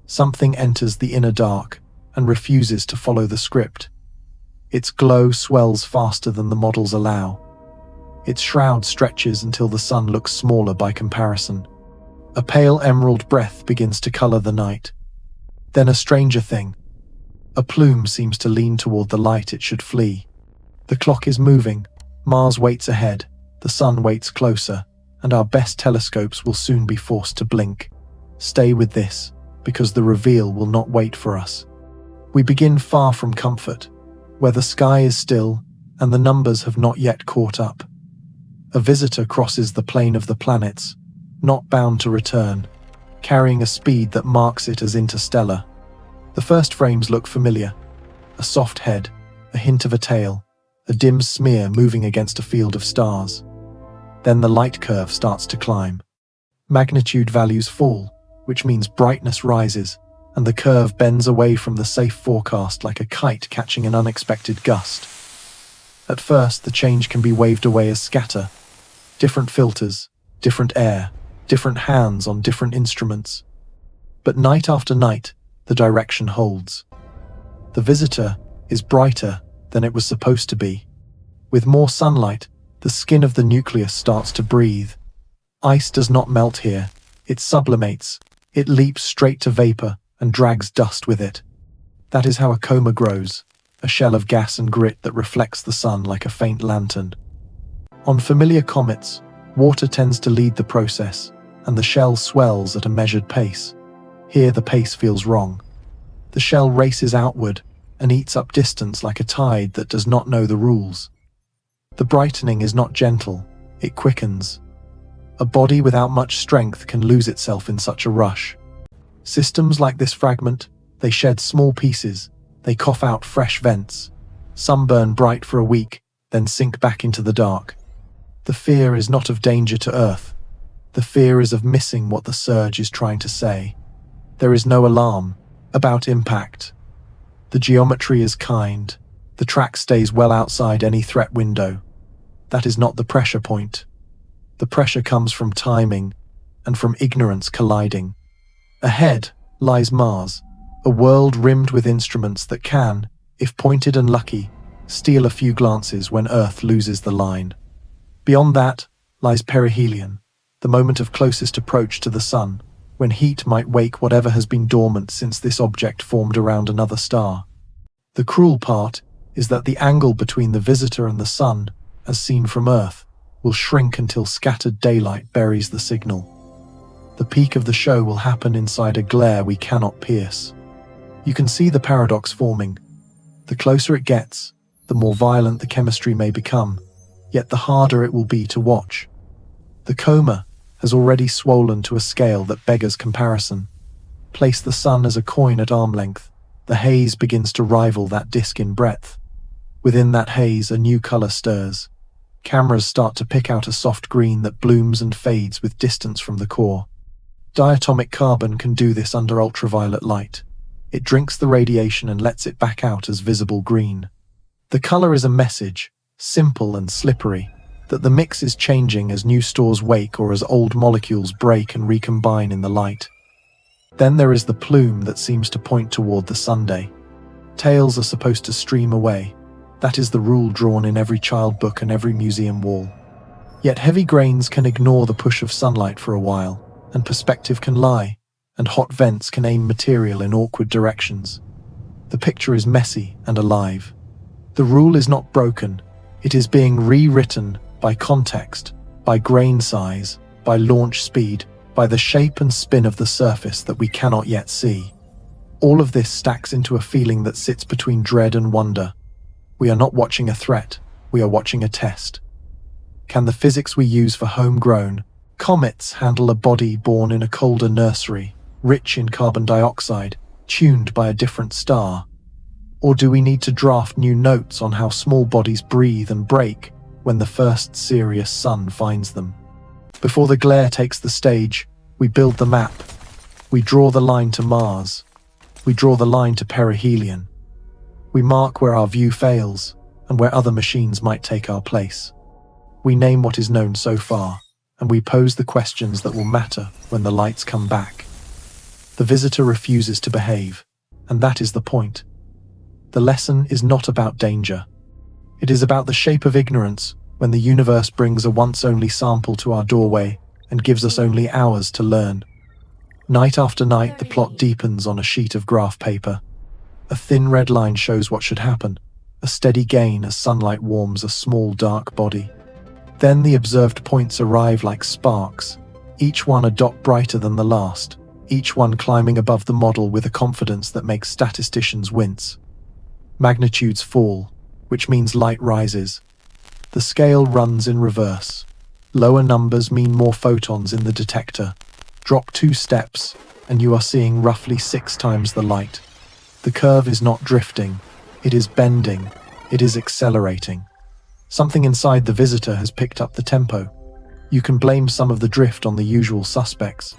something enters the inner dark and refuses to follow the script. Its glow swells faster than the models allow. Its shroud stretches until the sun looks smaller by comparison. A pale emerald breath begins to color the night. Then a stranger thing. A plume seems to lean toward the light it should flee. The clock is moving. Mars waits ahead. The sun waits closer, and our best telescopes will soon be forced to blink. Stay with this, because the reveal will not wait for us. We begin far from comfort, where the sky is still and the numbers have not yet caught up. A visitor crosses the plane of the planets, not bound to return, carrying a speed that marks it as interstellar. The first frames look familiar. A soft head, a hint of a tail, a dim smear moving against a field of stars. Then the light curve starts to climb. Magnitude values fall, which means brightness rises, and the curve bends away from the safe forecast like a kite catching an unexpected gust. At first, the change can be waved away as scatter. Different filters, different air, different hands on different instruments. But night after night, the direction holds. The visitor is brighter than it was supposed to be. With more sunlight, the skin of the nucleus starts to breathe. Ice does not melt here. It sublimates. It leaps straight to vapor and drags dust with it. That is how a coma grows, a shell of gas and grit that reflects the sun like a faint lantern. On familiar comets, water tends to lead the process, and the shell swells at a measured pace. Here the pace feels wrong. The shell races outward and eats up distance like a tide that does not know the rules. The brightening is not gentle, it quickens. A body without much strength can lose itself in such a rush. Systems like this fragment, they shed small pieces, they cough out fresh vents. Some burn bright for a week, then sink back into the dark. The fear is not of danger to Earth. The fear is of missing what the surge is trying to say. There is no alarm about impact. The geometry is kind. The track stays well outside any threat window. That is not the pressure point. The pressure comes from timing and from ignorance colliding. Ahead lies Mars, a world rimmed with instruments that can, if pointed and lucky, steal a few glances when Earth loses the line. Beyond that lies perihelion, the moment of closest approach to the sun, when heat might wake whatever has been dormant since this object formed around another star. The cruel part is that the angle between the visitor and the sun, as seen from Earth, will shrink until scattered daylight buries the signal. The peak of the show will happen inside a glare we cannot pierce. You can see the paradox forming. The closer it gets, the more violent the chemistry may become, yet the harder it will be to watch. The coma has already swollen to a scale that beggars comparison. Place the sun as a coin at arm length. The haze begins to rival that disk in breadth. Within that haze, a new color stirs. Cameras start to pick out a soft green that blooms and fades with distance from the core. Diatomic carbon can do this under ultraviolet light. It drinks the radiation and lets it back out as visible green. The color is a message, simple and slippery, that the mix is changing as new stars wake or as old molecules break and recombine in the light. Then there is the plume that seems to point toward the Sunday. Tails are supposed to stream away. That is the rule drawn in every child book and every museum wall. Yet heavy grains can ignore the push of sunlight for a while, and perspective can lie, and hot vents can aim material in awkward directions. The picture is messy and alive. The rule is not broken, it is being rewritten by context, by grain size, by launch speed, by the shape and spin of the surface that we cannot yet see. All of this stacks into a feeling that sits between dread and wonder. We are not watching a threat, we are watching a test. Can the physics we use for homegrown comets handle a body born in a colder nursery, rich in carbon dioxide, tuned by a different star? Or do we need to draft new notes on how small bodies breathe and break when the first serious sun finds them? Before the glare takes the stage, we build the map. We draw the line to Mars. We draw the line to perihelion. We mark where our view fails and where other machines might take our place. We name what is known so far, and we pose the questions that will matter when the lights come back. The visitor refuses to behave, and that is the point. The lesson is not about danger. It is about the shape of ignorance when the universe brings a once-only sample to our doorway and gives us only hours to learn. Night after night, the plot deepens on a sheet of graph paper. A thin red line shows what should happen, a steady gain as sunlight warms a small dark body. Then the observed points arrive like sparks, each one a dot brighter than the last, each one climbing above the model with a confidence that makes statisticians wince. Magnitudes fall, which means light rises. The scale runs in reverse. Lower numbers mean more photons in the detector. Drop 2 steps, and you are seeing roughly 6 times the light. The curve is not drifting, it is bending, it is accelerating. Something inside the visitor has picked up the tempo. You can blame some of the drift on the usual suspects.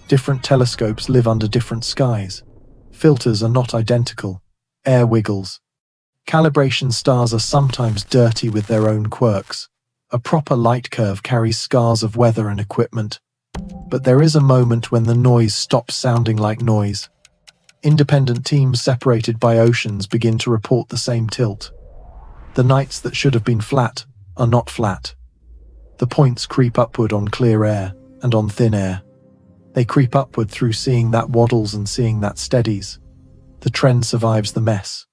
Different telescopes live under different skies. Filters are not identical. Air wiggles. Calibration stars are sometimes dirty with their own quirks. A proper light curve carries scars of weather and equipment. But there is a moment when the noise stops sounding like noise. Independent teams separated by oceans begin to report the same tilt. The nights that should have been flat are not flat. The points creep upward on clear air and on thin air. They creep upward through seeing that waddles and seeing that steadies. The trend survives the mess.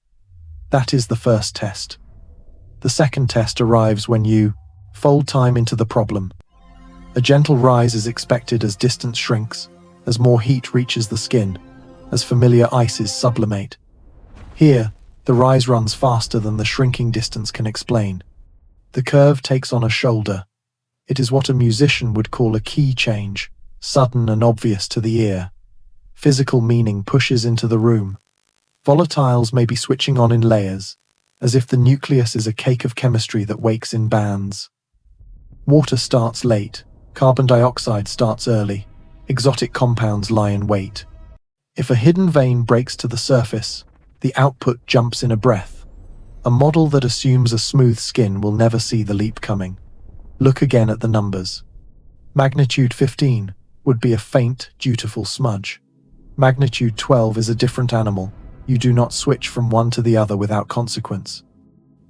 That is the first test. The second test arrives when you fold time into the problem. A gentle rise is expected as distance shrinks, as more heat reaches the skin, as familiar ices sublimate. Here, the rise runs faster than the shrinking distance can explain. The curve takes on a shoulder. It is what a musician would call a key change, sudden and obvious to the ear. Physical meaning pushes into the room. Volatiles may be switching on in layers, as if the nucleus is a cake of chemistry that wakes in bands. Water starts late, carbon dioxide starts early, exotic compounds lie in wait. If a hidden vein breaks to the surface, the output jumps in a breath. A model that assumes a smooth skin will never see the leap coming. Look again at the numbers. Magnitude 15 would be a faint, dutiful smudge. Magnitude 12 is a different animal. You do not switch from one to the other without consequence.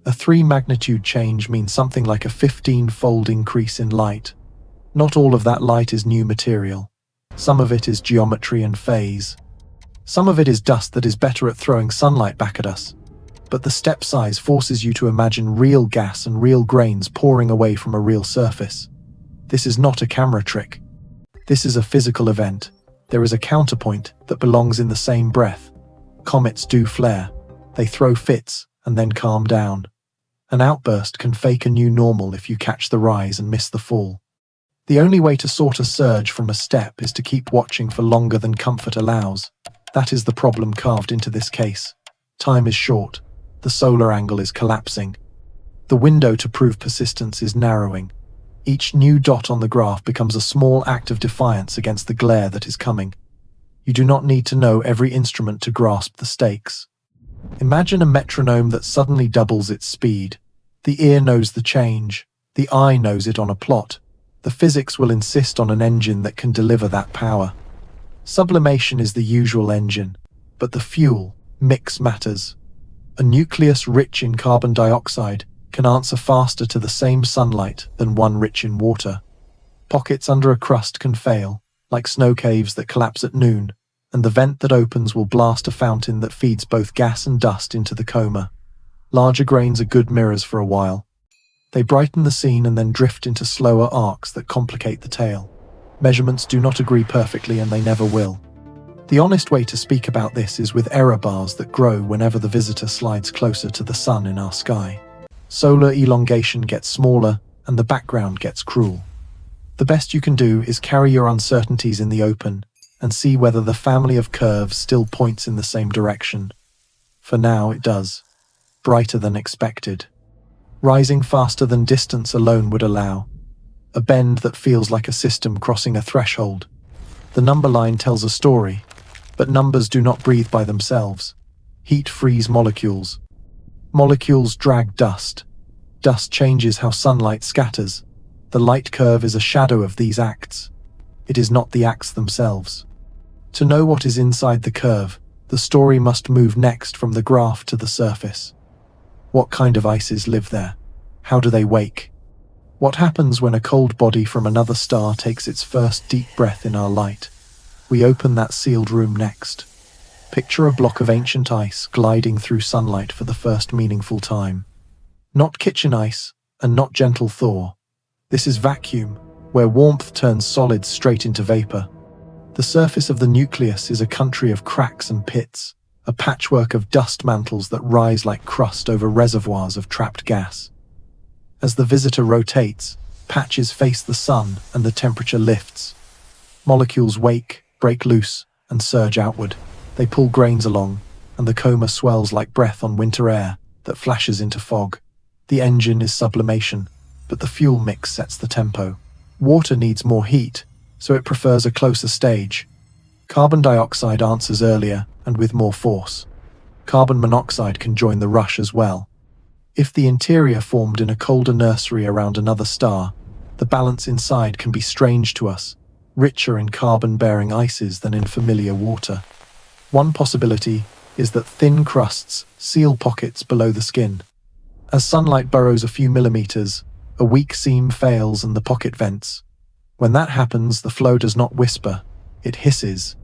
A 3 magnitude change means something like a 15-fold increase in light. Not all of that light is new material. Some of it is geometry and phase. Some of it is dust that is better at throwing sunlight back at us. But the step size forces you to imagine real gas and real grains pouring away from a real surface. This is not a camera trick. This is a physical event. There is a counterpoint that belongs in the same breath. Comets do flare. They throw fits and then calm down. An outburst can fake a new normal if you catch the rise and miss the fall. The only way to sort a surge from a step is to keep watching for longer than comfort allows. That is the problem carved into this case. Time is short. The solar angle is collapsing. The window to prove persistence is narrowing. Each new dot on the graph becomes a small act of defiance against the glare that is coming. You do not need to know every instrument to grasp the stakes. Imagine a metronome that suddenly doubles its speed. The ear knows the change. The eye knows it on a plot. The physics will insist on an engine that can deliver that power. Sublimation is the usual engine, but the fuel, mix matters. A nucleus rich in carbon dioxide can answer faster to the same sunlight than one rich in water. Pockets under a crust can fail, like snow caves that collapse at noon, and the vent that opens will blast a fountain that feeds both gas and dust into the coma. Larger grains are good mirrors for a while. They brighten the scene and then drift into slower arcs that complicate the tale. Measurements do not agree perfectly and they never will. The honest way to speak about this is with error bars that grow whenever the visitor slides closer to the sun in our sky. Solar elongation gets smaller and the background gets cruel. The best you can do is carry your uncertainties in the open and see whether the family of curves still points in the same direction. For now it does. Brighter than expected. Rising faster than distance alone would allow. A bend that feels like a system crossing a threshold. The number line tells a story, but numbers do not breathe by themselves. Heat frees molecules. Molecules drag dust. Dust changes how sunlight scatters. The light curve is a shadow of these acts. It is not the acts themselves. To know what is inside the curve, the story must move next from the graph to the surface. What kind of ices live there? How do they wake? What happens when a cold body from another star takes its first deep breath in our light? We open that sealed room next. Picture a block of ancient ice gliding through sunlight for the first meaningful time. Not kitchen ice, and not gentle thaw. This is vacuum, where warmth turns solids straight into vapor. The surface of the nucleus is a country of cracks and pits, a patchwork of dust mantles that rise like crust over reservoirs of trapped gas. As the visitor rotates, patches face the sun and the temperature lifts. Molecules wake, break loose, and surge outward. They pull grains along, and the coma swells like breath on winter air that flashes into fog. The engine is sublimation, but the fuel mix sets the tempo. Water needs more heat, so it prefers a closer stage. Carbon dioxide answers earlier and with more force. Carbon monoxide can join the rush as well. If the interior formed in a colder nursery around another star, the balance inside can be strange to us, richer in carbon-bearing ices than in familiar water. One possibility is that thin crusts seal pockets below the skin. As sunlight burrows a few millimeters, a weak seam fails and the pocket vents. When that happens, the flow does not whisper, it hisses.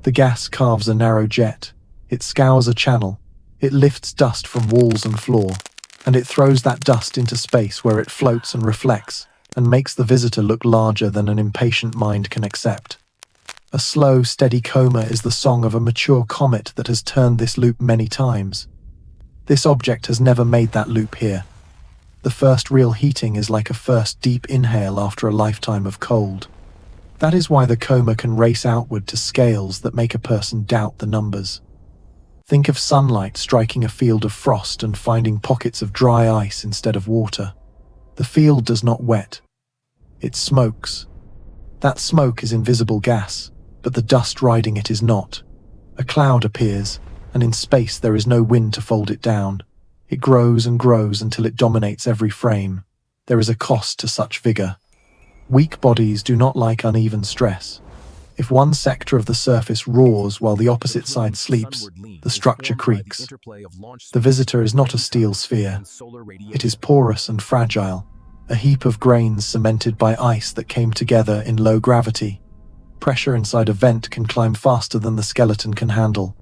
The gas carves a narrow jet, it scours a channel, it lifts dust from walls and floor, and it throws that dust into space where it floats and reflects, and makes the visitor look larger than an impatient mind can accept. A slow, steady coma is the song of a mature comet that has turned this loop many times. This object has never made that loop here. The first real heating is like a first deep inhale after a lifetime of cold. That is why the coma can race outward to scales that make a person doubt the numbers. Think of sunlight striking a field of frost and finding pockets of dry ice instead of water. The field does not wet. It smokes. That smoke is invisible gas, but the dust riding it is not. A cloud appears, and in space there is no wind to fold it down. It grows and grows until it dominates every frame. There is a cost to such vigor. Weak bodies do not like uneven stress. If one sector of the surface roars while the opposite side sleeps, the structure creaks. The visitor is not a steel sphere. It is porous and fragile, a heap of grains cemented by ice that came together in low gravity. Pressure inside a vent can climb faster than the skeleton can handle.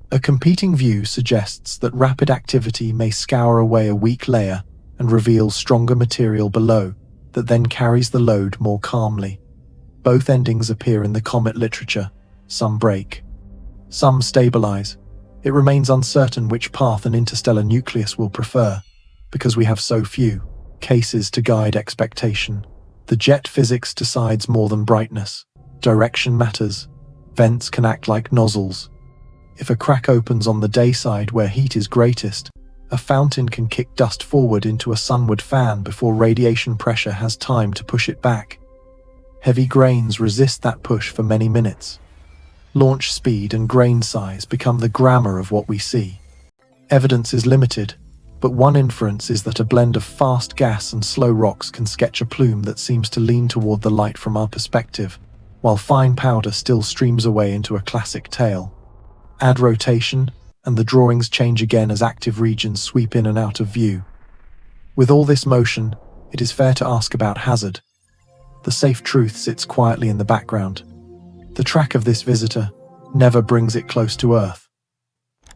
A competing view suggests that rapid activity may scour away a weak layer and reveal stronger material below that then carries the load more calmly. Both endings appear in the comet literature. Some break. Some stabilize. It remains uncertain which path an interstellar nucleus will prefer, because we have so few cases to guide expectation. The jet physics decides more than brightness. Direction matters. Vents can act like nozzles. If a crack opens on the day side where heat is greatest, a fountain can kick dust forward into a sunward fan before radiation pressure has time to push it back. Heavy grains resist that push for many minutes. Launch speed and grain size become the grammar of what we see. Evidence is limited, but one inference is that a blend of fast gas and slow rocks can sketch a plume that seems to lean toward the light from our perspective, while fine powder still streams away into a classic tail. Add rotation, and the drawings change again as active regions sweep in and out of view. With all this motion, it is fair to ask about hazard. The safe truth sits quietly in the background. The track of this visitor never brings it close to Earth.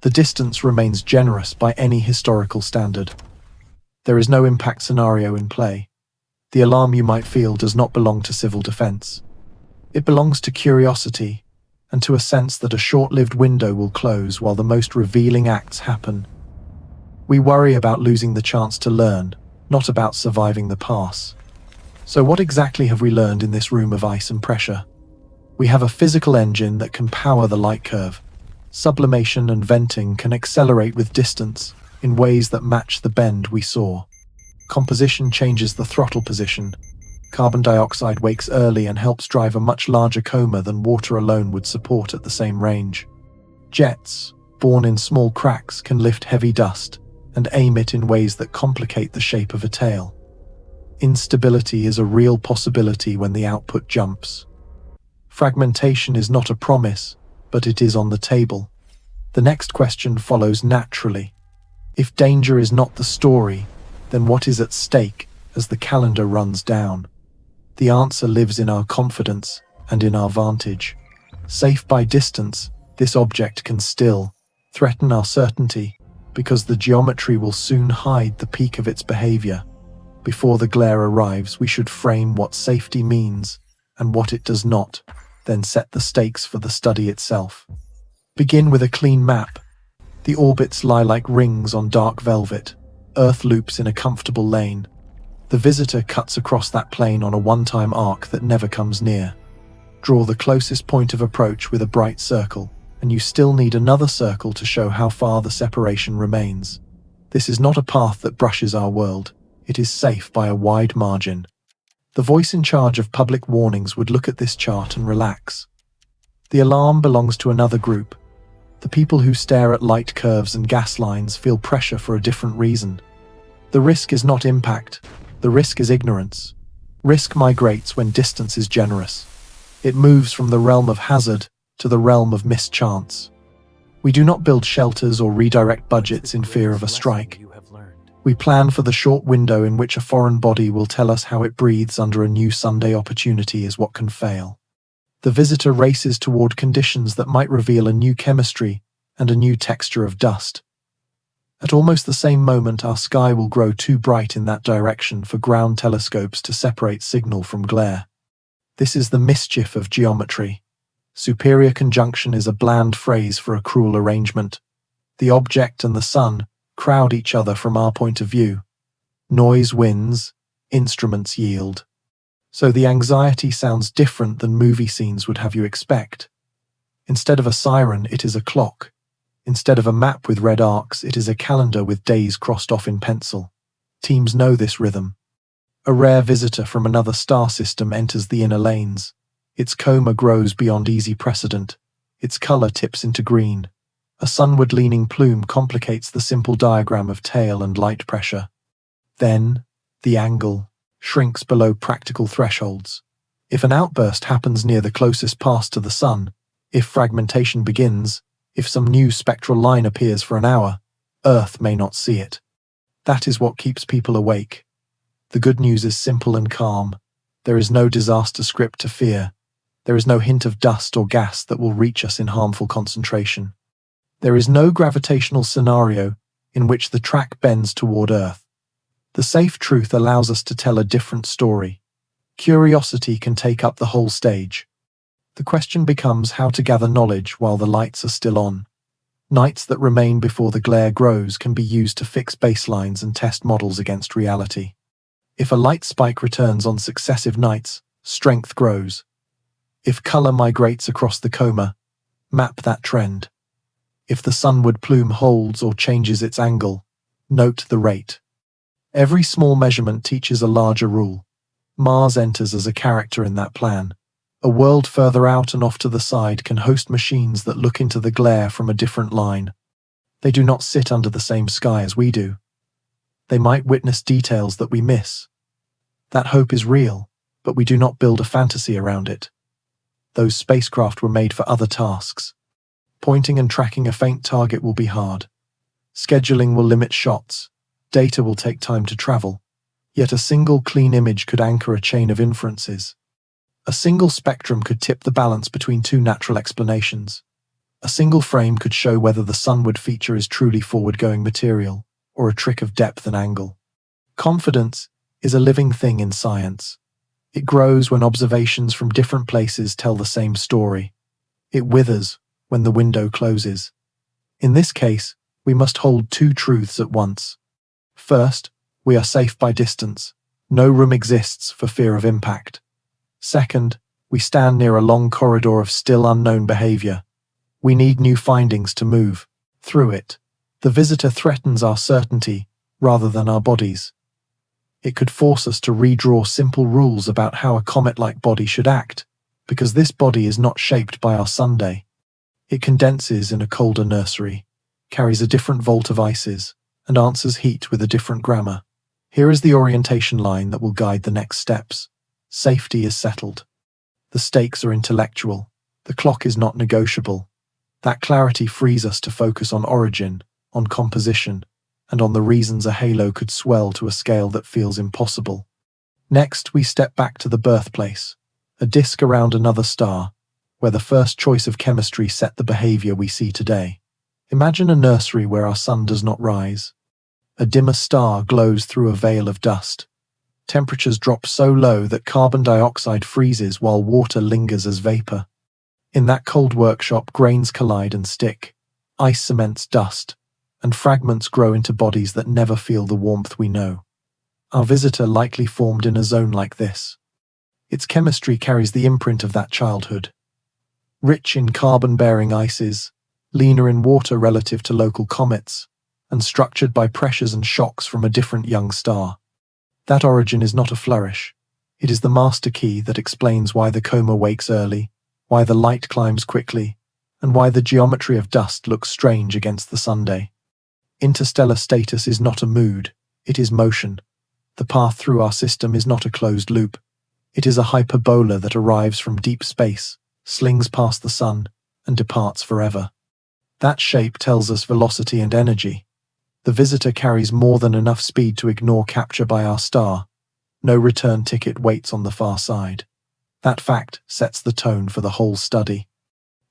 The distance remains generous by any historical standard. There is no impact scenario in play. The alarm you might feel does not belong to civil defense. It belongs to curiosity, and to a sense that a short-lived window will close while the most revealing acts happen. We worry about losing the chance to learn, not about surviving the pass. So what exactly have we learned in this room of ice and pressure? We have a physical engine that can power the light curve. Sublimation and venting can accelerate with distance in ways that match the bend we saw. Composition changes the throttle position. Carbon dioxide wakes early and helps drive a much larger coma than water alone would support at the same range. Jets, born in small cracks, can lift heavy dust and aim it in ways that complicate the shape of a tail. Instability is a real possibility when the output jumps. Fragmentation is not a promise, but it is on the table. The next question follows naturally. If danger is not the story, then what is at stake as the calendar runs down? The answer lives in our confidence and in our vantage. Safe by distance, this object can still threaten our certainty, because the geometry will soon hide the peak of its behavior. Before the glare arrives, we should frame what safety means and what it does not, then set the stakes for the study itself. Begin with a clean map. The orbits lie like rings on dark velvet. Earth loops in a comfortable lane. The visitor cuts across that plane on a one-time arc that never comes near. Draw the closest point of approach with a bright circle, and you still need another circle to show how far the separation remains. This is not a path that brushes our world. It is safe by a wide margin. The voice in charge of public warnings would look at this chart and relax. The alarm belongs to another group. The people who stare at light curves and gas lines feel pressure for a different reason. The risk is not impact. The risk is ignorance. Risk migrates when distance is generous. It moves from the realm of hazard to the realm of mischance. We do not build shelters or redirect budgets in fear of a strike. We plan for the short window in which a foreign body will tell us how it breathes under a new Sunday opportunity is what can fail. The visitor races toward conditions that might reveal a new chemistry and a new texture of dust. At almost the same moment, our sky will grow too bright in that direction for ground telescopes to separate signal from glare. This is the mischief of geometry. Superior conjunction is a bland phrase for a cruel arrangement. The object and the sun crowd each other from our point of view. Noise wins, instruments yield. So the anxiety sounds different than movie scenes would have you expect. Instead of a siren, it is a clock. Instead of a map with red arcs, it is a calendar with days crossed off in pencil. Teams know this rhythm. A rare visitor from another star system enters the inner lanes. Its coma grows beyond easy precedent. Its color tips into green. A sunward-leaning plume complicates the simple diagram of tail and light pressure. Then, the angle shrinks below practical thresholds. If an outburst happens near the closest pass to the sun, if fragmentation begins, if some new spectral line appears for an hour, Earth may not see it. That is what keeps people awake. The good news is simple and calm. There is no disaster script to fear. There is no hint of dust or gas that will reach us in harmful concentration. There is no gravitational scenario in which the track bends toward Earth. The safe truth allows us to tell a different story. Curiosity can take up the whole stage. The question becomes how to gather knowledge while the lights are still on. Nights that remain before the glare grows can be used to fix baselines and test models against reality. If a light spike returns on successive nights, strength grows. If color migrates across the coma, map that trend. If the sunward plume holds or changes its angle, note the rate. Every small measurement teaches a larger rule. Mars enters as a character in that plan. A world further out and off to the side can host machines that look into the glare from a different line. They do not sit under the same sky as we do. They might witness details that we miss. That hope is real, but we do not build a fantasy around it. Those spacecraft were made for other tasks. Pointing and tracking a faint target will be hard. Scheduling will limit shots. Data will take time to travel. Yet a single clean image could anchor a chain of inferences. A single spectrum could tip the balance between two natural explanations. A single frame could show whether the sunward feature is truly forward-going material or a trick of depth and angle. Confidence is a living thing in science. It grows when observations from different places tell the same story. It withers when the window closes. In this case, we must hold two truths at once. First, we are safe by distance. No room exists for fear of impact. Second, we stand near a long corridor of still unknown behavior. We need new findings to move through it. The visitor threatens our certainty rather than our bodies. It could force us to redraw simple rules about how a comet-like body should act, because this body is not shaped by our Sunday. It condenses in a colder nursery, carries a different vault of ices, and answers heat with a different grammar. Here is the orientation line that will guide the next steps. Safety is settled. The stakes are intellectual. The clock is not negotiable. That clarity frees us to focus on origin, on composition, and on the reasons a halo could swell to a scale that feels impossible. Next, we step back to the birthplace, a disk around another star, where the first choice of chemistry set the behavior we see today. Imagine a nursery where our sun does not rise. A dimmer star glows through a veil of dust. Temperatures drop so low that carbon dioxide freezes while water lingers as vapor. In that cold workshop, grains collide and stick. Ice cements dust, and fragments grow into bodies that never feel the warmth we know. Our visitor likely formed in a zone like this. Its chemistry carries the imprint of that childhood. Rich in carbon-bearing ices, leaner in water relative to local comets, and structured by pressures and shocks from a different young star. That origin is not a flourish. It is the master key that explains why the coma wakes early, why the light climbs quickly, and why the geometry of dust looks strange against the Sunday. Interstellar status is not a mood, it is motion. The path through our system is not a closed loop. It is a hyperbola that arrives from deep space, slings past the sun, and departs forever. That shape tells us velocity and energy. The visitor carries more than enough speed to ignore capture by our star. No return ticket waits on the far side. That fact sets the tone for the whole study.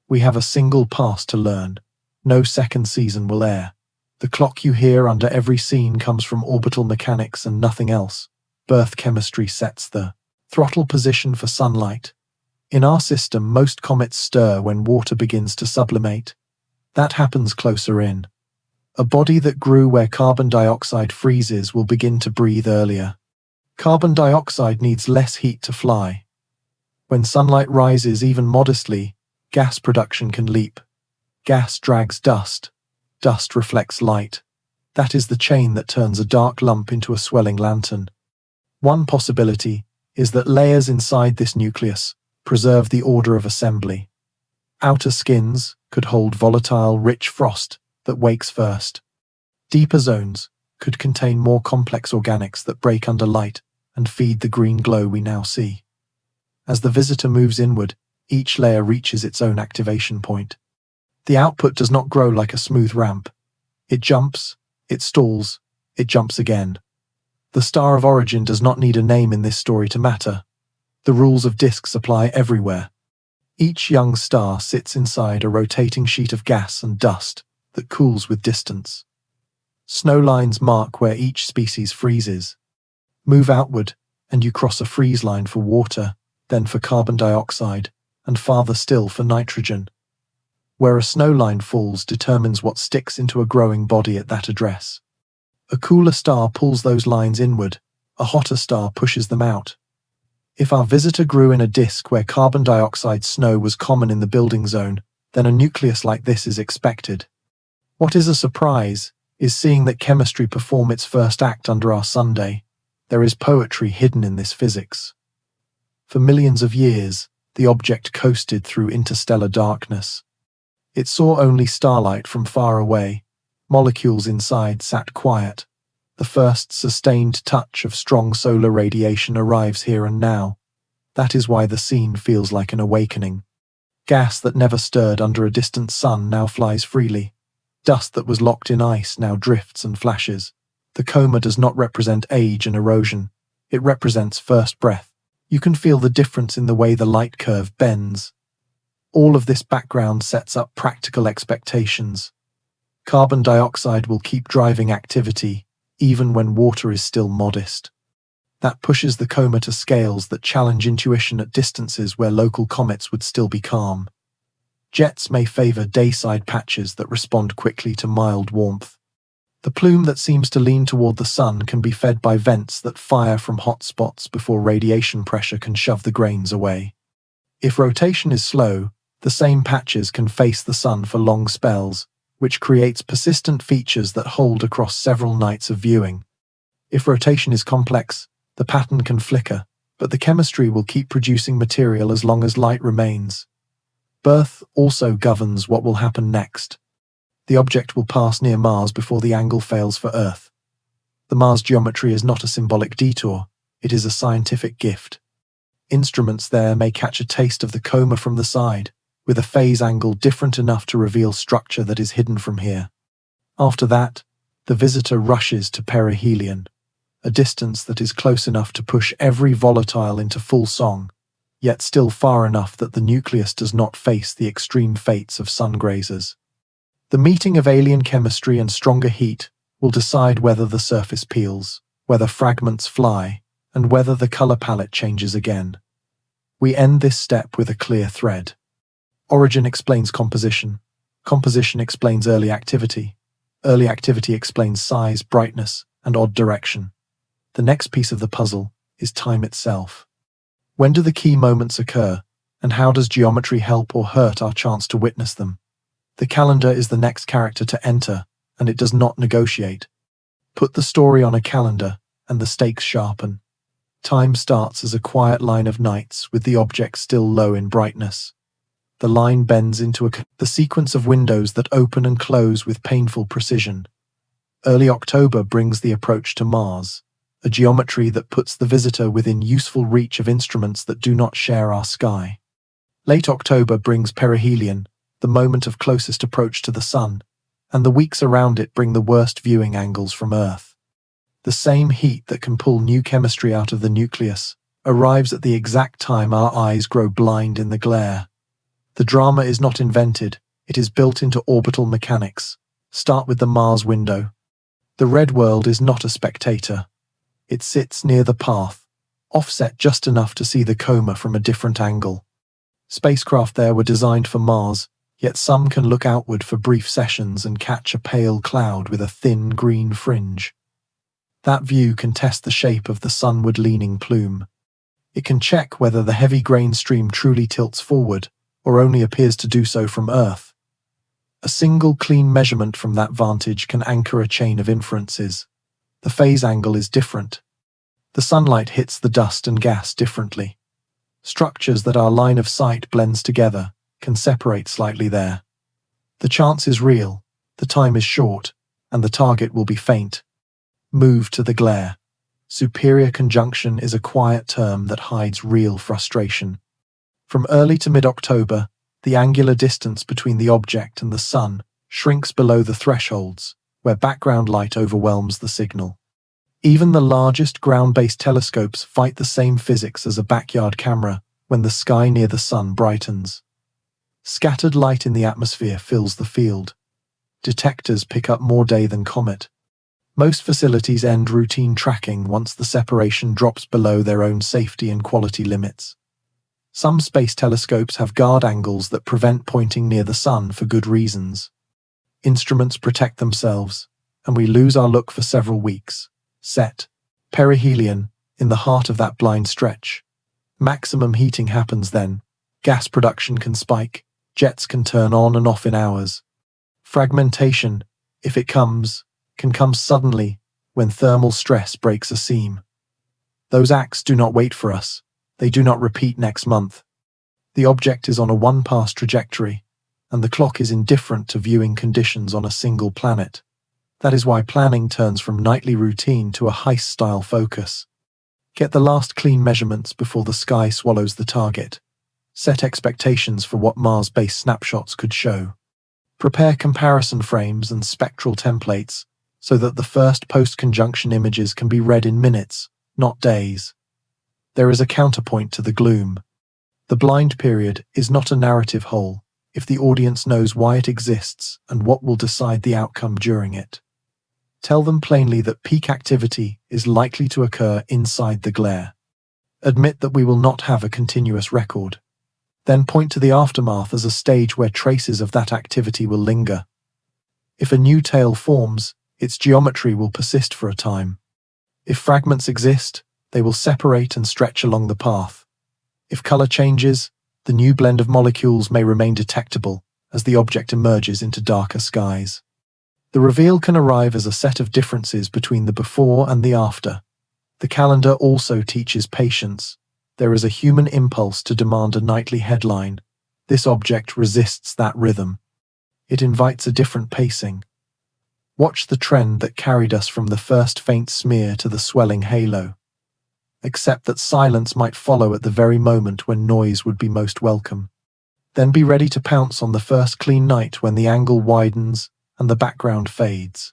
We have a single pass to learn. No second season will air. The clock you hear under every scene comes from orbital mechanics and nothing else. Birth chemistry sets the throttle position for sunlight. In our system, most comets stir when water begins to sublimate. That happens closer in. A body that grew where carbon dioxide freezes will begin to breathe earlier. Carbon dioxide needs less heat to fly. When sunlight rises even modestly, gas production can leap. Gas drags dust. Dust reflects light. That is the chain that turns a dark lump into a swelling lantern. One possibility is that layers inside this nucleus preserve the order of assembly. Outer skins could hold volatile, rich frost that wakes first. Deeper zones could contain more complex organics that break under light and feed the green glow we now see. As the visitor moves inward, each layer reaches its own activation point. The output does not grow like a smooth ramp. It jumps, it stalls, it jumps again. The star of origin does not need a name in this story to matter. The rules of disks apply everywhere. Each young star sits inside a rotating sheet of gas and dust that cools with distance. Snow lines mark where each species freezes. Move outward, and you cross a freeze line for water, then for carbon dioxide, and farther still for nitrogen. Where a snow line falls determines what sticks into a growing body at that address. A cooler star pulls those lines inward, a hotter star pushes them out. If our visitor grew in a disk where carbon dioxide snow was common in the building zone, then a nucleus like this is expected. What is a surprise is seeing that chemistry perform its first act under our Sunday. There is poetry hidden in this physics. For millions of years, the object coasted through interstellar darkness. It saw only starlight from far away. Molecules inside sat quiet. The first sustained touch of strong solar radiation arrives here and now. That is why the scene feels like an awakening. Gas that never stirred under a distant sun now flies freely. Dust that was locked in ice now drifts and flashes. The coma does not represent age and erosion. It represents first breath. You can feel the difference in the way the light curve bends. All of this background sets up practical expectations. Carbon dioxide will keep driving activity, even when water is still modest. That pushes the coma to scales that challenge intuition at distances where local comets would still be calm. Jets may favor dayside patches that respond quickly to mild warmth. The plume that seems to lean toward the sun can be fed by vents that fire from hot spots before radiation pressure can shove the grains away. If rotation is slow, the same patches can face the sun for long spells, which creates persistent features that hold across several nights of viewing. If rotation is complex, the pattern can flicker, but the chemistry will keep producing material as long as light remains. Birth also governs what will happen next. The object will pass near Mars before the angle fails for Earth. The Mars geometry is not a symbolic detour, it is a scientific gift. Instruments there may catch a taste of the coma from the side, with a phase angle different enough to reveal structure that is hidden from here. After that, the visitor rushes to perihelion, a distance that is close enough to push every volatile into full song, yet still far enough that the nucleus does not face the extreme fates of sun grazers. The meeting of alien chemistry and stronger heat will decide whether the surface peels, whether fragments fly, and whether the color palette changes again. We end this step with a clear thread. Origin explains composition. Composition explains early activity. Early activity explains size, brightness, and odd direction. The next piece of the puzzle is time itself. When do the key moments occur, and how does geometry help or hurt our chance to witness them? The calendar is the next character to enter, and it does not negotiate. Put the story on a calendar, and the stakes sharpen. Time starts as a quiet line of nights with the object still low in brightness. The line bends into the sequence of windows that open and close with painful precision. Early October brings the approach to Mars, a geometry that puts the visitor within useful reach of instruments that do not share our sky. Late October brings perihelion, the moment of closest approach to the sun, and the weeks around it bring the worst viewing angles from Earth. The same heat that can pull new chemistry out of the nucleus arrives at the exact time our eyes grow blind in the glare. The drama is not invented, it is built into orbital mechanics. Start with the Mars window. The red world is not a spectator. It sits near the path, offset just enough to see the coma from a different angle. Spacecraft there were designed for Mars, yet some can look outward for brief sessions and catch a pale cloud with a thin green fringe. That view can test the shape of the sunward-leaning plume. It can check whether the heavy grain stream truly tilts forward, or only appears to do so from Earth. A single clean measurement from that vantage can anchor a chain of inferences. The phase angle is different. The sunlight hits the dust and gas differently. Structures that our line of sight blends together can separate slightly there. The chance is real, the time is short, and the target will be faint. Move to the glare. Superior conjunction is a quiet term that hides real frustration. From early to mid-October, the angular distance between the object and the sun shrinks below the thresholds, where background light overwhelms the signal. Even the largest ground-based telescopes fight the same physics as a backyard camera when the sky near the sun brightens. Scattered light in the atmosphere fills the field. Detectors pick up more day than comet. Most facilities end routine tracking once the separation drops below their own safety and quality limits. Some space telescopes have guard angles that prevent pointing near the sun for good reasons. Instruments protect themselves, and we lose our look for several weeks. Set. Perihelion, in the heart of that blind stretch. Maximum heating happens then. Gas production can spike. Jets can turn on and off in hours. Fragmentation, if it comes, can come suddenly when thermal stress breaks a seam. Those acts do not wait for us. They do not repeat next month. The object is on a one-pass trajectory, and the clock is indifferent to viewing conditions on a single planet. That is why planning turns from nightly routine to a heist-style focus. Get the last clean measurements before the sky swallows the target. Set expectations for what Mars-based snapshots could show. Prepare comparison frames and spectral templates so that the first post-conjunction images can be read in minutes, not days. There is a counterpoint to the gloom. The blind period is not a narrative hole if the audience knows why it exists and what will decide the outcome during it. Tell them plainly that peak activity is likely to occur inside the glare. Admit that we will not have a continuous record. Then point to the aftermath as a stage where traces of that activity will linger. If a new tail forms, its geometry will persist for a time. If fragments exist, they will separate and stretch along the path. If color changes, the new blend of molecules may remain detectable as the object emerges into darker skies. The reveal can arrive as a set of differences between the before and the after. The calendar also teaches patience. There is a human impulse to demand a nightly headline. This object resists that rhythm. It invites a different pacing. Watch the trend that carried us from the first faint smear to the swelling halo. except that silence might follow at the very moment when noise would be most welcome. Then be ready to pounce on the first clean night when the angle widens and the background fades.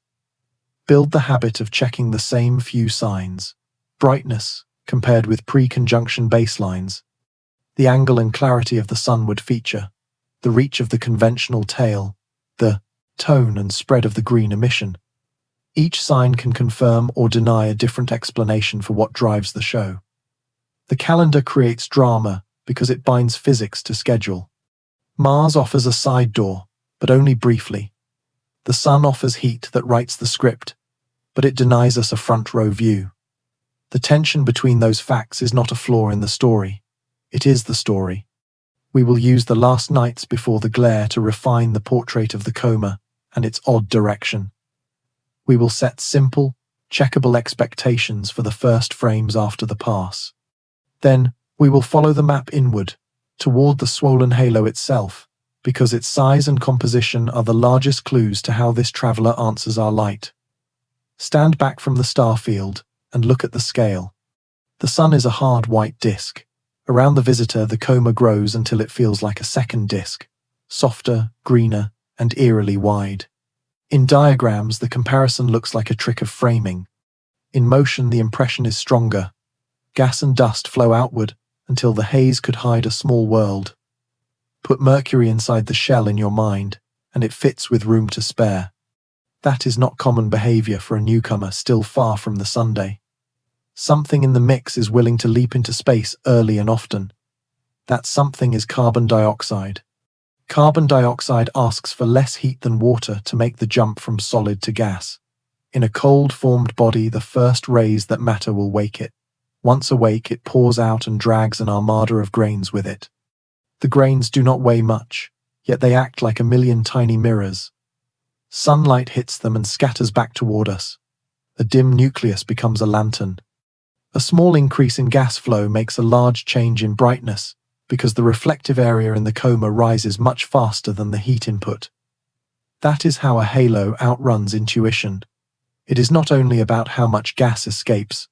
Build the habit of checking the same few signs: brightness compared with pre-conjunction baselines, the angle and clarity of the sunward feature, the reach of the conventional tail, the tone and spread of the green emission. Each sign can confirm or deny a different explanation for what drives the show. The calendar creates drama because it binds physics to schedule. Mars offers a side door, but only briefly. The sun offers heat that writes the script, but it denies us a front-row view. The tension between those facts is not a flaw in the story. It is the story. We will use the last nights before the glare to refine the portrait of the coma and its odd direction. We will set simple, checkable expectations for the first frames after the pass. Then, we will follow the map inward, toward the swollen halo itself, because its size and composition are the largest clues to how this traveler answers our light. Stand back from the star field and look at the scale. The sun is a hard white disk. Around the visitor, the coma grows until it feels like a second disk, softer, greener, and eerily wide. In diagrams, the comparison looks like a trick of framing. In motion, the impression is stronger. Gas and dust flow outward until the haze could hide a small world. Put Mercury inside the shell in your mind, and it fits with room to spare. That is not common behavior for a newcomer still far from the Sunday. Something in the mix is willing to leap into space early and often. That something is carbon dioxide. Carbon dioxide asks for less heat than water to make the jump from solid to gas. In a cold-formed body, the first rays that matter will wake it. Once awake, it pours out and drags an armada of grains with it. The grains do not weigh much, yet they act like a million tiny mirrors. Sunlight hits them and scatters back toward us. A dim nucleus becomes a lantern. A small increase in gas flow makes a large change in brightness, because the reflective area in the coma rises much faster than the heat input. That is how a halo outruns intuition. It is not only about how much gas escapes,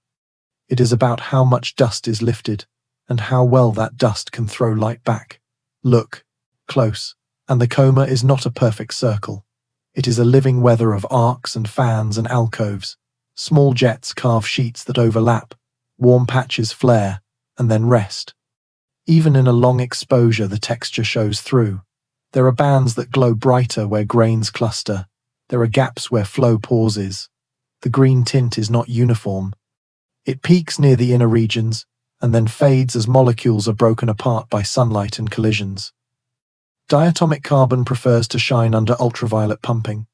it is about how much dust is lifted, and how well that dust can throw light back. Look close, and the coma is not a perfect circle. It is a living weather of arcs and fans and alcoves. Small jets carve sheets that overlap, warm patches flare, and then rest. Even in a long exposure, the texture shows through. There are bands that glow brighter where grains cluster. There are gaps where flow pauses. The green tint is not uniform. It peaks near the inner regions, and then fades as molecules are broken apart by sunlight and collisions. Diatomic carbon prefers to shine under ultraviolet pumping.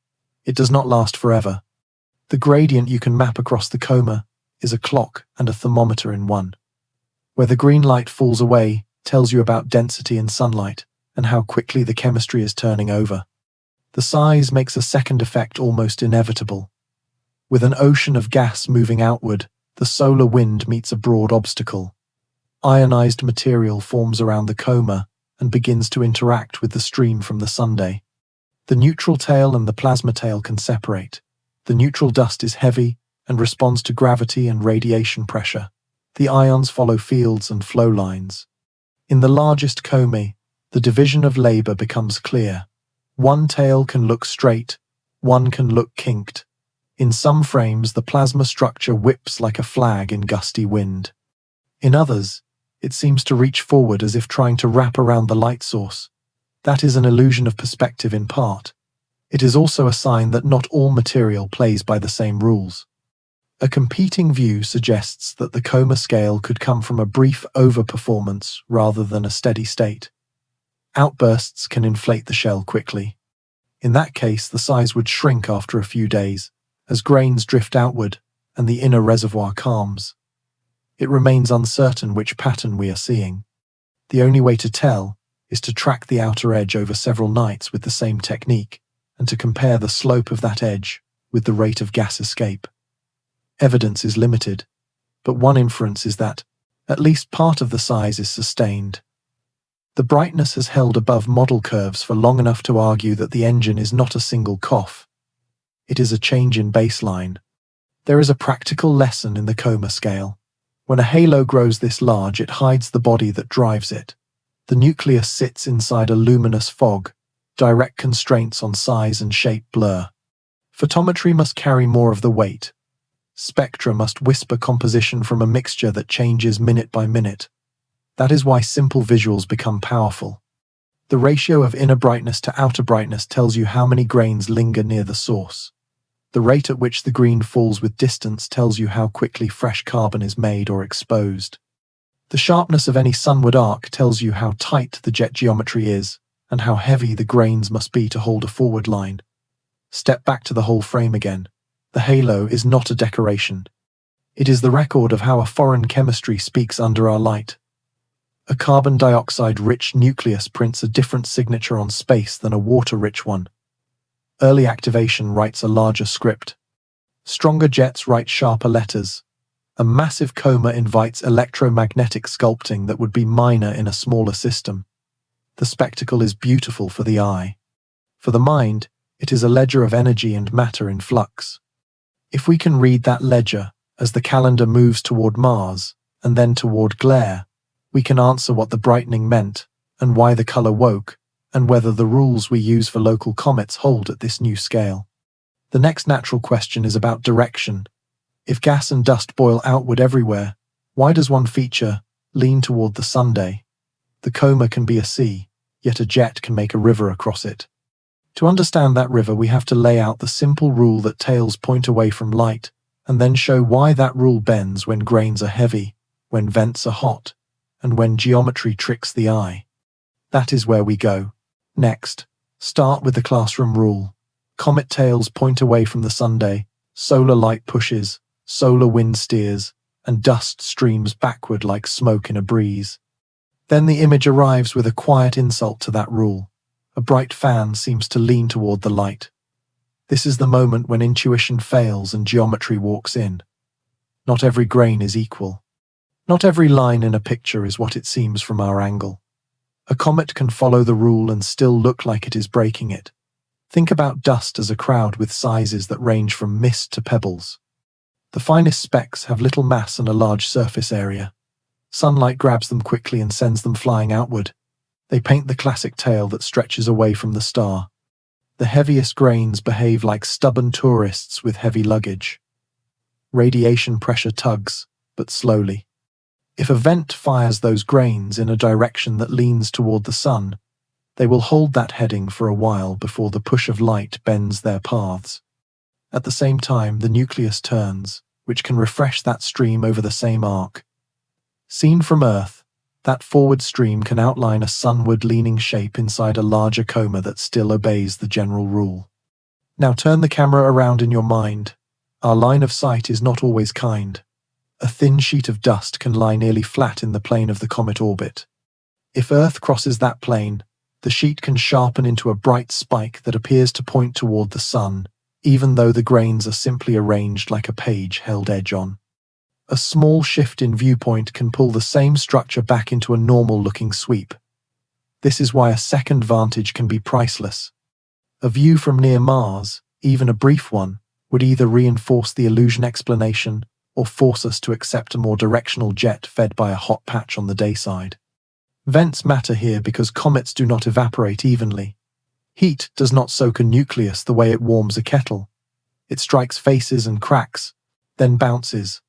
It does not last forever. The gradient you can map across the coma is a clock and a thermometer in one. Where the green light falls away tells you about density in sunlight and how quickly the chemistry is turning over. The size makes a second effect almost inevitable. With an ocean of gas moving outward, the solar wind meets a broad obstacle. Ionized material forms around the coma and begins to interact with the stream from the Sunday. The neutral tail and the plasma tail can separate. The neutral dust is heavy and responds to gravity and radiation pressure. The ions follow fields and flow lines. In the largest comae, the division of labor becomes clear. One tail can look straight, one can look kinked. In some frames, the plasma structure whips like a flag in gusty wind. In others, it seems to reach forward as if trying to wrap around the light source. That is an illusion of perspective in part. It is also a sign that not all material plays by the same rules. A competing view suggests that the coma scale could come from a brief overperformance rather than a steady state. Outbursts can inflate the shell quickly. In that case, the size would shrink after a few days, as grains drift outward and the inner reservoir calms. It remains uncertain which pattern we are seeing. The only way to tell is to track the outer edge over several nights with the same technique and to compare the slope of that edge with the rate of gas escape. Evidence is limited, but one inference is that at least part of the size is sustained. The brightness has held above model curves for long enough to argue that the engine is not a single cough. It is a change in baseline. There is a practical lesson in the coma scale. When a halo grows this large, it hides the body that drives it. The nucleus sits inside a luminous fog. Direct constraints on size and shape blur. Photometry must carry more of the weight. Spectra must whisper composition from a mixture that changes minute by minute. That is why simple visuals become powerful. The ratio of inner brightness to outer brightness tells you how many grains linger near the source. The rate at which the green falls with distance tells you how quickly fresh carbon is made or exposed. The sharpness of any sunward arc tells you how tight the jet geometry is and how heavy the grains must be to hold a forward line. Step back to the whole frame again. The halo is not a decoration. It is the record of how a foreign chemistry speaks under our light. A carbon dioxide-rich nucleus prints a different signature on space than a water-rich one. Early activation writes a larger script. Stronger jets write sharper letters. A massive coma invites electromagnetic sculpting that would be minor in a smaller system. The spectacle is beautiful for the eye. For the mind, it is a ledger of energy and matter in flux. If we can read that ledger as the calendar moves toward Mars and then toward glare, we can answer what the brightening meant and why the color woke, and whether the rules we use for local comets hold at this new scale. The next natural question is about direction. If gas and dust boil outward everywhere, why does one feature lean toward the Sunday? The coma can be a sea, yet a jet can make a river across it. To understand that river, we have to lay out the simple rule that tails point away from light, and then show why that rule bends when grains are heavy, when vents are hot, and when geometry tricks the eye. That is where we go. Next, start with the classroom rule. Comet tails point away from the Sunday, solar light pushes, solar wind steers, and dust streams backward like smoke in a breeze. Then the image arrives with a quiet insult to that rule. A bright fan seems to lean toward the light. This is the moment when intuition fails and geometry walks in. Not every grain is equal. Not every line in a picture is what it seems from our angle. A comet can follow the rule and still look like it is breaking it. Think about dust as a crowd with sizes that range from mist to pebbles. The finest specks have little mass and a large surface area. Sunlight grabs them quickly and sends them flying outward. They paint the classic tail that stretches away from the star. The heaviest grains behave like stubborn tourists with heavy luggage. Radiation pressure tugs, but slowly. If a vent fires those grains in a direction that leans toward the sun, they will hold that heading for a while before the push of light bends their paths. At the same time, the nucleus turns, which can refresh that stream over the same arc. Seen from Earth, that forward stream can outline a sunward-leaning shape inside a larger coma that still obeys the general rule. Now turn the camera around in your mind. Our line of sight is not always kind. A thin sheet of dust can lie nearly flat in the plane of the comet orbit. If Earth crosses that plane, the sheet can sharpen into a bright spike that appears to point toward the sun, even though the grains are simply arranged like a page held edge on. A small shift in viewpoint can pull the same structure back into a normal-looking sweep. This is why a second vantage can be priceless. A view from near Mars, even a brief one, would either reinforce the illusion explanation or force us to accept a more directional jet fed by a hot patch on the day side. Vents matter here because comets do not evaporate evenly. Heat does not soak a nucleus the way it warms a kettle. It strikes faces and cracks, then bounces.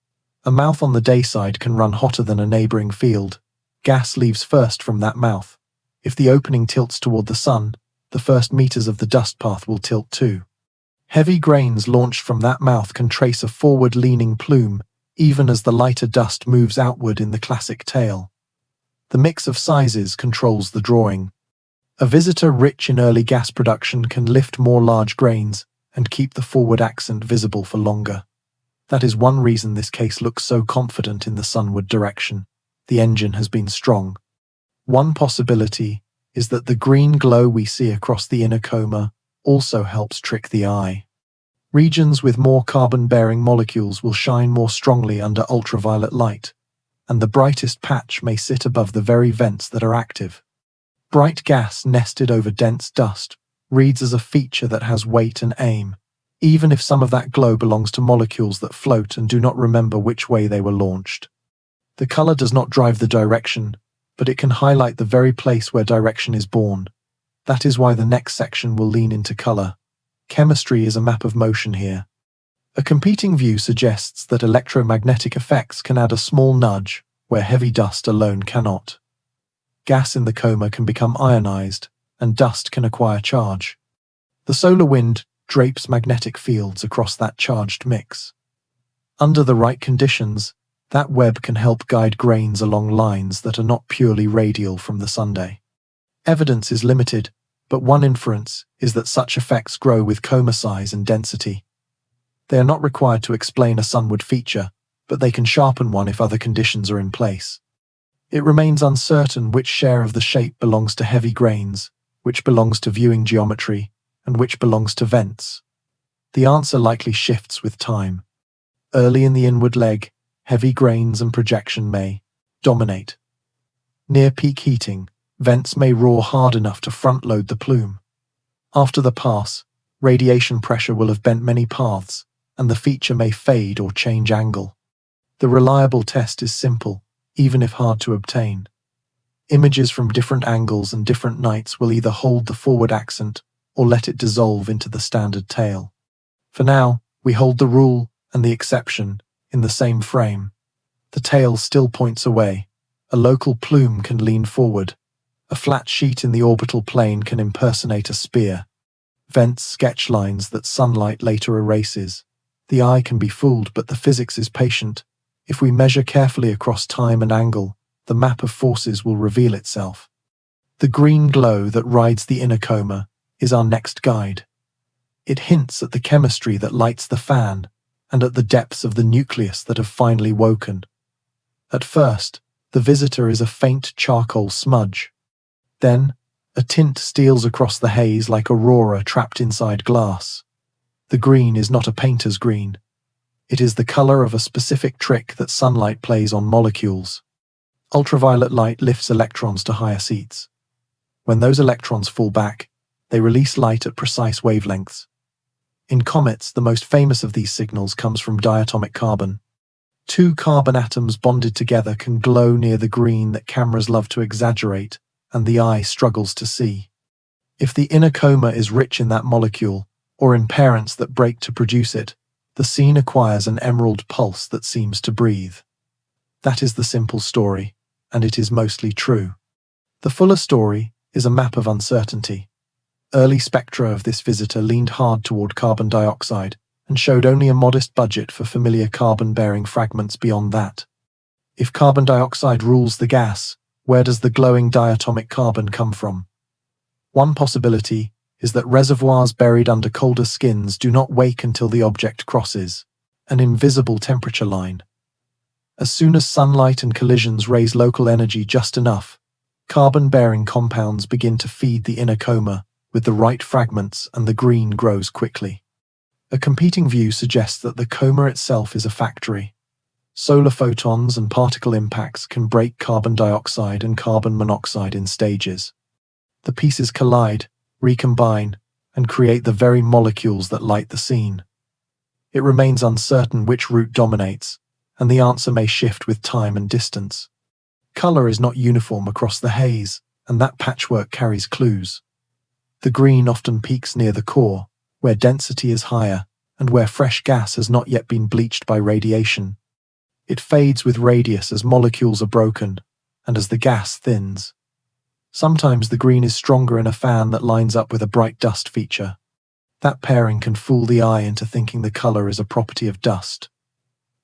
A mouth on the day side can run hotter than a neighboring field. Gas leaves first from that mouth. If the opening tilts toward the sun, the first meters of the dust path will tilt too. Heavy grains launched from that mouth can trace a forward-leaning plume, even as the lighter dust moves outward in the classic tail. The mix of sizes controls the drawing. A visitor rich in early gas production can lift more large grains and keep the forward accent visible for longer. That is one reason this case looks so confident in the sunward direction. The engine has been strong. One possibility is that the green glow we see across the inner coma also helps trick the eye. Regions with more carbon-bearing molecules will shine more strongly under ultraviolet light, and the brightest patch may sit above the very vents that are active. Bright gas nested over dense dust reads as a feature that has weight and aim, even if some of that glow belongs to molecules that float and do not remember which way they were launched. The color does not drive the direction, but it can highlight the very place where direction is born. That is why the next section will lean into color. Chemistry is a map of motion here. A competing view suggests that electromagnetic effects can add a small nudge where heavy dust alone cannot. Gas in the coma can become ionized, and dust can acquire charge. The solar wind drapes magnetic fields across that charged mix. Under the right conditions, that web can help guide grains along lines that are not purely radial from the sunday. Evidence is limited, but one inference is that such effects grow with coma size and density. They are not required to explain a sunward feature, but they can sharpen one if other conditions are in place. It remains uncertain which share of the shape belongs to heavy grains, which belongs to viewing geometry, and which belongs to vents. The answer likely shifts with time. Early in the inward leg, heavy grains and projection may dominate. Near peak heating, vents may roar hard enough to front-load the plume. After the pass, radiation pressure will have bent many paths, and the feature may fade or change angle. The reliable test is simple, even if hard to obtain. Images from different angles and different nights will either hold the forward accent or let it dissolve into the standard tail. For now, we hold the rule and the exception in the same frame. The tail still points away. A local plume can lean forward. A flat sheet in the orbital plane can impersonate a spear. Vents sketch lines that sunlight later erases. The eye can be fooled, but the physics is patient. If we measure carefully across time and angle, the map of forces will reveal itself. The green glow that rides the inner coma is our next guide. It hints at the chemistry that lights the fan and at the depths of the nucleus that have finally woken. At first, the visitor is a faint charcoal smudge. Then, a tint steals across the haze like aurora trapped inside glass. The green is not a painter's green. It is the color of a specific trick that sunlight plays on molecules. Ultraviolet light lifts electrons to higher seats. When those electrons fall back, they release light at precise wavelengths. In comets, the most famous of these signals comes from diatomic carbon. Two carbon atoms bonded together can glow near the green that cameras love to exaggerate and the eye struggles to see. If the inner coma is rich in that molecule, or in parents that break to produce it, the scene acquires an emerald pulse that seems to breathe. That is the simple story, and it is mostly true. The fuller story is a map of uncertainty. Early spectra of this visitor leaned hard toward carbon dioxide and showed only a modest budget for familiar carbon-bearing fragments beyond that. If carbon dioxide rules the gas, where does the glowing diatomic carbon come from? One possibility is that reservoirs buried under colder skins do not wake until the object crosses an invisible temperature line. As soon as sunlight and collisions raise local energy just enough, carbon-bearing compounds begin to feed the inner coma with the right fragments, and the green grows quickly. A competing view suggests that the coma itself is a factory. Solar photons and particle impacts can break carbon dioxide and carbon monoxide in stages. The pieces collide, recombine, and create the very molecules that light the scene. It remains uncertain which route dominates, and the answer may shift with time and distance. Color is not uniform across the haze, and that patchwork carries clues. The green often peaks near the core, where density is higher and where fresh gas has not yet been bleached by radiation. It fades with radius as molecules are broken and as the gas thins. Sometimes the green is stronger in a fan that lines up with a bright dust feature. That pairing can fool the eye into thinking the color is a property of dust.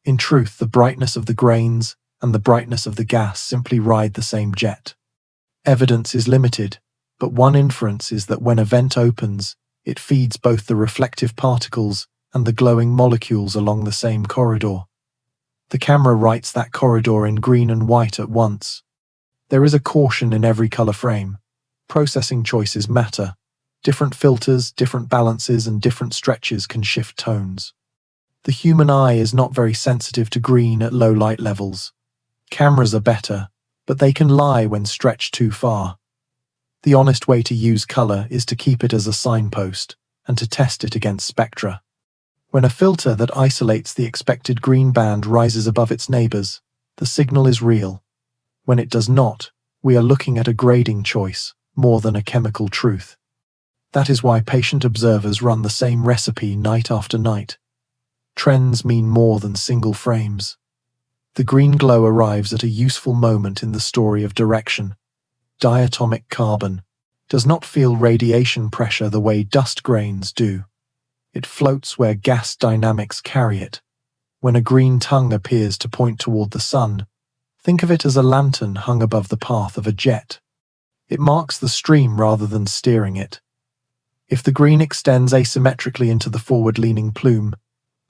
In truth, the brightness of the grains and the brightness of the gas simply ride the same jet. Evidence is limited, but one inference is that when a vent opens, it feeds both the reflective particles and the glowing molecules along the same corridor. The camera writes that corridor in green and white at once. There is a caution in every color frame. Processing choices matter. Different filters, different balances, and different stretches can shift tones. The human eye is not very sensitive to green at low light levels. Cameras are better, but they can lie when stretched too far. The honest way to use color is to keep it as a signpost and to test it against spectra. When a filter that isolates the expected green band rises above its neighbors, The signal is real. When it does not, we are looking at a grading choice more than a chemical truth. That is why patient observers run the same recipe night after night. Trends mean more than single frames. The green glow arrives at a useful moment in the story of direction. Diatomic carbon does not feel radiation pressure the way dust grains do. It floats where gas dynamics carry it. When a green tongue appears to point toward the sun, think of it as a lantern hung above the path of a jet. It marks the stream rather than steering it. If the green extends asymmetrically into the forward-leaning plume,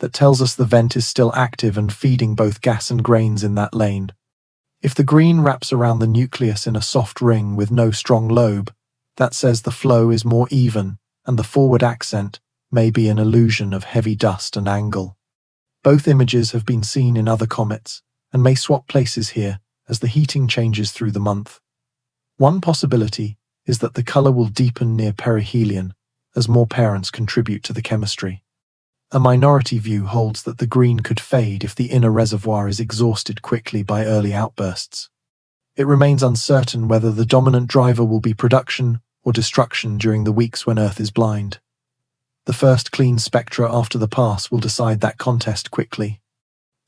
that tells us the vent is still active and feeding both gas and grains in that lane. If the green wraps around the nucleus in a soft ring with no strong lobe, that says the flow is more even, and the forward accent may be an illusion of heavy dust and angle. Both images have been seen in other comets, and may swap places here as the heating changes through the month. One possibility is that the color will deepen near perihelion as more parents contribute to the chemistry. A minority view holds that the green could fade if the inner reservoir is exhausted quickly by early outbursts. It remains uncertain whether the dominant driver will be production or destruction during the weeks when Earth is blind. The first clean spectra after the pass will decide that contest quickly.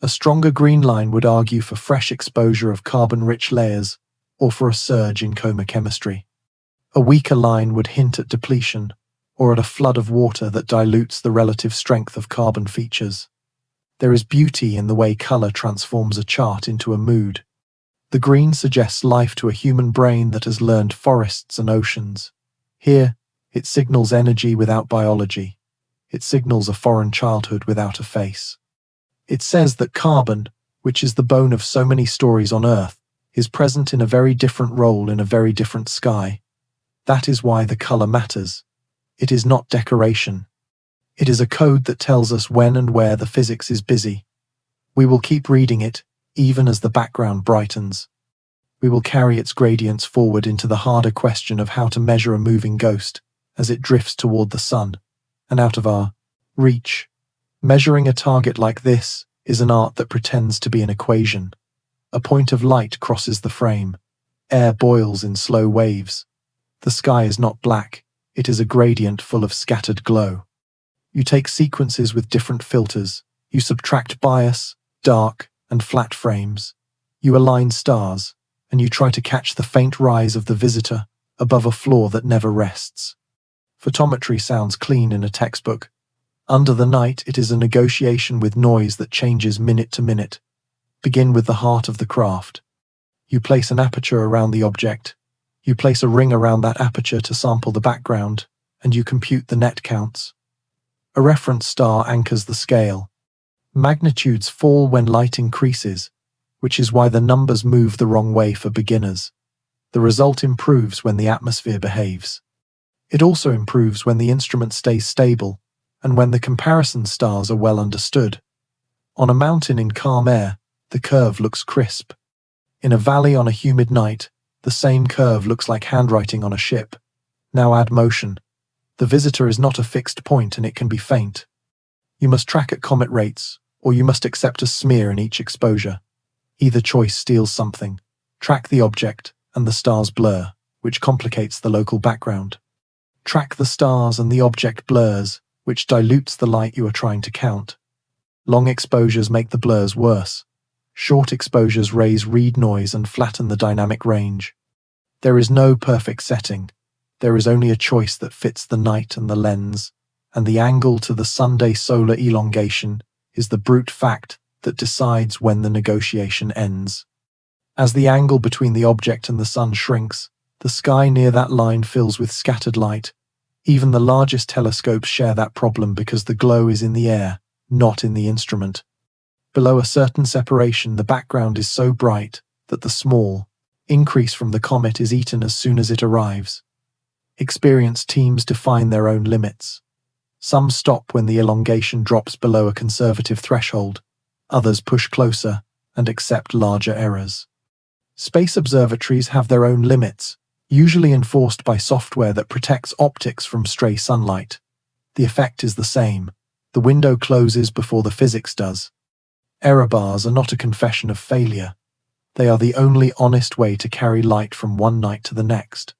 A stronger green line would argue for fresh exposure of carbon-rich layers or for a surge in coma chemistry. A weaker line would hint at depletion or at a flood of water that dilutes the relative strength of carbon features. There is beauty in the way color transforms a chart into a mood. The green suggests life to a human brain that has learned forests and oceans. Here, it signals energy without biology. It signals a foreign childhood without a face. It says that carbon, which is the bone of so many stories on Earth, is present in a very different role in a very different sky. That is why the color matters. It is not decoration. It is a code that tells us when and where the physics is busy. We will keep reading it, even as the background brightens. We will carry its gradients forward into the harder question of how to measure a moving ghost as it drifts toward the sun and out of our reach. Measuring a target like this is an art that pretends to be an equation. A point of light crosses the frame. Air boils in slow waves. The sky is not black. It is a gradient full of scattered glow. You take sequences with different filters. You subtract bias, dark, and flat frames. You align stars, and you try to catch the faint rise of the visitor above a floor that never rests. Photometry sounds clean in a textbook. Under the night, it is a negotiation with noise that changes minute to minute. Begin with the heart of the craft. You place an aperture around the object. You place a ring around that aperture to sample the background, and you compute the net counts. A reference star anchors the scale. Magnitudes fall when light increases, which is why the numbers move the wrong way for beginners. The result improves when the atmosphere behaves. It also improves when the instrument stays stable, and when the comparison stars are well understood. On a mountain in calm air, the curve looks crisp. In a valley on a humid night, the same curve looks like handwriting on a ship. Now add motion. The visitor is not a fixed point and it can be faint. You must track at comet rates, or you must accept a smear in each exposure. Either choice steals something. Track the object, and the stars blur, which complicates the local background. Track the stars and the object blurs, which dilutes the light you are trying to count. Long exposures make the blurs worse. Short exposures raise read noise and flatten the dynamic range. There is no perfect setting. There is only a choice that fits the night and the lens, and the angle to the Sunday solar elongation is the brute fact that decides when the negotiation ends. As the angle between the object and the sun shrinks, the sky near that line fills with scattered light. Even the largest telescopes share that problem because the glow is in the air, not in the instrument. Below a certain separation, the background is so bright that the small increase from the comet is eaten as soon as it arrives. Experienced teams define their own limits. Some stop when the elongation drops below a conservative threshold. Others push closer and accept larger errors. Space observatories have their own limits, usually enforced by software that protects optics from stray sunlight. The effect is the same. The window closes before the physics does. Error bars are not a confession of failure. They are the only honest way to carry light from one night to the next.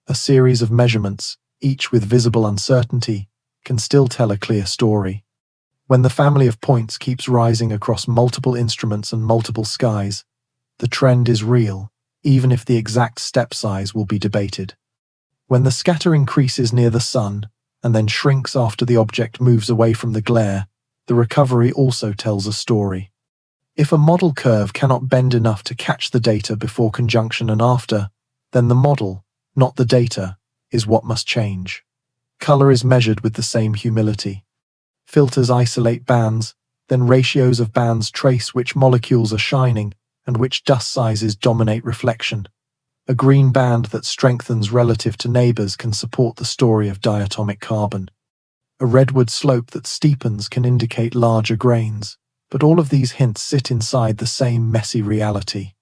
A series of measurements, each with visible uncertainty, can still tell a clear story. When the family of points keeps rising across multiple instruments and multiple skies, the trend is real, even if the exact step size will be debated. When the scatter increases near the sun, and then shrinks after the object moves away from the glare, the recovery also tells a story. If a model curve cannot bend enough to catch the data before conjunction and after, then the model, not the data, is what must change. Color is measured with the same humility. Filters isolate bands, then ratios of bands trace which molecules are shining and which dust sizes dominate reflection. A green band that strengthens relative to neighbors can support the story of diatomic carbon. A redwood slope that steepens can indicate larger grains, but all of these hints sit inside the same messy reality.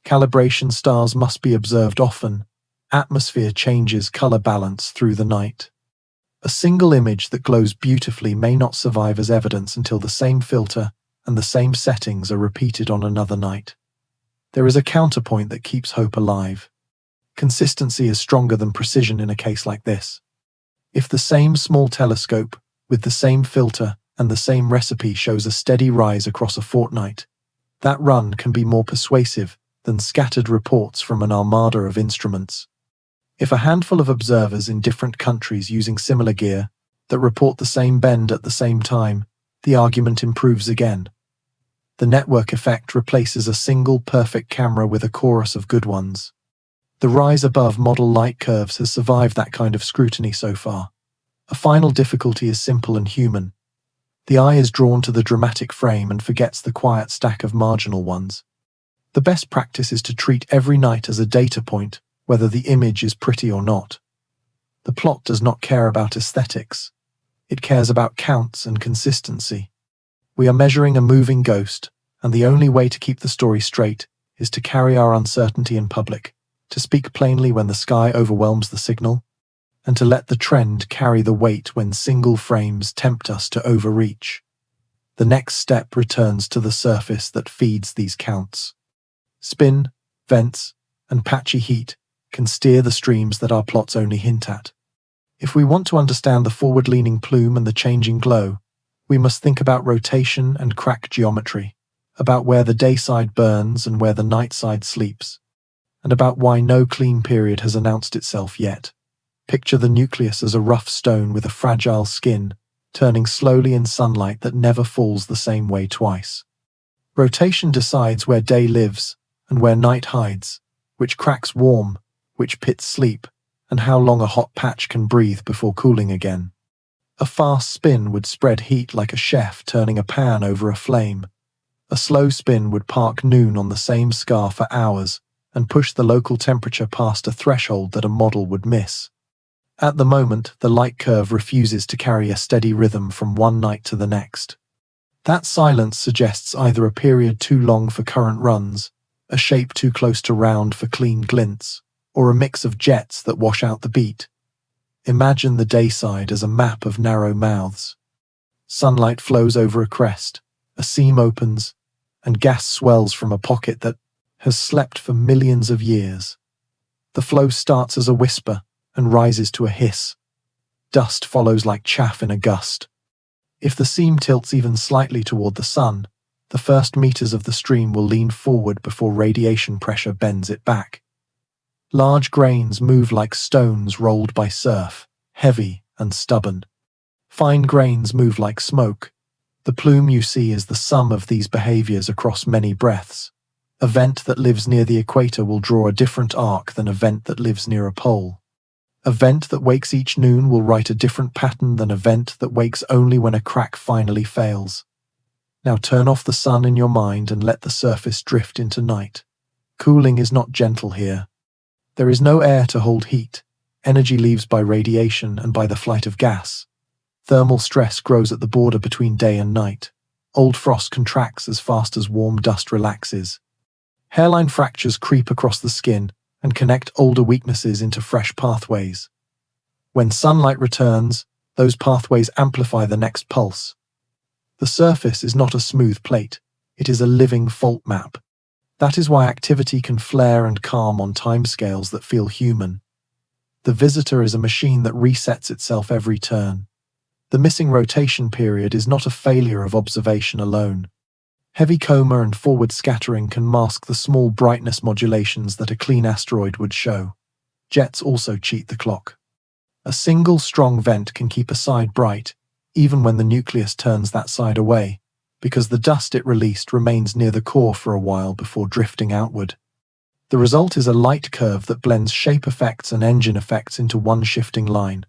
Calibration stars must be observed often. Atmosphere changes color balance through the night. A single image that glows beautifully may not survive as evidence until the same filter and the same settings are repeated on another night. There is a counterpoint that keeps hope alive. Consistency is stronger than precision in a case like this. If the same small telescope, with the same filter and the same recipe shows a steady rise across a fortnight, that run can be more persuasive than scattered reports from an armada of instruments. If a handful of observers in different countries using similar gear that report the same bend at the same time, the argument improves again. The network effect replaces a single perfect camera with a chorus of good ones. The rise above model light curves has survived that kind of scrutiny so far. A final difficulty is simple and human. The eye is drawn to the dramatic frame and forgets the quiet stack of marginal ones. The best practice is to treat every night as a data point, whether the image is pretty or not. The plot does not care about aesthetics. It cares about counts and consistency. We are measuring a moving ghost, and the only way to keep the story straight is to carry our uncertainty in public, to speak plainly when the sky overwhelms the signal, and to let the trend carry the weight when single frames tempt us to overreach. The next step returns to the surface that feeds these counts. Spin, vents, and patchy heat can steer the streams that our plots only hint at. If we want to understand the forward-leaning plume and the changing glow, we must think about rotation and crack geometry, about where the day side burns and where the night side sleeps, and about why no clean period has announced itself yet. Picture the nucleus as a rough stone with a fragile skin, turning slowly in sunlight that never falls the same way twice. Rotation decides where day lives and where night hides, which cracks warm, which pits sleep, and how long a hot patch can breathe before cooling again. A fast spin would spread heat like a chef turning a pan over a flame. A slow spin would park noon on the same scar for hours and push the local temperature past a threshold that a model would miss. At the moment, the light curve refuses to carry a steady rhythm from one night to the next. That silence suggests either a period too long for current runs, a shape too close to round for clean glints, or a mix of jets that wash out the beat. Imagine the dayside as a map of narrow mouths. Sunlight flows over a crest, a seam opens, and gas swells from a pocket that has slept for millions of years. The flow starts as a whisper and rises to a hiss. Dust follows like chaff in a gust. If the seam tilts even slightly toward the sun, the first meters of the stream will lean forward before radiation pressure bends it back. Large grains move like stones rolled by surf, heavy and stubborn. Fine grains move like smoke. The plume you see is the sum of these behaviors across many breaths. A vent that lives near the equator will draw a different arc than a vent that lives near a pole. A vent that wakes each noon will write a different pattern than a vent that wakes only when a crack finally fails. Now turn off the sun in your mind and let the surface drift into night. Cooling is not gentle here. There is no air to hold heat. Energy leaves by radiation and by the flight of gas. Thermal stress grows at the border between day and night. Old frost contracts as fast as warm dust relaxes. Hairline fractures creep across the skin and connect older weaknesses into fresh pathways. When sunlight returns, those pathways amplify the next pulse. The surface is not a smooth plate. It is a living fault map. That is why activity can flare and calm on timescales that feel human. The visitor is a machine that resets itself every turn. The missing rotation period is not a failure of observation alone. Heavy coma and forward scattering can mask the small brightness modulations that a clean asteroid would show. Jets also cheat the clock. A single strong vent can keep a side bright, even when the nucleus turns that side away, because the dust it released remains near the core for a while before drifting outward. The result is a light curve that blends shape effects and engine effects into one shifting line.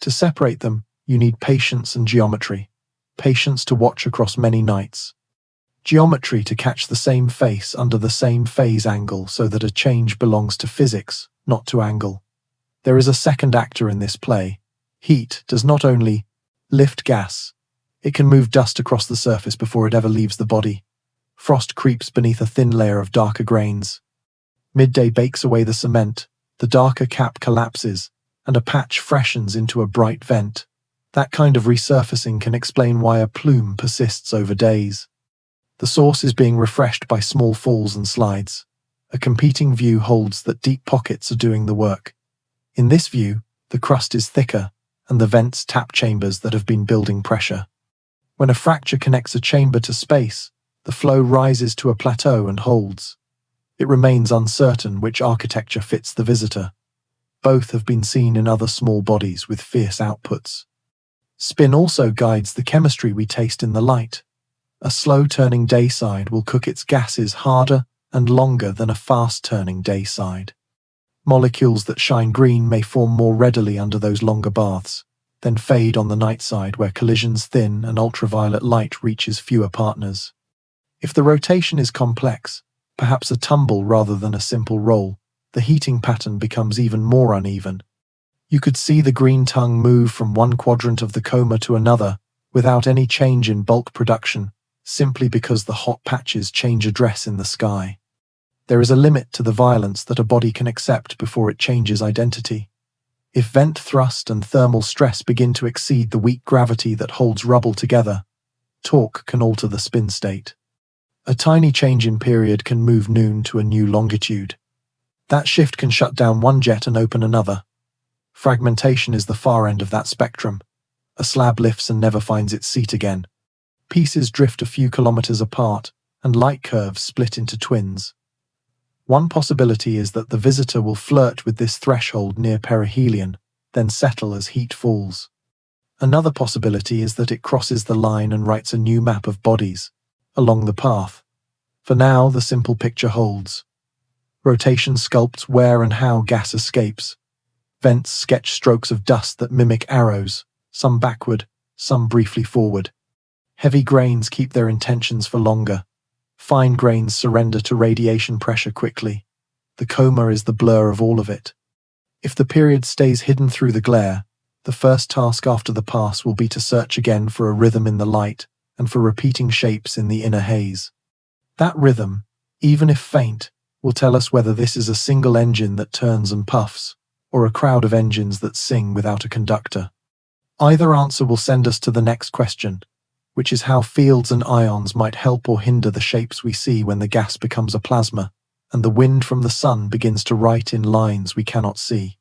To separate them, you need patience and geometry. Patience to watch across many nights. Geometry to catch the same face under the same phase angle so that a change belongs to physics, not to angle. There is a second actor in this play. Heat does not only lift gas, it can move dust across the surface before it ever leaves the body. Frost creeps beneath a thin layer of darker grains. Midday bakes away the cement, the darker cap collapses, and a patch freshens into a bright vent. That kind of resurfacing can explain why a plume persists over days. The source is being refreshed by small falls and slides. A competing view holds that deep pockets are doing the work. In this view, the crust is thicker, and the vents tap chambers that have been building pressure. When a fracture connects a chamber to space, the flow rises to a plateau and holds. It remains uncertain which architecture fits the visitor. Both have been seen in other small bodies with fierce outputs. Spin also guides the chemistry we taste in the light. A slow-turning day side will cook its gases harder and longer than a fast-turning day side. Molecules that shine green may form more readily under those longer baths, then fade on the night side where collisions thin and ultraviolet light reaches fewer partners. If the rotation is complex, perhaps a tumble rather than a simple roll, the heating pattern becomes even more uneven. You could see the green tongue move from one quadrant of the coma to another without any change in bulk production, simply because the hot patches change address in the sky. There is a limit to the violence that a body can accept before it changes identity. If vent thrust and thermal stress begin to exceed the weak gravity that holds rubble together, torque can alter the spin state. A tiny change in period can move noon to a new longitude. That shift can shut down one jet and open another. Fragmentation is the far end of that spectrum. A slab lifts and never finds its seat again. Pieces drift a few kilometers apart, and light curves split into twins. One possibility is that the visitor will flirt with this threshold near perihelion, then settle as heat falls. Another possibility is that it crosses the line and writes a new map of bodies along the path. For now, the simple picture holds. Rotation sculpts where and how gas escapes. Vents sketch strokes of dust that mimic arrows, some backward, some briefly forward. Heavy grains keep their intentions for longer. Fine grains surrender to radiation pressure quickly. The coma is the blur of all of it. If the period stays hidden through the glare, the first task after the pass will be to search again for a rhythm in the light and for repeating shapes in the inner haze. That rhythm, even if faint, will tell us whether this is a single engine that turns and puffs, or a crowd of engines that sing without a conductor. Either answer will send us to the next question, which is how fields and ions might help or hinder the shapes we see when the gas becomes a plasma, and the wind from the sun begins to write in lines we cannot see.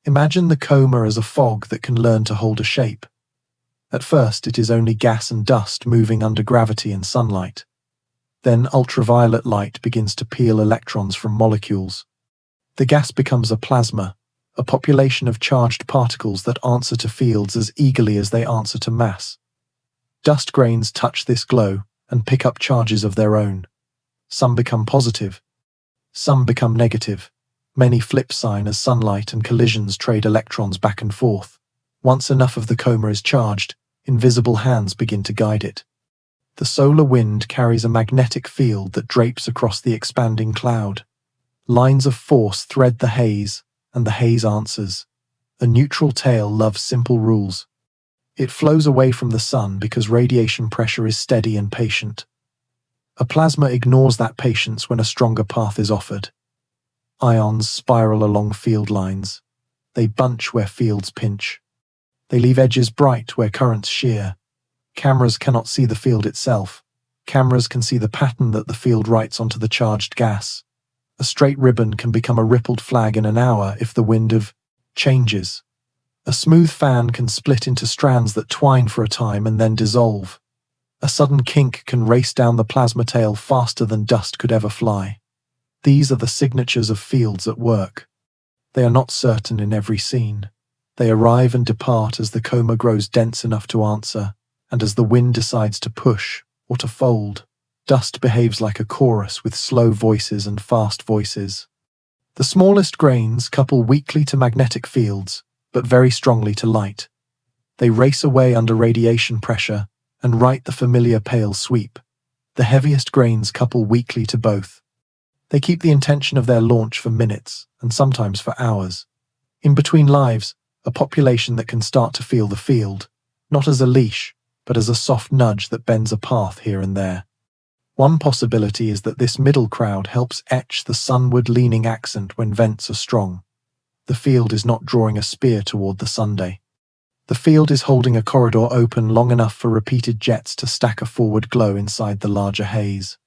Imagine the coma as a fog that can learn to hold a shape. At first, it is only gas and dust moving under gravity and sunlight. Then ultraviolet light begins to peel electrons from molecules. The gas becomes a plasma, a population of charged particles that answer to fields as eagerly as they answer to mass. Dust grains touch this glow and pick up charges of their own. Some become positive. Some become negative. Many flip sign as sunlight and collisions trade electrons back and forth. Once enough of the coma is charged, invisible hands begin to guide it. The solar wind carries a magnetic field that drapes across the expanding cloud. Lines of force thread the haze, and the haze answers. A neutral tail loves simple rules. It flows away from the sun because radiation pressure is steady and patient. A plasma ignores that patience when a stronger path is offered. Ions spiral along field lines. They bunch where fields pinch. They leave edges bright where currents shear. Cameras cannot see the field itself. Cameras can see the pattern that the field writes onto the charged gas. A straight ribbon can become a rippled flag in an hour if the wind of changes. A smooth fan can split into strands that twine for a time and then dissolve. A sudden kink can race down the plasma tail faster than dust could ever fly. These are the signatures of fields at work. They are not certain in every scene. They arrive and depart as the coma grows dense enough to answer, and as the wind decides to push or to fold. Dust behaves like a chorus with slow voices and fast voices. The smallest grains couple weakly to magnetic fields, but very strongly to light. They race away under radiation pressure and write the familiar pale sweep. The heaviest grains couple weakly to both. They keep the intention of their launch for minutes, and sometimes for hours. In between lives, a population that can start to feel the field, not as a leash, but as a soft nudge that bends a path here and there. One possibility is that this middle crowd helps etch the sunward-leaning accent when vents are strong. The field is not drawing a spear toward the Sunday. The field is holding a corridor open long enough for repeated jets to stack a forward glow inside the larger haze.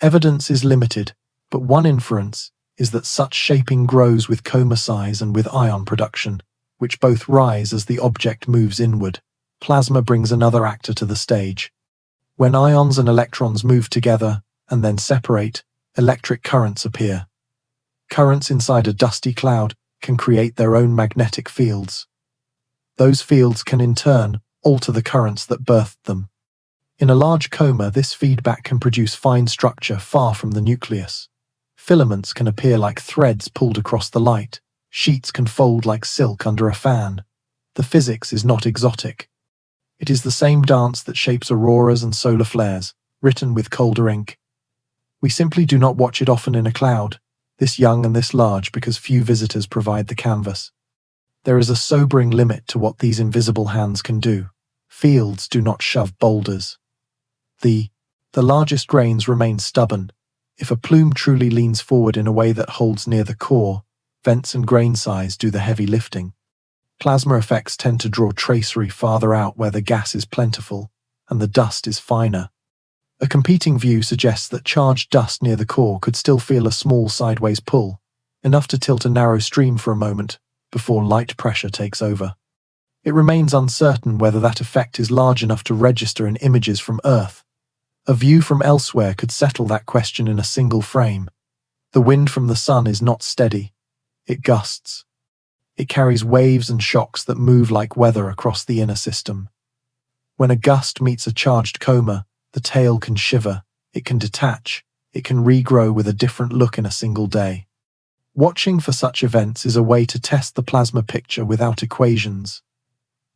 Evidence is limited, but one inference is that such shaping grows with coma size and with ion production, which both rise as the object moves inward. Plasma brings another actor to the stage. When ions and electrons move together and then separate, electric currents appear. Currents inside a dusty cloud can create their own magnetic fields. Those fields can in turn alter the currents that birthed them. In a large coma, this feedback can produce fine structure far from the nucleus. Filaments can appear like threads pulled across the light. Sheets can fold like silk under a fan. The physics is not exotic. It is the same dance that shapes auroras and solar flares, written with colder ink. We simply do not watch it often in a cloud, this young and this large, because few visitors provide the canvas. There is a sobering limit to what these invisible hands can do. Fields do not shove boulders. The largest grains remain stubborn. If a plume truly leans forward in a way that holds near the core, vents and grain size do the heavy lifting. Plasma effects tend to draw tracery farther out where the gas is plentiful and the dust is finer. A competing view suggests that charged dust near the core could still feel a small sideways pull, enough to tilt a narrow stream for a moment before light pressure takes over. It remains uncertain whether that effect is large enough to register in images from Earth. A view from elsewhere could settle that question in a single frame. The wind from the sun is not steady. It gusts. It carries waves and shocks that move like weather across the inner system. When a gust meets a charged coma, the tail can shiver, it can detach, it can regrow with a different look in a single day. Watching for such events is a way to test the plasma picture without equations.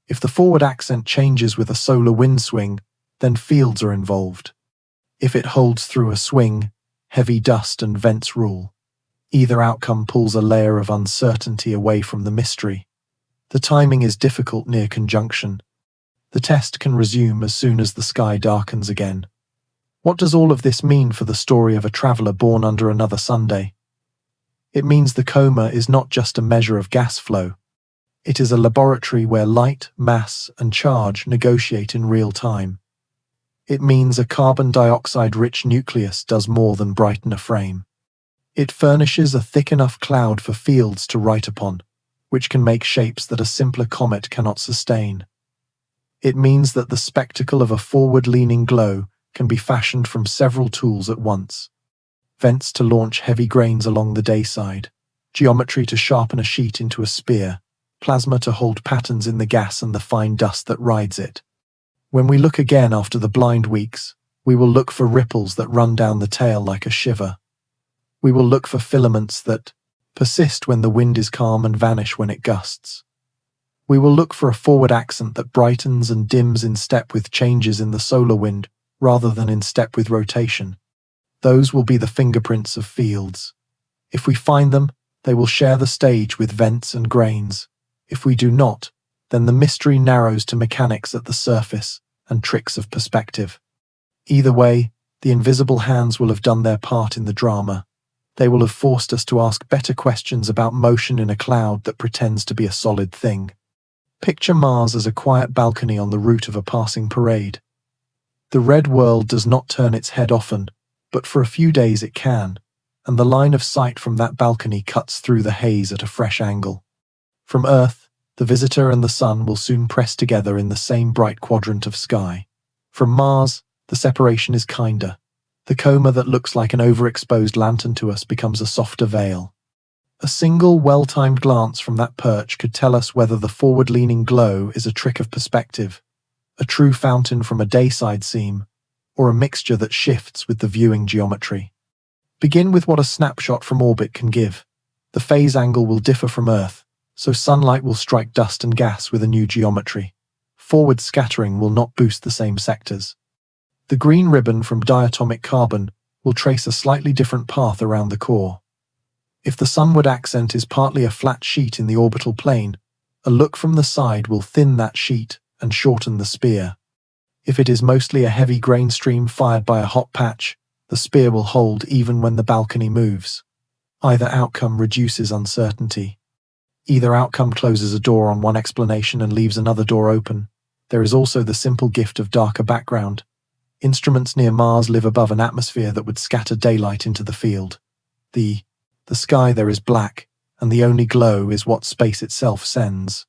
If the forward accent changes with a solar wind swing, then fields are involved. If it holds through a swing, heavy dust and vents rule. Either outcome pulls a layer of uncertainty away from the mystery. The timing is difficult near conjunction. The test can resume as soon as the sky darkens again. What does all of this mean for the story of a traveler born under another Sunday? It means the coma is not just a measure of gas flow. It is a laboratory where light, mass, and charge negotiate in real time. It means a carbon dioxide-rich nucleus does more than brighten a frame. It furnishes a thick enough cloud for fields to write upon, which can make shapes that a simpler comet cannot sustain. It means that the spectacle of a forward-leaning glow can be fashioned from several tools at once. Vents to launch heavy grains along the dayside, geometry to sharpen a sheet into a spear, plasma to hold patterns in the gas and the fine dust that rides it. When we look again after the blind weeks, we will look for ripples that run down the tail like a shiver. We will look for filaments that persist when the wind is calm and vanish when it gusts. We will look for a forward accent that brightens and dims in step with changes in the solar wind rather than in step with rotation. Those will be the fingerprints of fields. If we find them, they will share the stage with vents and grains. If we do not, then the mystery narrows to mechanics at the surface and tricks of perspective. Either way, the invisible hands will have done their part in the drama. They will have forced us to ask better questions about motion in a cloud that pretends to be a solid thing. Picture Mars as a quiet balcony on the route of a passing parade. The The red world does not turn its head often, but for a few days it can, and the line of sight from that balcony cuts through the haze at a fresh angle. From Earth, the visitor and the sun will soon press together in the same bright quadrant of sky. From Mars, the separation is kinder. The coma that looks like an overexposed lantern to us becomes a softer veil. A single, well-timed glance from that perch could tell us whether the forward-leaning glow is a trick of perspective, a true fountain from a dayside seam, or a mixture that shifts with the viewing geometry. Begin with what a snapshot from orbit can give. The phase angle will differ from Earth, so sunlight will strike dust and gas with a new geometry. Forward scattering will not boost the same sectors. The green ribbon from diatomic carbon will trace a slightly different path around the core. If the sunward accent is partly a flat sheet in the orbital plane, a look from the side will thin that sheet and shorten the spear. If it is mostly a heavy grain stream fired by a hot patch, the spear will hold even when the balcony moves. Either outcome reduces uncertainty. Either outcome closes a door on one explanation and leaves another door open. There is also the simple gift of darker background. Instruments near Mars live above an atmosphere that would scatter daylight into the field. The sky there is black, and the only glow is what space itself sends.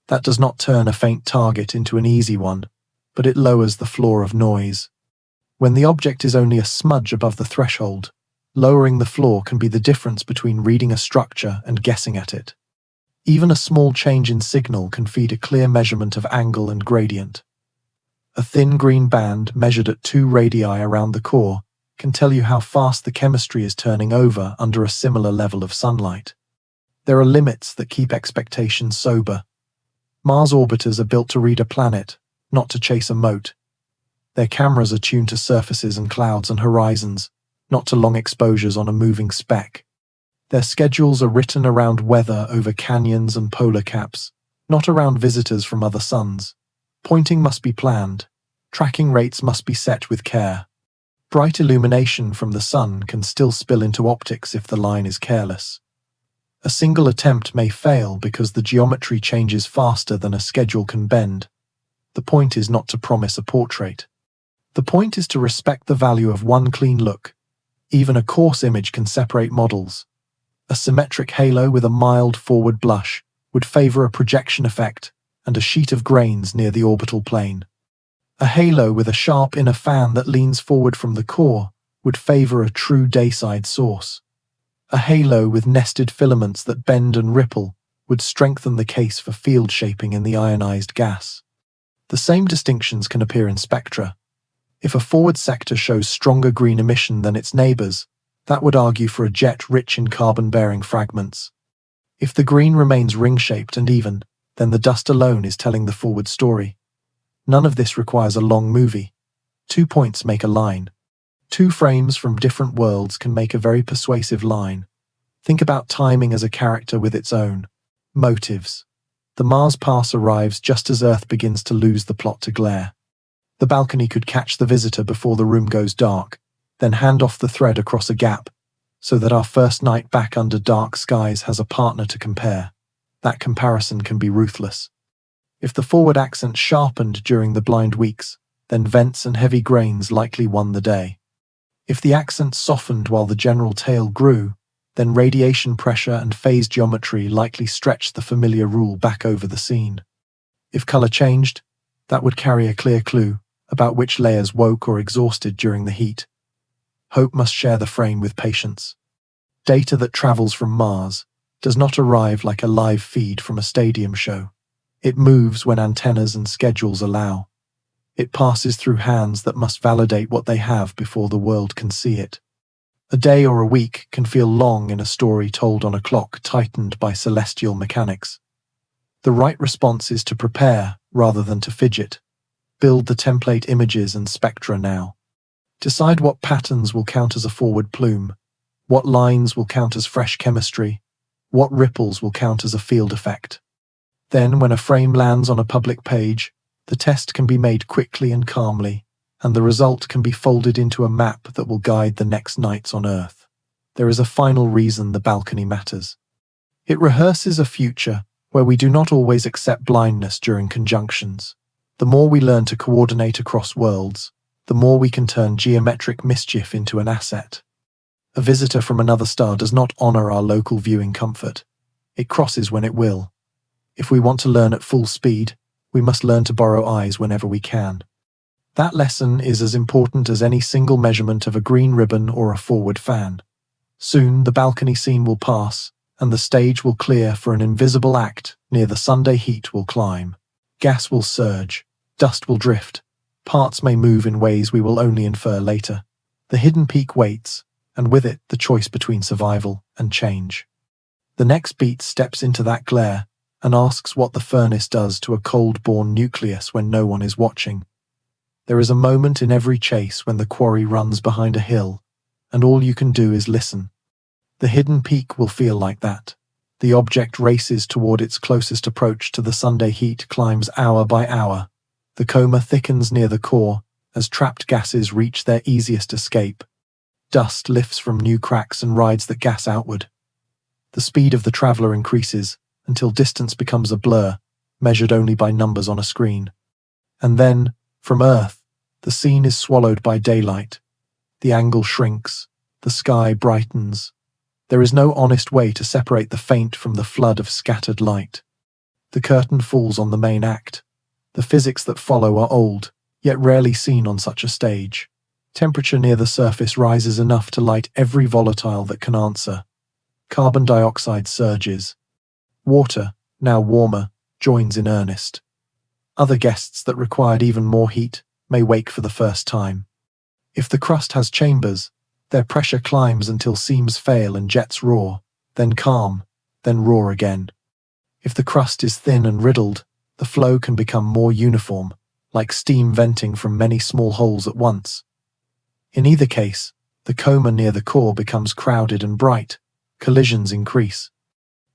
That does not turn a faint target into an easy one, but it lowers the floor of noise. When the object is only a smudge above the threshold, lowering the floor can be the difference between reading a structure and guessing at it. Even a small change in signal can feed a clear measurement of angle and gradient. A thin green band measured at 2 radii around the core can tell you how fast the chemistry is turning over under a similar level of sunlight. There are limits that keep expectations sober. Mars orbiters are built to read a planet, not to chase a mote. Their cameras are tuned to surfaces and clouds and horizons, not to long exposures on a moving speck. Their schedules are written around weather over canyons and polar caps, not around visitors from other suns. Pointing must be planned. Tracking rates must be set with care. Bright illumination from the sun can still spill into optics if the line is careless. A single attempt may fail because the geometry changes faster than a schedule can bend. The point is not to promise a portrait. The point is to respect the value of one clean look. Even a coarse image can separate models. A symmetric halo with a mild forward blush would favor a projection effect and a sheet of grains near the orbital plane. A halo with a sharp inner fan that leans forward from the core would favor a true dayside source. A halo with nested filaments that bend and ripple would strengthen the case for field shaping in the ionized gas. The same distinctions can appear in spectra. If a forward sector shows stronger green emission than its neighbors, that would argue for a jet rich in carbon-bearing fragments. If the green remains ring-shaped and even, then the dust alone is telling the forward story. None of this requires a long movie. 2 points make a line. 2 frames from different worlds can make a very persuasive line. Think about timing as a character with its own motives. The Mars pass arrives just as Earth begins to lose the plot to glare. The balcony could catch the visitor before the room goes dark, then hand off the thread across a gap, so that our first night back under dark skies has a partner to compare. That comparison can be ruthless. If the forward accent sharpened during the blind weeks, then vents and heavy grains likely won the day. If the accent softened while the general tail grew, then radiation pressure and phase geometry likely stretched the familiar rule back over the scene. If color changed, that would carry a clear clue about which layers woke or exhausted during the heat. Hope must share the frame with patience. Data that travels from Mars does not arrive like a live feed from a stadium show. It moves when antennas and schedules allow. It passes through hands that must validate what they have before the world can see it. A day or a week can feel long in a story told on a clock tightened by celestial mechanics. The right response is to prepare rather than to fidget. Build the template images and spectra now. Decide what patterns will count as a forward plume, what lines will count as fresh chemistry, what ripples will count as a field effect. Then, when a frame lands on a public page, the test can be made quickly and calmly, and the result can be folded into a map that will guide the next nights on Earth. There is a final reason the balcony matters. It rehearses a future where we do not always accept blindness during conjunctions. The more we learn to coordinate across worlds, the more we can turn geometric mischief into an asset. A visitor from another star does not honor our local viewing comfort. It crosses when it will. If we want to learn at full speed, we must learn to borrow eyes whenever we can. That lesson is as important as any single measurement of a green ribbon or a forward fan. Soon the balcony scene will pass, and the stage will clear for an invisible act near the Sunday heat will climb. Gas will surge, dust will drift, parts may move in ways we will only infer later. The hidden peak waits, and with it the choice between survival and change. The next beat steps into that glare and asks what the furnace does to a cold-born nucleus when no one is watching. There is a moment in every chase when the quarry runs behind a hill, and all you can do is listen. The hidden peak will feel like that. The object races toward its closest approach to the Sunday heat climbs hour by hour. The coma thickens near the core as trapped gases reach their easiest escape. Dust lifts from new cracks and rides the gas outward. The speed of the traveler increases until distance becomes a blur, measured only by numbers on a screen. And then, from Earth, the scene is swallowed by daylight. The angle shrinks, the sky brightens. There is no honest way to separate the faint from the flood of scattered light. The curtain falls on the main act. The physics that follow are old, yet rarely seen on such a stage. Temperature near the surface rises enough to light every volatile that can answer. Carbon dioxide surges. Water, now warmer, joins in earnest. Other guests that required even more heat may wake for the first time. If the crust has chambers, their pressure climbs until seams fail and jets roar, then calm, then roar again. If the crust is thin and riddled, the flow can become more uniform, like steam venting from many small holes at once. In either case, the coma near the core becomes crowded and bright. Collisions increase.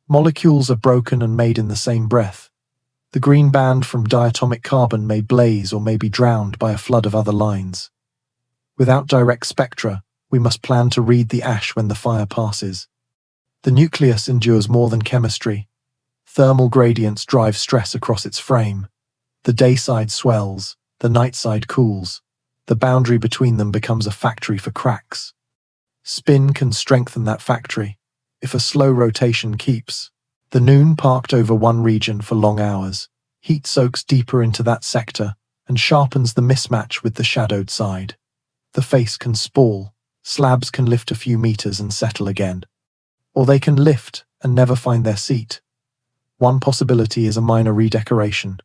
Molecules are broken and made in the same breath. The green band from diatomic carbon may blaze or may be drowned by a flood of other lines. Without direct spectra, we must plan to read the ash when the fire passes. The nucleus endures more than chemistry. Thermal gradients drive stress across its frame. The day side swells, the night side cools. The boundary between them becomes a factory for cracks. Spin can strengthen that factory, if a slow rotation keeps. The noon parked over one region for long hours. Heat soaks deeper into that sector and sharpens the mismatch with the shadowed side. The face can spall. Slabs can lift a few meters and settle again. Or they can lift and never find their seat. One possibility is a minor redecoration.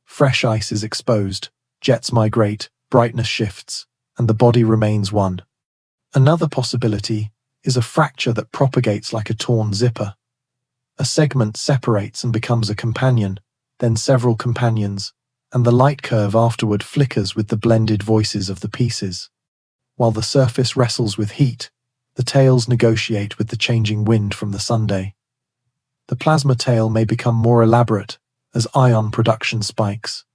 Fresh ice is exposed, jets migrate, brightness shifts, and the body remains one. Another possibility is a fracture that propagates like a torn zipper. A segment separates and becomes a companion, then several companions, and the light curve afterward flickers with the blended voices of the pieces. While the surface wrestles with heat, the tails negotiate with the changing wind from the Sunday. The plasma tail may become more elaborate as ion production spikes.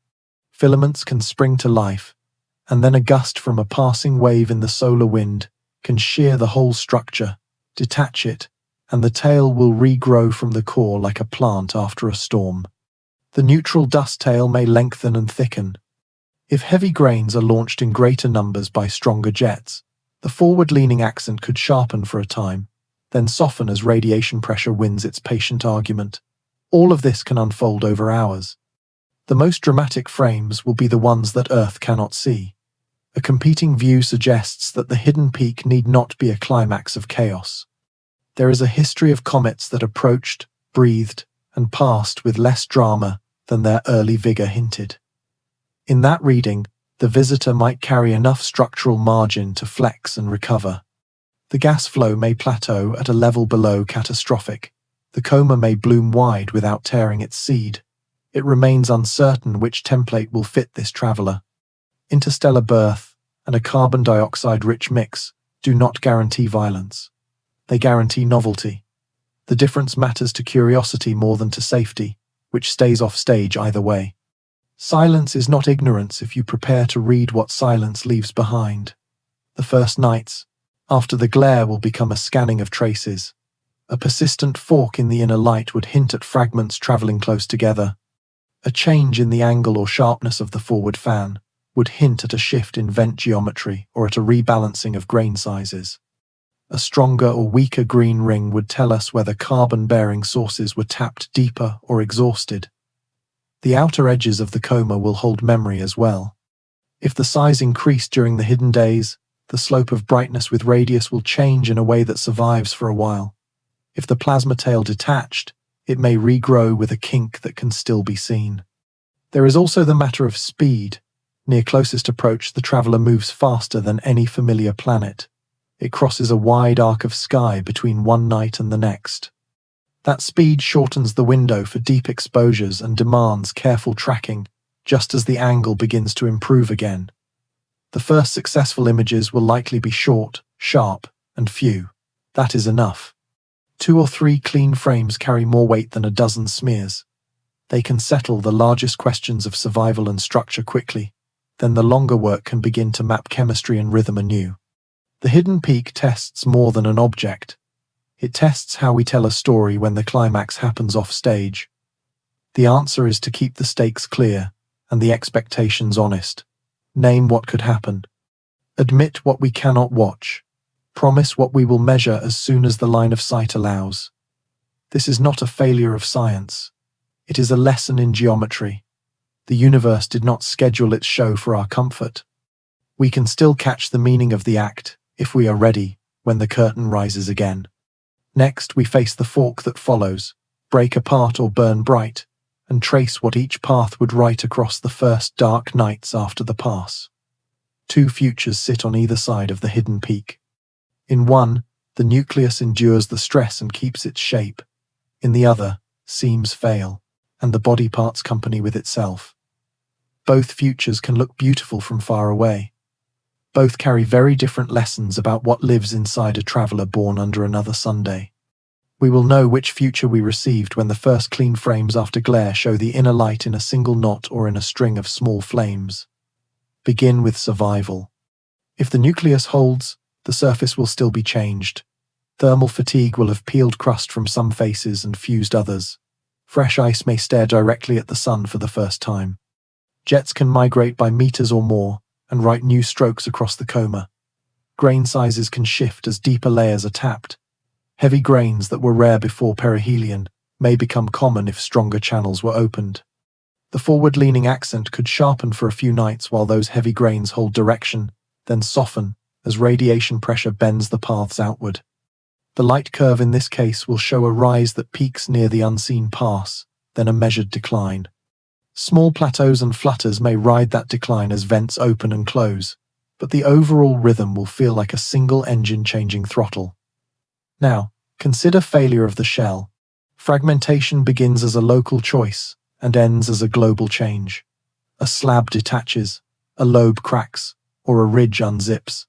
Filaments can spring to life, and then a gust from a passing wave in the solar wind can shear the whole structure, detach it, and the tail will regrow from the core like a plant after a storm. The neutral dust tail may lengthen and thicken. If heavy grains are launched in greater numbers by stronger jets, the forward-leaning accent could sharpen for a time, then soften as radiation pressure wins its patient argument. All of this can unfold over hours. The most dramatic frames will be the ones that Earth cannot see. A competing view suggests that the hidden peak need not be a climax of chaos. There is a history of comets that approached, breathed, and passed with less drama than their early vigor hinted. In that reading, the visitor might carry enough structural margin to flex and recover. The gas flow may plateau at a level below catastrophic. The coma may bloom wide without tearing its seed. It remains uncertain which template will fit this traveler. Interstellar birth and a carbon dioxide-rich mix do not guarantee violence. They guarantee novelty. The difference matters to curiosity more than to safety, which stays off stage either way. Silence is not ignorance if you prepare to read what silence leaves behind. The first nights, after the glare, will become a scanning of traces. A persistent fork in the inner light would hint at fragments traveling close together. A change in the angle or sharpness of the forward fan, would hint at a shift in vent geometry or at a rebalancing of grain sizes. A stronger or weaker green ring would tell us whether carbon-bearing sources were tapped deeper or exhausted. The outer edges of the coma will hold memory as well. If the size increased during the hidden days, the slope of brightness with radius will change in a way that survives for a while. If the plasma tail detached, it may regrow with a kink that can still be seen. There is also the matter of speed. Near closest approach, the traveler moves faster than any familiar planet. It crosses a wide arc of sky between one night and the next. That speed shortens the window for deep exposures and demands careful tracking, just as the angle begins to improve again. The first successful images will likely be short, sharp, and few. That is enough. 2 or 3 clean frames carry more weight than a dozen smears. They can settle the largest questions of survival and structure quickly. Then the longer work can begin to map chemistry and rhythm anew. The hidden peak tests more than an object. It tests how we tell a story when the climax happens off stage. The answer is to keep the stakes clear and the expectations honest. Name what could happen. Admit what we cannot watch. Promise what we will measure as soon as the line of sight allows. This is not a failure of science. It is a lesson in geometry. The universe did not schedule its show for our comfort. We can still catch the meaning of the act, if we are ready, when the curtain rises again. Next, we face the fork that follows, break apart or burn bright, and trace what each path would write across the first dark nights after the pass. 2 futures sit on either side of the hidden peak. In one, the nucleus endures the stress and keeps its shape. In the other, seams fail, and the body parts company with itself. Both futures can look beautiful from far away. Both carry very different lessons about what lives inside a traveler born under another Sunday. We will know which future we received when the first clean frames after glare show the inner light in a single knot or in a string of small flames. Begin with survival. If the nucleus holds, the surface will still be changed. Thermal fatigue will have peeled crust from some faces and fused others. Fresh ice may stare directly at the sun for the first time. Jets can migrate by meters or more and write new strokes across the coma. Grain sizes can shift as deeper layers are tapped. Heavy grains that were rare before perihelion may become common if stronger channels were opened. The forward-leaning accent could sharpen for a few nights while those heavy grains hold direction, then soften as radiation pressure bends the paths outward. The light curve in this case will show a rise that peaks near the unseen pass, then a measured decline. Small plateaus and flutters may ride that decline as vents open and close, but the overall rhythm will feel like a single engine changing throttle. Now, consider failure of the shell. Fragmentation begins as a local choice and ends as a global change. A slab detaches, a lobe cracks, or a ridge unzips.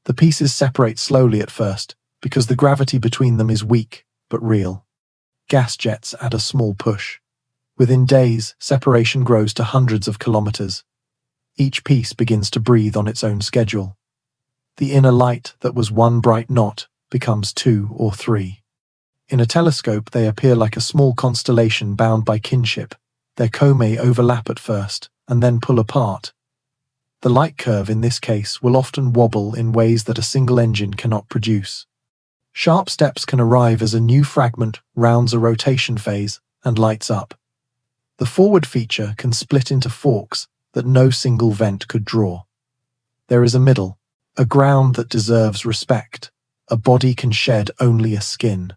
The pieces separate slowly at first because the gravity between them is weak but real. Gas jets add a small push. Within days, separation grows to hundreds of kilometers. Each piece begins to breathe on its own schedule. The inner light that was one bright knot becomes 2 or 3. In a telescope, they appear like a small constellation bound by kinship. Their comae overlap at first, and then pull apart. The light curve in this case will often wobble in ways that a single engine cannot produce. Sharp steps can arrive as a new fragment rounds a rotation phase and lights up. The forward feature can split into forks that no single vent could draw. There is a middle, a ground that deserves respect. A body can shed only a skin.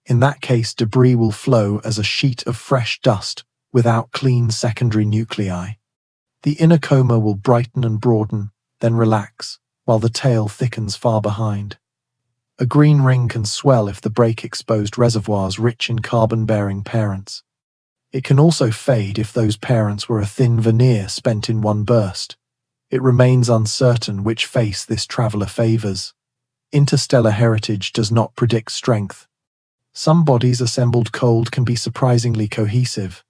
In that case, debris will flow as a sheet of fresh dust without clean secondary nuclei. The inner coma will brighten and broaden, then relax, while the tail thickens far behind. A green ring can swell if the break-exposed reservoirs rich in carbon-bearing parents. It can also fade if those parents were a thin veneer spent in one burst. It remains uncertain which face this traveler favors. Interstellar heritage does not predict strength. Some bodies assembled cold can be surprisingly cohesive.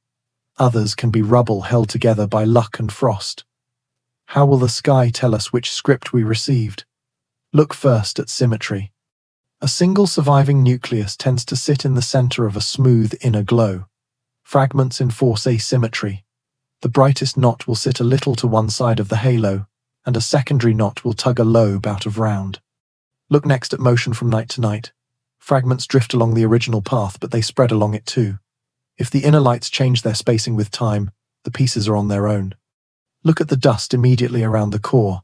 Others can be rubble held together by luck and frost. How will the sky tell us which script we received? Look first at symmetry. A single surviving nucleus tends to sit in the center of a smooth inner glow. Fragments enforce asymmetry. The brightest knot will sit a little to one side of the halo, and a secondary knot will tug a lobe out of round. Look next at motion from night to night. Fragments drift along the original path, but they spread along it too. If the inner lights change their spacing with time, the pieces are on their own. Look at the dust immediately around the core.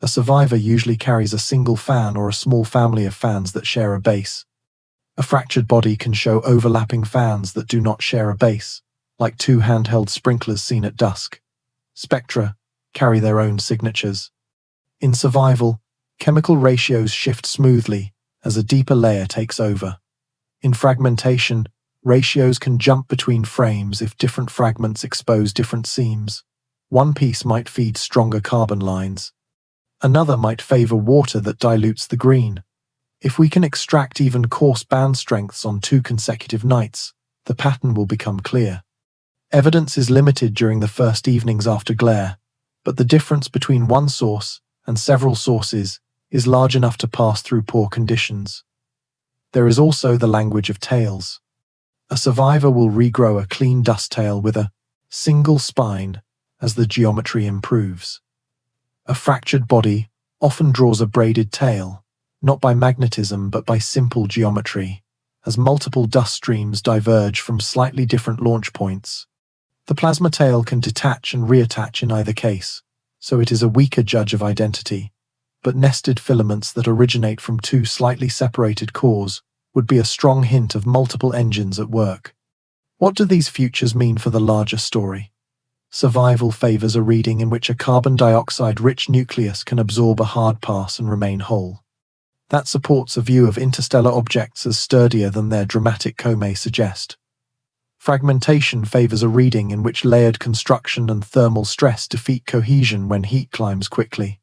A survivor usually carries a single fan or a small family of fans that share a base. A fractured body can show overlapping fans that do not share a base, like two handheld sprinklers seen at dusk. Spectra carry their own signatures. In survival, chemical ratios shift smoothly as a deeper layer takes over. In fragmentation, ratios can jump between frames if different fragments expose different seams. One piece might feed stronger carbon lines. Another might favor water that dilutes the green. If we can extract even coarse band strengths on 2 consecutive nights, the pattern will become clear. Evidence is limited during the first evenings after glare, but the difference between one source and several sources is large enough to pass through poor conditions. There is also the language of tails. A survivor will regrow a clean dust tail with a single spine as the geometry improves. A fractured body often draws a braided tail, not by magnetism but by simple geometry, as multiple dust streams diverge from slightly different launch points. The plasma tail can detach and reattach in either case, so it is a weaker judge of identity, but nested filaments that originate from 2 slightly separated cores would be a strong hint of multiple engines at work. What do these futures mean for the larger story? Survival favors a reading in which a carbon dioxide-rich nucleus can absorb a hard pass and remain whole. That supports a view of interstellar objects as sturdier than their dramatic coma suggest. Fragmentation favors a reading in which layered construction and thermal stress defeat cohesion when heat climbs quickly.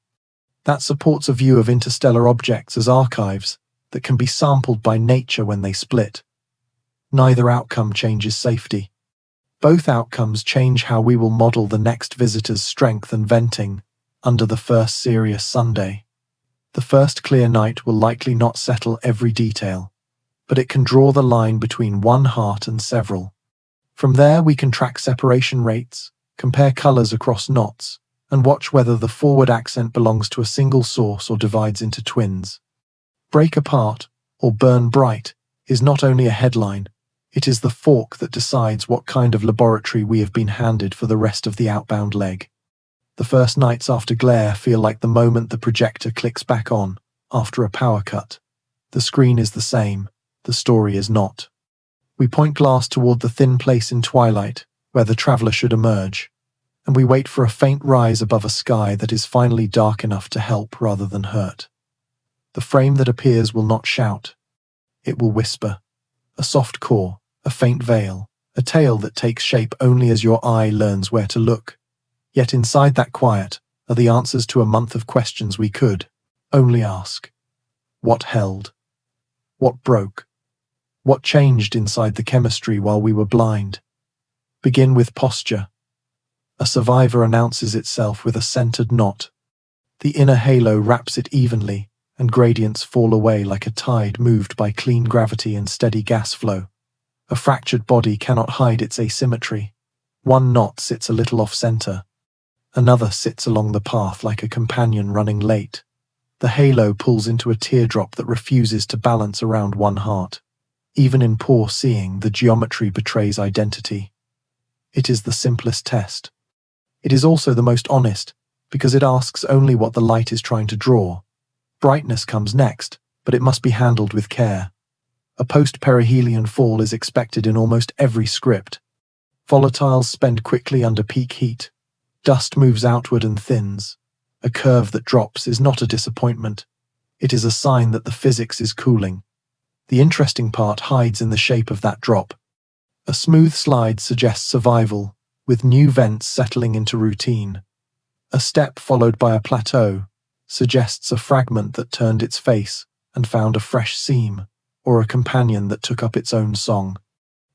That supports a view of interstellar objects as archives that can be sampled by nature when they split. Neither outcome changes safety. Both outcomes change how we will model the next visitor's strength and venting under the first serious Sunday. The first clear night will likely not settle every detail, but it can draw the line between one heart and several. From there we can track separation rates, compare colors across knots, and watch whether the forward accent belongs to a single source or divides into twins. Break apart, or burn bright, is not only a headline, it is the fork that decides what kind of laboratory we have been handed for the rest of the outbound leg. The first nights after glare feel like the moment the projector clicks back on, after a power cut. The screen is the same, the story is not. We point glass toward the thin place in twilight, where the traveler should emerge, and we wait for a faint rise above a sky that is finally dark enough to help rather than hurt. The frame that appears will not shout. It will whisper. A soft core, a faint veil, a tail that takes shape only as your eye learns where to look. Yet inside that quiet are the answers to a month of questions we could only ask. What held? What broke? What changed inside the chemistry while we were blind? Begin with posture. A survivor announces itself with a centered knot. The inner halo wraps it evenly, and gradients fall away like a tide moved by clean gravity and steady gas flow. A fractured body cannot hide its asymmetry. One knot sits a little off-center. Another sits along the path like a companion running late. The halo pulls into a teardrop that refuses to balance around one heart. Even in poor seeing, the geometry betrays identity. It is the simplest test. It is also the most honest, because it asks only what the light is trying to draw. Brightness comes next, but it must be handled with care. A post-perihelion fall is expected in almost every script. Volatiles spend quickly under peak heat. Dust moves outward and thins. A curve that drops is not a disappointment. It is a sign that the physics is cooling. The interesting part hides in the shape of that drop. A smooth slide suggests survival, with new vents settling into routine. A step followed by a plateau suggests a fragment that turned its face and found a fresh seam, or a companion that took up its own song.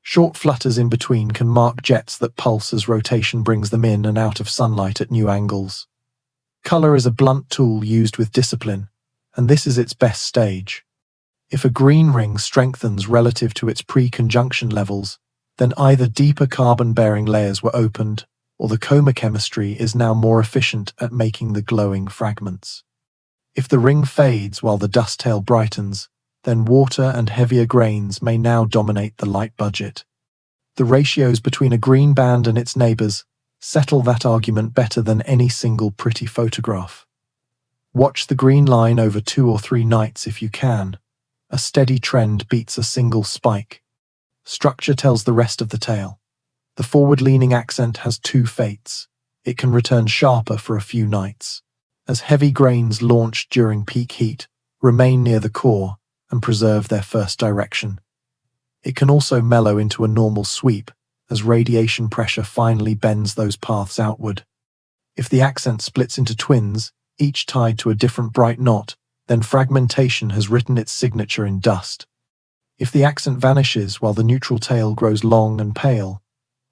Short flutters in between can mark jets that pulse as rotation brings them in and out of sunlight at new angles. Color is a blunt tool used with discipline, and this is its best stage. If a green ring strengthens relative to its pre-conjunction levels, then either deeper carbon-bearing layers were opened, or the coma chemistry is now more efficient at making the glowing fragments. If the ring fades while the dust tail brightens, then water and heavier grains may now dominate the light budget. The ratios between a green band and its neighbors settle that argument better than any single pretty photograph. Watch the green line over 2 or 3 nights if you can. A steady trend beats a single spike. Structure tells the rest of the tale. The forward-leaning accent has 2 fates. It can return sharper for a few nights, as heavy grains launched during peak heat remain near the core and preserve their first direction. It can also mellow into a normal sweep as radiation pressure finally bends those paths outward. If the accent splits into twins, each tied to a different bright knot, then fragmentation has written its signature in dust. If the accent vanishes while the neutral tail grows long and pale,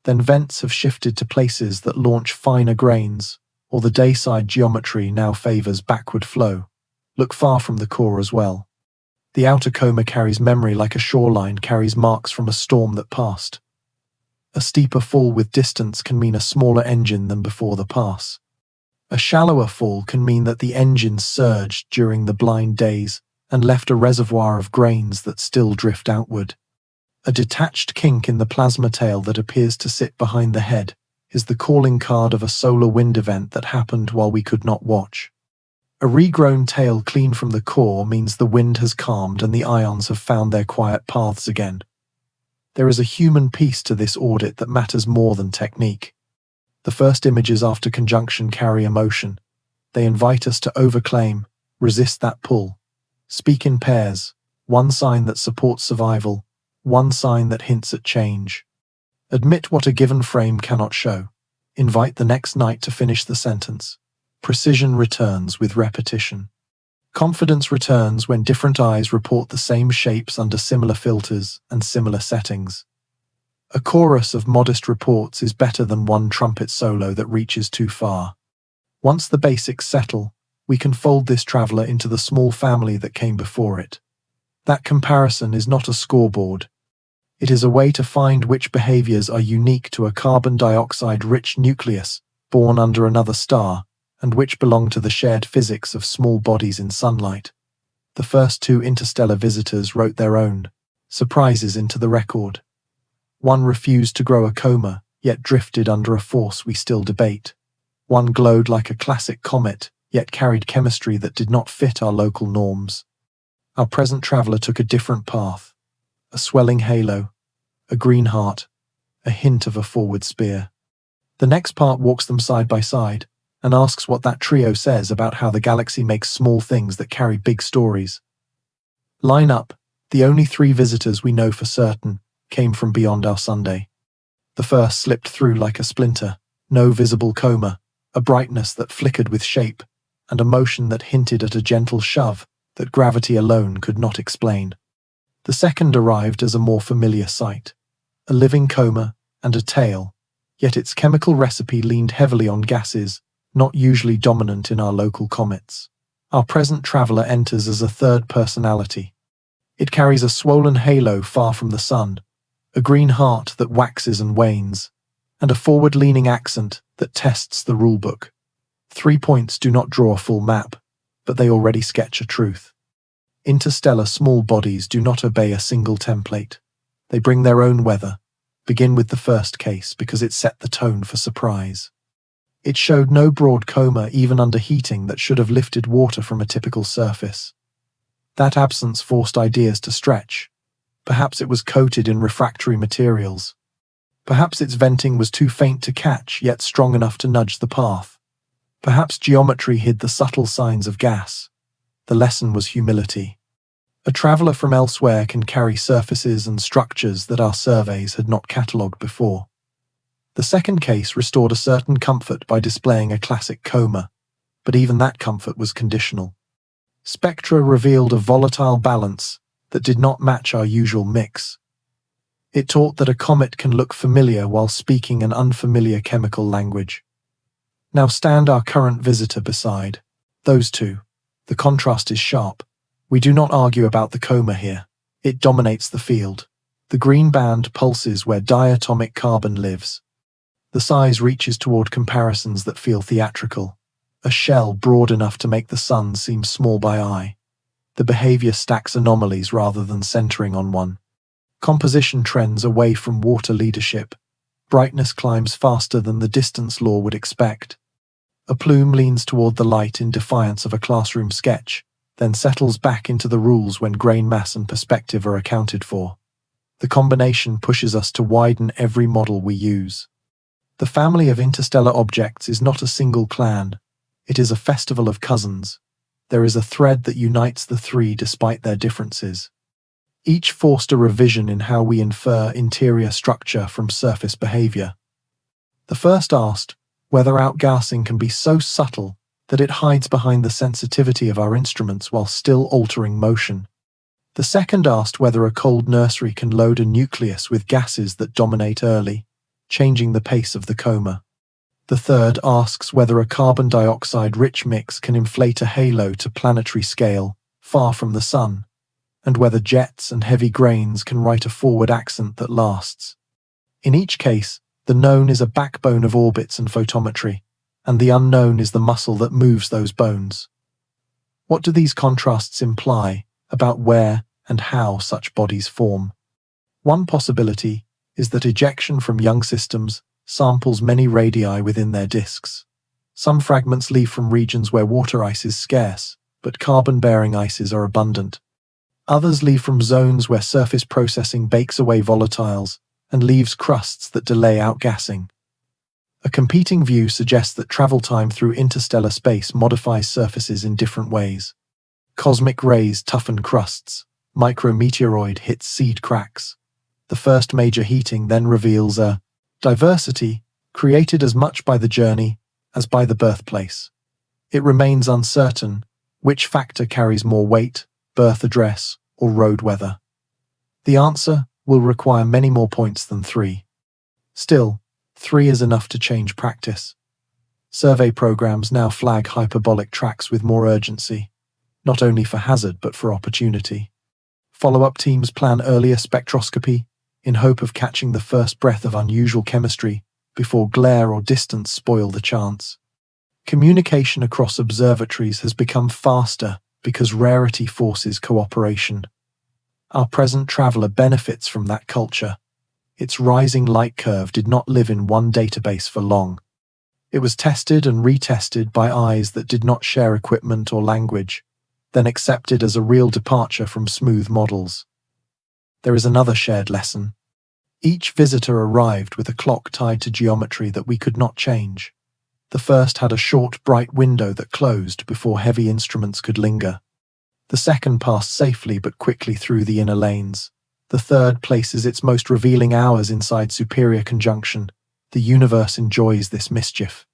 then vents have shifted to places that launch finer grains, or the dayside geometry now favors backward flow. Look far from the core as well. The outer coma carries memory like a shoreline carries marks from a storm that passed. A steeper fall with distance can mean a smaller engine than before the pass. A shallower fall can mean that the engine surged during the blind days and left a reservoir of grains that still drift outward. A detached kink in the plasma tail that appears to sit behind the head is the calling card of a solar wind event that happened while we could not watch. A regrown tail clean from the core means the wind has calmed and the ions have found their quiet paths again. There is a human piece to this audit that matters more than technique. The first images after conjunction carry emotion. They invite us to overclaim, resist that pull. Speak in pairs, one sign that supports survival, one sign that hints at change. Admit what a given frame cannot show. Invite the next night to finish the sentence. Precision returns with repetition. Confidence returns when different eyes report the same shapes under similar filters and similar settings. A chorus of modest reports is better than one trumpet solo that reaches too far. Once the basics settle, we can fold this traveler into the small family that came before it. That comparison is not a scoreboard. It is a way to find which behaviors are unique to a carbon dioxide-rich nucleus born under another star, and which belong to the shared physics of small bodies in sunlight. The first 2 interstellar visitors wrote their own surprises into the record. One refused to grow a coma, yet drifted under a force we still debate. One glowed like a classic comet, yet carried chemistry that did not fit our local norms. Our present traveler took a different path. A swelling halo, a green heart, a hint of a forward spear. The next part walks them side by side and asks what that trio says about how the galaxy makes small things that carry big stories. Line up, the only 3 visitors we know for certain came from beyond our Sunday. The first slipped through like a splinter, no visible coma, a brightness that flickered with shape, and a motion that hinted at a gentle shove that gravity alone could not explain. The second arrived as a more familiar sight, a living coma and a tail, yet its chemical recipe leaned heavily on gases, not usually dominant in our local comets. Our present traveler enters as a third personality. It carries a swollen halo far from the sun, a green heart that waxes and wanes, and a forward-leaning accent that tests the rulebook. 3 points do not draw a full map, but they already sketch a truth. Interstellar small bodies do not obey a single template. They bring their own weather. Begin with the first case because it set the tone for surprise. It showed no broad coma even under heating that should have lifted water from a typical surface. That absence forced ideas to stretch. Perhaps it was coated in refractory materials. Perhaps its venting was too faint to catch, yet strong enough to nudge the path. Perhaps geometry hid the subtle signs of gas. The lesson was humility. A traveler from elsewhere can carry surfaces and structures that our surveys had not catalogued before. The second case restored a certain comfort by displaying a classic coma, but even that comfort was conditional. Spectra revealed a volatile balance that did not match our usual mix. It taught that a comet can look familiar while speaking an unfamiliar chemical language. Now stand our current visitor beside those 2. The contrast is sharp. We do not argue about the coma here. It dominates the field. The green band pulses where diatomic carbon lives. The size reaches toward comparisons that feel theatrical. A shell broad enough to make the sun seem small by eye. The behavior stacks anomalies rather than centering on one. Composition trends away from water leadership. Brightness climbs faster than the distance law would expect. A plume leans toward the light in defiance of a classroom sketch, then settles back into the rules when grain mass and perspective are accounted for. The combination pushes us to widen every model we use. The family of interstellar objects is not a single clan. It is a festival of cousins. There is a thread that unites the three despite their differences. Each forced a revision in how we infer interior structure from surface behavior. The first asked whether outgassing can be so subtle that it hides behind the sensitivity of our instruments while still altering motion. The second asked whether a cold nursery can load a nucleus with gases that dominate early, changing the pace of the coma. The third asks whether a carbon dioxide-rich mix can inflate a halo to planetary scale, far from the sun, and whether jets and heavy grains can write a forward accent that lasts. In each case, the known is a backbone of orbits and photometry, and the unknown is the muscle that moves those bones. What do these contrasts imply about where and how such bodies form? One possibility is that ejection from young systems samples many radii within their disks. Some fragments leave from regions where water ice is scarce, but carbon-bearing ices are abundant. Others leave from zones where surface processing bakes away volatiles and leaves crusts that delay outgassing. A competing view suggests that travel time through interstellar space modifies surfaces in different ways. Cosmic rays toughen crusts, micrometeoroid hits seed cracks. The first major heating then reveals a diversity created as much by the journey as by the birthplace. It remains uncertain which factor carries more weight, birth address, or road weather. The answer will require many more points than 3. Still, 3 is enough to change practice. Survey programs now flag hyperbolic tracks with more urgency, not only for hazard but for opportunity. Follow-up teams plan earlier spectroscopy in hope of catching the first breath of unusual chemistry before glare or distance spoil the chance. Communication across observatories has become faster because rarity forces cooperation. Our present traveler benefits from that culture. Its rising light curve did not live in one database for long. It was tested and retested by eyes that did not share equipment or language, then accepted as a real departure from smooth models. There is another shared lesson. Each visitor arrived with a clock tied to geometry that we could not change. The first had a short, bright window that closed before heavy instruments could linger. The second passed safely but quickly through the inner lanes. The third places its most revealing hours inside superior conjunction. The universe enjoys this mischief.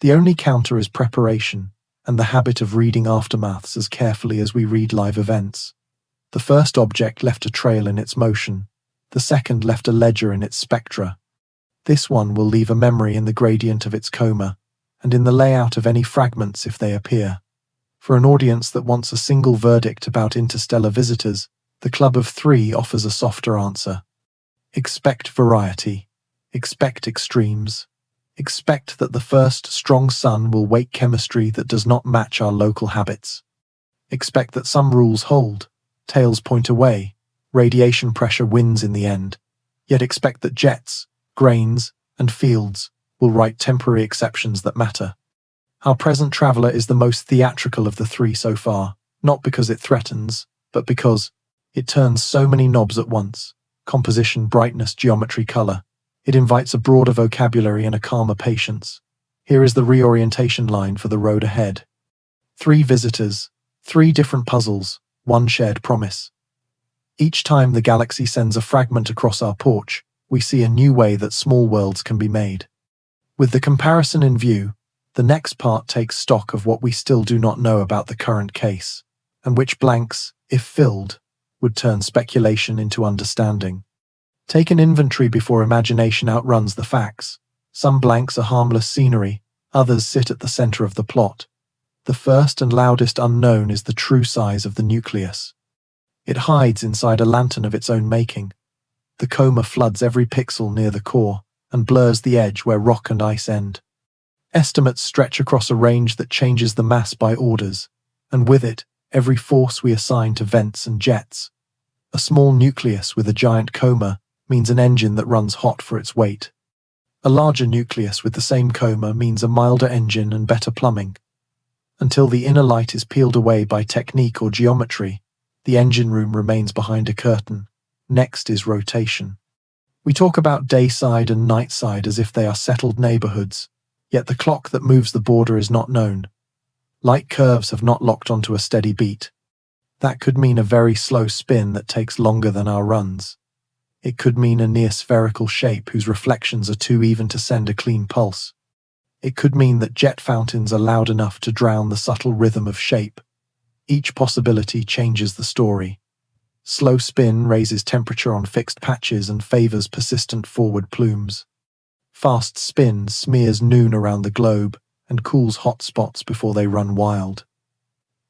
The only counter is preparation, and the habit of reading aftermaths as carefully as we read live events. The first object left a trail in its motion. The second left a ledger in its spectra. This one will leave a memory in the gradient of its coma, and in the layout of any fragments if they appear. For an audience that wants a single verdict about interstellar visitors, the Club of 3 offers a softer answer. Expect variety. Expect extremes. Expect that the first strong sun will wake chemistry that does not match our local habits. Expect that some rules hold, tails point away, radiation pressure wins in the end, yet expect that jets, grains, and fields will write temporary exceptions that matter. Our present traveler is the most theatrical of the 3 so far, not because it threatens, but because it turns so many knobs at once: composition, brightness, geometry, color. It invites a broader vocabulary and a calmer patience. Here is the reorientation line for the road ahead. 3 visitors, 3 different puzzles, 1 shared promise. Each time the galaxy sends a fragment across our porch, we see a new way that small worlds can be made. With the comparison in view, the next part takes stock of what we still do not know about the current case, and which blanks, if filled, would turn speculation into understanding. Take an inventory before imagination outruns the facts. Some blanks are harmless scenery, others sit at the center of the plot. The first and loudest unknown is the true size of the nucleus. It hides inside a lantern of its own making. The coma floods every pixel near the core, and blurs the edge where rock and ice end. Estimates stretch across a range that changes the mass by orders, and with it, every force we assign to vents and jets. A small nucleus with a giant coma means an engine that runs hot for its weight. A larger nucleus with the same coma means a milder engine and better plumbing. Until the inner light is peeled away by technique or geometry, the engine room remains behind a curtain. Next is rotation. We talk about day side and night side as if they are settled neighborhoods, yet the clock that moves the border is not known. Light curves have not locked onto a steady beat. That could mean a very slow spin that takes longer than our runs. It could mean a near spherical shape whose reflections are too even to send a clean pulse. It could mean that jet fountains are loud enough to drown the subtle rhythm of shape. Each possibility changes the story. Slow spin raises temperature on fixed patches and favors persistent forward plumes. Fast spin smears noon around the globe and cools hot spots before they run wild.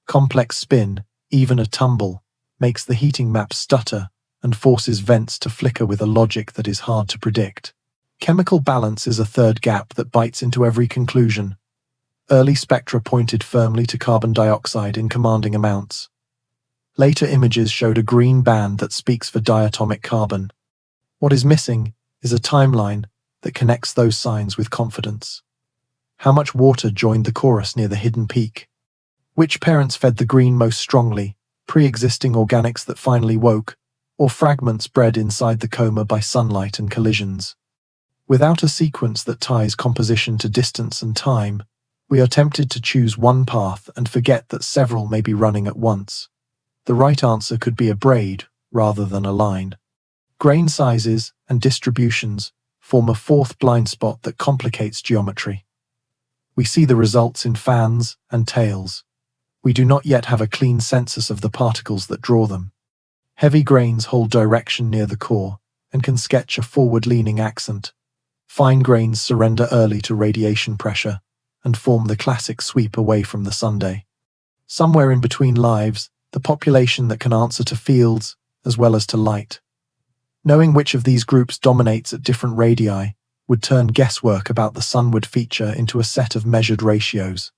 Complex spin, even a tumble, makes the heating map stutter and forces vents to flicker with a logic that is hard to predict. Chemical balance is a third gap that bites into every conclusion. Early spectra pointed firmly to carbon dioxide in commanding amounts. Later images showed a green band that speaks for diatomic carbon. What is missing is a timeline that connects those signs with confidence. How much water joined the chorus near the hidden peak? Which parents fed the green most strongly, pre-existing organics that finally woke, or fragments bred inside the coma by sunlight and collisions? Without a sequence that ties composition to distance and time, we are tempted to choose one path and forget that several may be running at once. The right answer could be a braid rather than a line. Grain sizes and distributions form a fourth blind spot that complicates geometry. We see the results in fans and tails. We do not yet have a clean census of the particles that draw them. Heavy grains hold direction near the core and can sketch a forward-leaning accent. Fine grains surrender early to radiation pressure and form the classic sweep away from the Sunday. Somewhere in between lives, the population that can answer to fields as well as to light. Knowing which of these groups dominates at different radii would turn guesswork about the sunward feature into a set of measured ratios.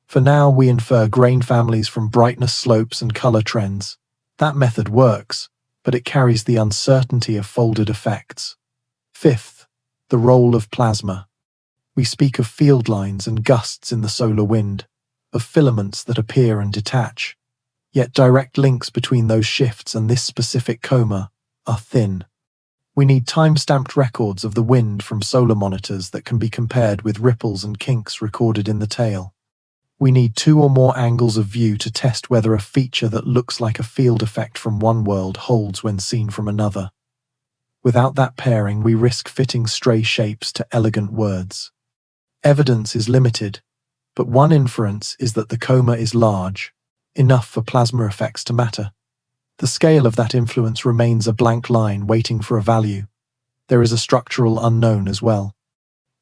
For now, we infer grain families from brightness slopes and color trends. That method works, but it carries the uncertainty of folded effects. Fifth, the role of plasma. We speak of field lines and gusts in the solar wind, of filaments that appear and detach. Yet direct links between those shifts and this specific coma are thin. We need time-stamped records of the wind from solar monitors that can be compared with ripples and kinks recorded in the tail. We need 2 or more angles of view to test whether a feature that looks like a field effect from one world holds when seen from another. Without that pairing, we risk fitting stray shapes to elegant words. Evidence is limited, but one inference is that the coma is large, enough for plasma effects to matter. The scale of that influence remains a blank line waiting for a value. There is a structural unknown as well.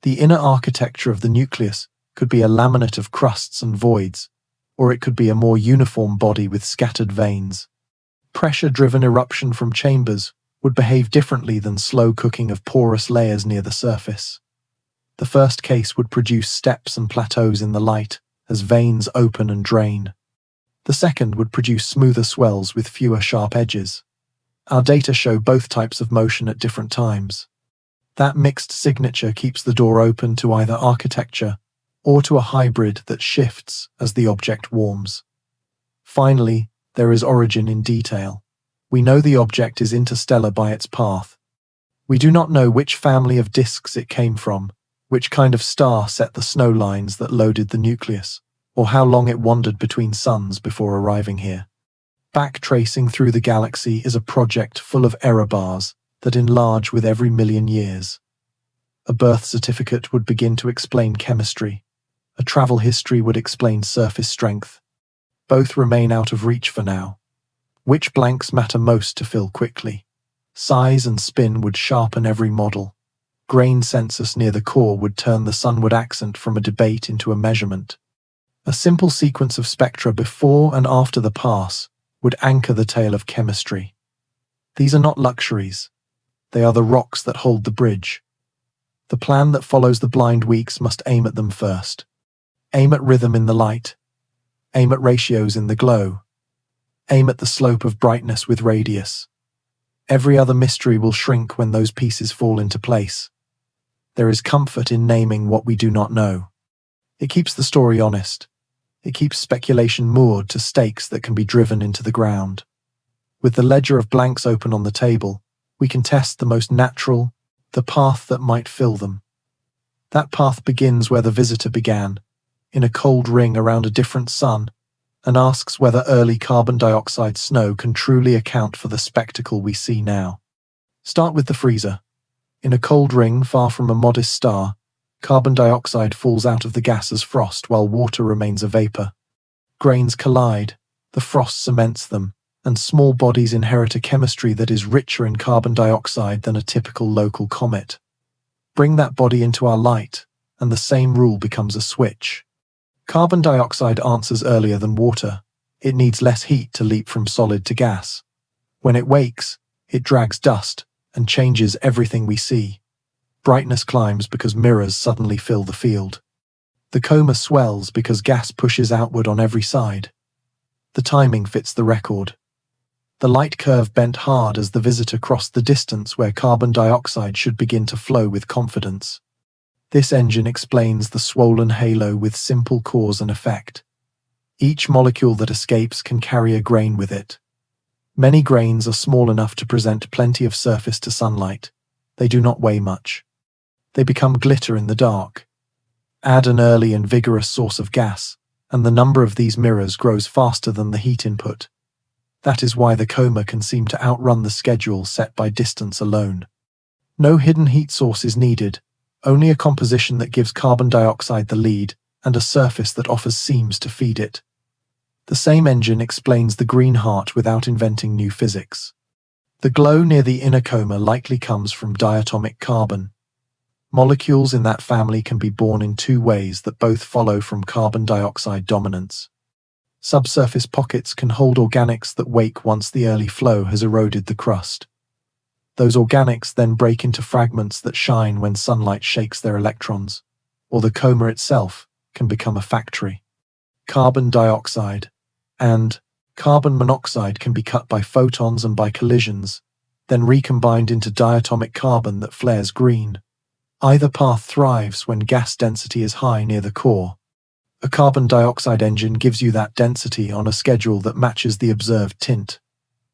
The inner architecture of the nucleus could be a laminate of crusts and voids, or it could be a more uniform body with scattered veins. Pressure-driven eruption from chambers would behave differently than slow cooking of porous layers near the surface. The first case would produce steps and plateaus in the light as veins open and drain. The second would produce smoother swells with fewer sharp edges. Our data show both types of motion at different times. That mixed signature keeps the door open to either architecture or to a hybrid that shifts as the object warms. Finally, there is origin in detail. We know the object is interstellar by its path. We do not know which family of disks it came from, which kind of star set the snow lines that loaded the nucleus, or how long it wandered between suns before arriving here. Backtracing through the galaxy is a project full of error bars that enlarge with every million years. A birth certificate would begin to explain chemistry. A travel history would explain surface strength. Both remain out of reach for now. Which blanks matter most to fill quickly? Size and spin would sharpen every model. Grain census near the core would turn the sunward accent from a debate into a measurement. A simple sequence of spectra before and after the pass would anchor the tale of chemistry. These are not luxuries. They are the rocks that hold the bridge. The plan that follows the blind weeks must aim at them first. Aim at rhythm in the light. Aim at ratios in the glow. Aim at the slope of brightness with radius. Every other mystery will shrink when those pieces fall into place. There is comfort in naming what we do not know. It keeps the story honest. It keeps speculation moored to stakes that can be driven into the ground. With the ledger of blanks open on the table, we can test the most natural, the path that might fill them. That path begins where the visitor began, in a cold ring around a different sun, and asks whether early carbon dioxide snow can truly account for the spectacle we see now. Start with the freezer. In a cold ring far from a modest star, carbon dioxide falls out of the gas as frost while water remains a vapor. Grains collide, the frost cements them, and small bodies inherit a chemistry that is richer in carbon dioxide than a typical local comet. Bring that body into our light, and the same rule becomes a switch. Carbon dioxide answers earlier than water. It needs less heat to leap from solid to gas. When it wakes, it drags dust and changes everything we see. Brightness climbs because mirrors suddenly fill the field. The coma swells because gas pushes outward on every side. The timing fits the record. The light curve bent hard as the visitor crossed the distance where carbon dioxide should begin to flow with confidence. This engine explains the swollen halo with simple cause and effect. Each molecule that escapes can carry a grain with it. Many grains are small enough to present plenty of surface to sunlight. They do not weigh much. They become glitter in the dark. Add an early and vigorous source of gas, and the number of these mirrors grows faster than the heat input. That is why the coma can seem to outrun the schedule set by distance alone. No hidden heat source is needed, only a composition that gives carbon dioxide the lead and a surface that offers seams to feed it. The same engine explains the green heart without inventing new physics. The glow near the inner coma likely comes from diatomic carbon. Molecules in that family can be born in two ways that both follow from carbon dioxide dominance. Subsurface pockets can hold organics that wake once the early flow has eroded the crust. Those organics then break into fragments that shine when sunlight shakes their electrons, or the coma itself can become a factory. Carbon dioxide and carbon monoxide can be cut by photons and by collisions, then recombined into diatomic carbon that flares green. Either path thrives when gas density is high near the core. A carbon dioxide engine gives you that density on a schedule that matches the observed tint.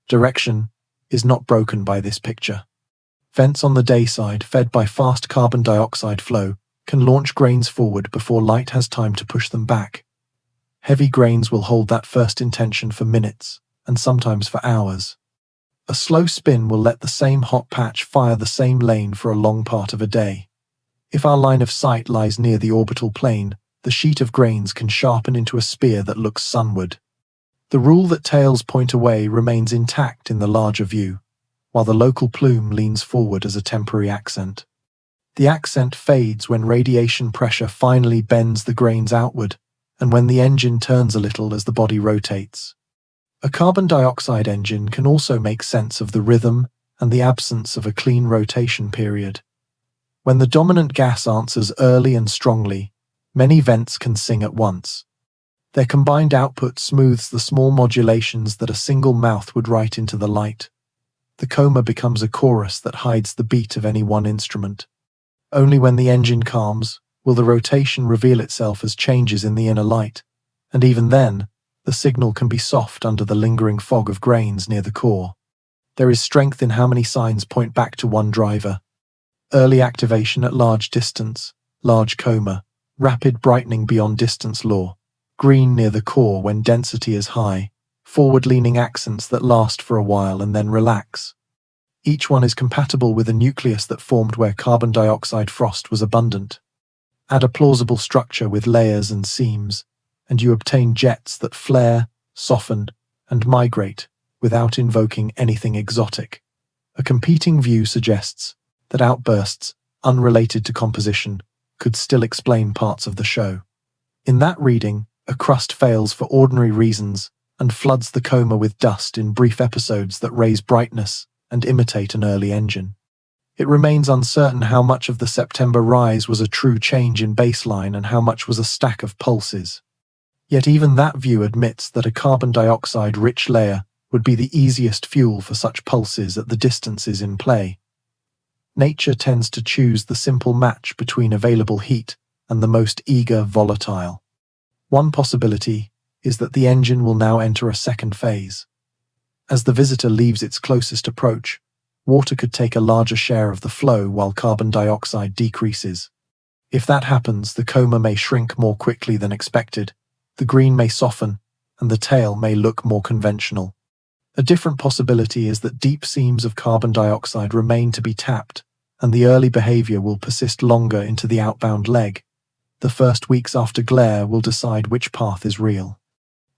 Direction is not broken by this picture. Vents on the day side, fed by fast carbon dioxide flow, can launch grains forward before light has time to push them back. Heavy grains will hold that first intention for minutes, and sometimes for hours. A slow spin will let the same hot patch fire the same lane for a long part of a day. If our line of sight lies near the orbital plane, the sheet of grains can sharpen into a spear that looks sunward. The rule that tails point away remains intact in the larger view, while the local plume leans forward as a temporary accent. The accent fades when radiation pressure finally bends the grains outward, and when the engine turns a little as the body rotates. A carbon dioxide engine can also make sense of the rhythm and the absence of a clean rotation period. When the dominant gas answers early and strongly, many vents can sing at once. Their combined output smooths the small modulations that a single mouth would write into the light. The coma becomes a chorus that hides the beat of any one instrument. Only when the engine calms will the rotation reveal itself as changes in the inner light, and even then, the signal can be soft under the lingering fog of grains near the core. There is strength in how many signs point back to one driver. Early activation at large distance, large coma, rapid brightening beyond distance law, green near the core when density is high, forward-leaning accents that last for a while and then relax. Each one is compatible with a nucleus that formed where carbon dioxide frost was abundant. Add a plausible structure with layers and seams, and you obtain jets that flare, soften, and migrate without invoking anything exotic. A competing view suggests that outbursts, unrelated to composition, could still explain parts of the show. In that reading, a crust fails for ordinary reasons and floods the coma with dust in brief episodes that raise brightness and imitate an early engine. It remains uncertain how much of the September rise was a true change in baseline and how much was a stack of pulses. Yet even that view admits that a carbon dioxide-rich layer would be the easiest fuel for such pulses at the distances in play. Nature tends to choose the simple match between available heat and the most eager volatile. One possibility is that the engine will now enter a second phase. As the visitor leaves its closest approach, water could take a larger share of the flow while carbon dioxide decreases. If that happens, the coma may shrink more quickly than expected, the green may soften, and the tail may look more conventional. A different possibility is that deep seams of carbon dioxide remain to be tapped, and the early behavior will persist longer into the outbound leg. The first weeks after glare will decide which path is real.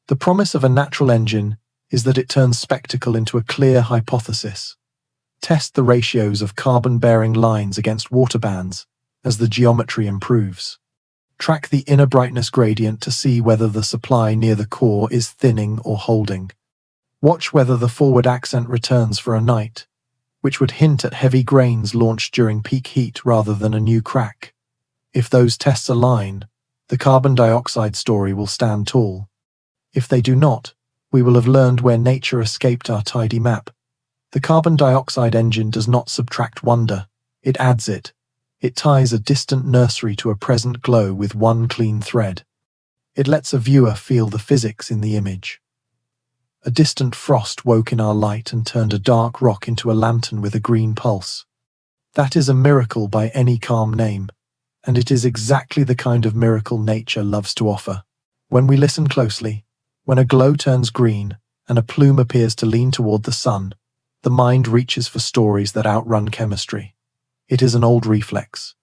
The promise of a natural engine is that it turns spectacle into a clear hypothesis. Test the ratios of carbon-bearing lines against water bands as the geometry improves. Track the inner brightness gradient to see whether the supply near the core is thinning or holding. Watch whether the forward accent returns for a night, which would hint at heavy grains launched during peak heat rather than a new crack. If those tests align, the carbon dioxide story will stand tall. If they do not, we will have learned where nature escaped our tidy map. The carbon dioxide engine does not subtract wonder, it adds it. It ties a distant nursery to a present glow with one clean thread. It lets a viewer feel the physics in the image. A distant frost woke in our light and turned a dark rock into a lantern with a green pulse. That is a miracle by any calm name, and it is exactly the kind of miracle nature loves to offer. When we listen closely, when a glow turns green and a plume appears to lean toward the sun, the mind reaches for stories that outrun chemistry. It is an old reflex.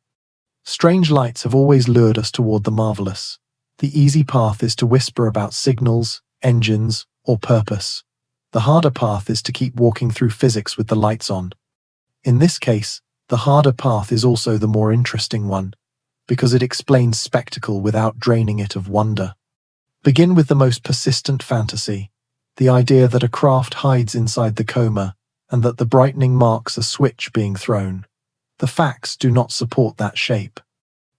Strange lights have always lured us toward the marvelous. The easy path is to whisper about signals, engines, or purpose. The harder path is to keep walking through physics with the lights on. In this case, the harder path is also the more interesting one, because it explains spectacle without draining it of wonder. Begin with the most persistent fantasy, the idea that a craft hides inside the coma, and that the brightening marks a switch being thrown. The facts do not support that shape.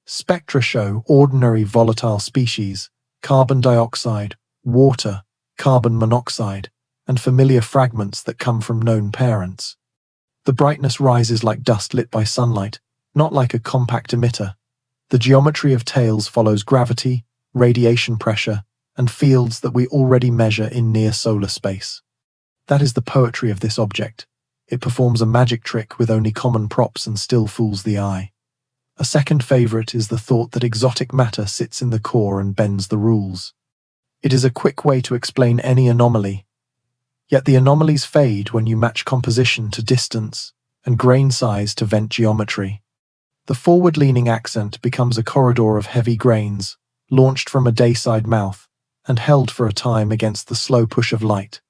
Spectra show ordinary volatile species, carbon dioxide, water, carbon monoxide, and familiar fragments that come from known parents. The brightness rises like dust lit by sunlight, not like a compact emitter. The geometry of tails follows gravity, radiation pressure, and fields that we already measure in near-solar space. That is the poetry of this object. It performs a magic trick with only common props and still fools the eye. A second favorite is the thought that exotic matter sits in the core and bends the rules. It is a quick way to explain any anomaly. Yet the anomalies fade when you match composition to distance and grain size to vent geometry. The forward-leaning accent becomes a corridor of heavy grains, launched from a dayside mouth and held for a time against the slow push of light.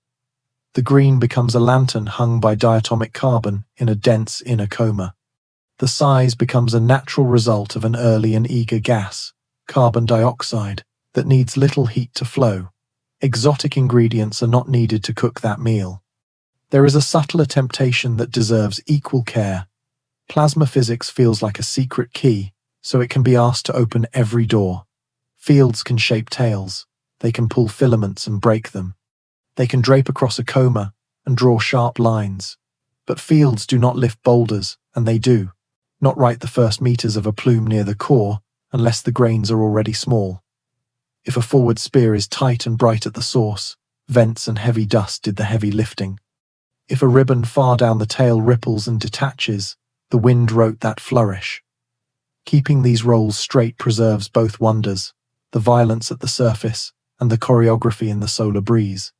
The green becomes a lantern hung by diatomic carbon in a dense inner coma. The size becomes a natural result of an early and eager gas, carbon dioxide, that needs little heat to flow. Exotic ingredients are not needed to cook that meal. There is a subtler temptation that deserves equal care. Plasma physics feels like a secret key, so it can be asked to open every door. Fields can shape tails. They can pull filaments and break them. They can drape across a coma and draw sharp lines. But fields do not lift boulders, and they do. Not write the first meters of a plume near the core, unless the grains are already small. If a forward spear is tight and bright at the source, vents and heavy dust did the heavy lifting. If a ribbon far down the tail ripples and detaches, the wind wrote that flourish. Keeping these rolls straight preserves both wonders, the violence at the surface and the choreography in the solar breeze.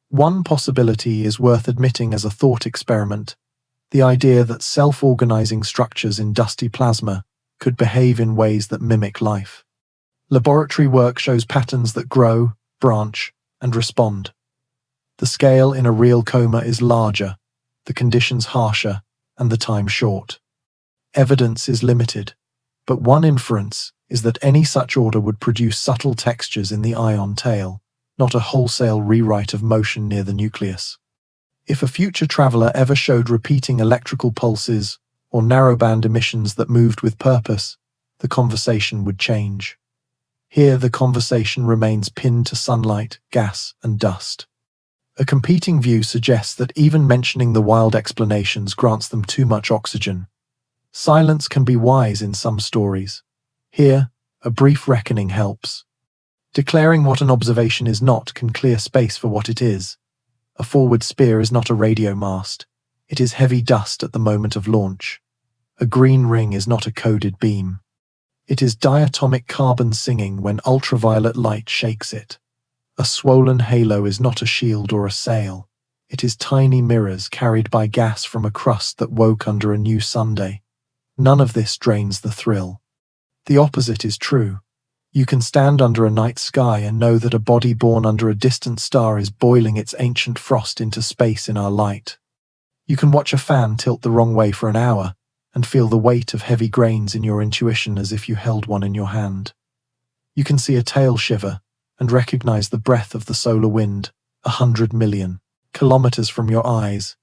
One possibility is worth admitting as a thought experiment, the idea that self-organizing structures in dusty plasma could behave in ways that mimic life. Laboratory work shows patterns that grow, branch, and respond. The scale in a real coma is larger, the conditions harsher, and the time short. Evidence is limited, but one inference is that any such order would produce subtle textures in the ion tail, not a wholesale rewrite of motion near the nucleus. If a future traveler ever showed repeating electrical pulses or narrowband emissions that moved with purpose, the conversation would change. Here, the conversation remains pinned to sunlight, gas, and dust. A competing view suggests that even mentioning the wild explanations grants them too much oxygen. Silence can be wise in some stories. Here, a brief reckoning helps. Declaring what an observation is not can clear space for what it is. A forward spear is not a radio mast. It is heavy dust at the moment of launch. A green ring is not a coded beam. It is diatomic carbon singing when ultraviolet light shakes it. A swollen halo is not a shield or a sail. It is tiny mirrors carried by gas from a crust that woke under a new Sunday. None of this drains the thrill. The opposite is true. You can stand under a night sky and know that a body born under a distant star is boiling its ancient frost into space in our light. You can watch a fan tilt the wrong way for an hour and feel the weight of heavy grains in your intuition as if you held one in your hand. You can see a tail shiver and recognize the breath of the solar wind 100 million kilometers from your eyes.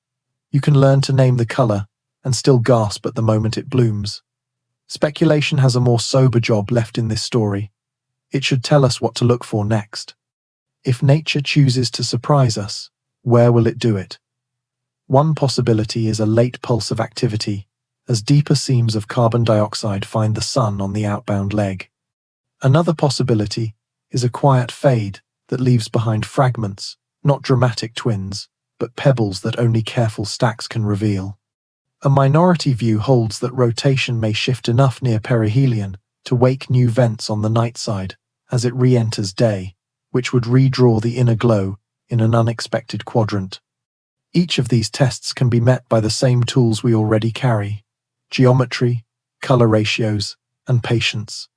You can learn to name the color and still gasp at the moment it blooms. Speculation has a more sober job left in this story. It should tell us what to look for next. If nature chooses to surprise us, where will it do it? One possibility is a late pulse of activity, as deeper seams of carbon dioxide find the sun on the outbound leg. Another possibility is a quiet fade that leaves behind fragments, not dramatic twins, but pebbles that only careful stacks can reveal. A minority view holds that rotation may shift enough near perihelion to wake new vents on the night side as it re-enters day, which would redraw the inner glow in an unexpected quadrant. Each of these tests can be met by the same tools we already carry: geometry, color ratios, and patience.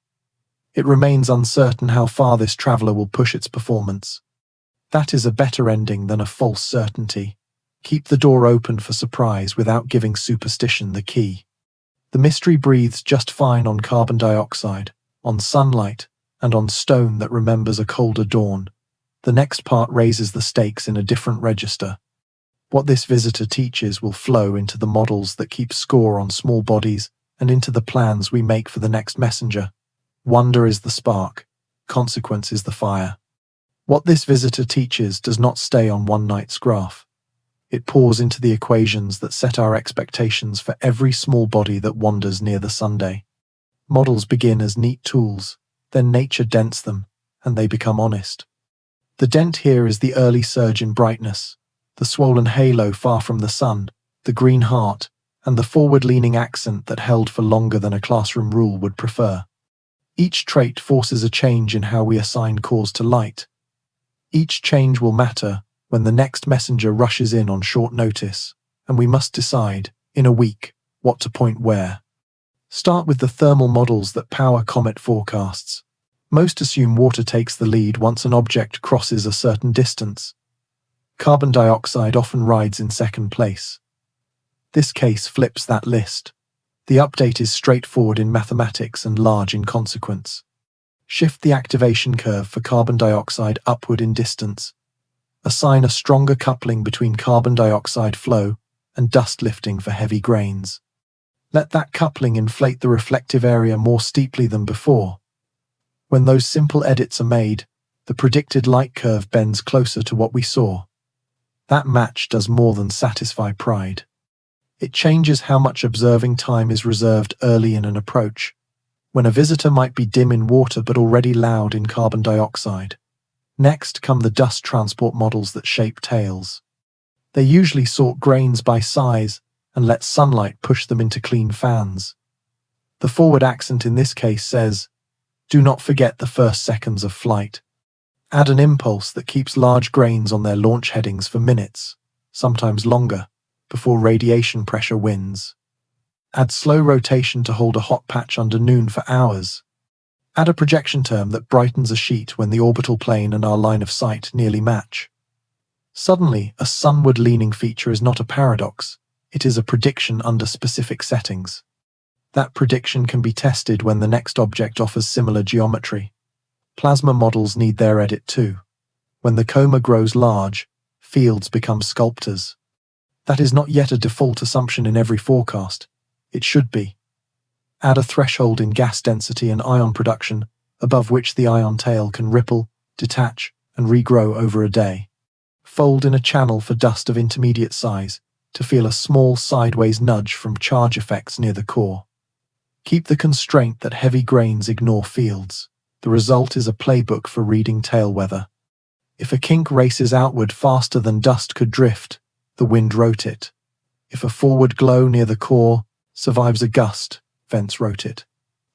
It remains uncertain how far this traveler will push its performance. That is a better ending than a false certainty. Keep the door open for surprise without giving superstition the key. The mystery breathes just fine on carbon dioxide, on sunlight, and on stone that remembers a colder dawn. The next part raises the stakes in a different register. What this visitor teaches will flow into the models that keep score on small bodies and into the plans we make for the next messenger. Wonder is the spark, consequence is the fire. What this visitor teaches does not stay on one night's graph. It pours into the equations that set our expectations for every small body that wanders near the Sunday. Models begin as neat tools, then nature dents them, and they become honest. The dent here is the early surge in brightness, the swollen halo far from the sun, the green heart, and the forward-leaning accent that held for longer than a classroom rule would prefer. Each trait forces a change in how we assign cause to light. Each change will matter when the next messenger rushes in on short notice, and we must decide, in a week, what to point where. Start with the thermal models that power comet forecasts. Most assume water takes the lead once an object crosses a certain distance. Carbon dioxide often rides in second place. This case flips that list. The update is straightforward in mathematics and large in consequence. Shift the activation curve for carbon dioxide upward in distance. Assign a stronger coupling between carbon dioxide flow and dust lifting for heavy grains. Let that coupling inflate the reflective area more steeply than before. When those simple edits are made, the predicted light curve bends closer to what we saw. That match does more than satisfy pride. It changes how much observing time is reserved early in an approach, when a visitor might be dim in water but already loud in carbon dioxide. Next come the dust transport models that shape tails. They usually sort grains by size and let sunlight push them into clean fans. The forward accent in this case says, "Do not forget the first seconds of flight." Add an impulse that keeps large grains on their launch headings for minutes, sometimes longer, before radiation pressure wins. Add slow rotation to hold a hot patch under noon for hours. Add a projection term that brightens a sheet when the orbital plane and our line of sight nearly match. Suddenly, a sunward-leaning feature is not a paradox, it is a prediction under specific settings. That prediction can be tested when the next object offers similar geometry. Plasma models need their edit too. When the coma grows large, fields become sculptors. That is not yet a default assumption in every forecast. It should be. Add a threshold in gas density and ion production, above which the ion tail can ripple, detach, and regrow over a day. Fold in a channel for dust of intermediate size to feel a small sideways nudge from charge effects near the core. Keep the constraint that heavy grains ignore fields. The result is a playbook for reading tail weather. If a kink races outward faster than dust could drift, the wind wrote it. If a forward glow near the core survives a gust, vents wrote it.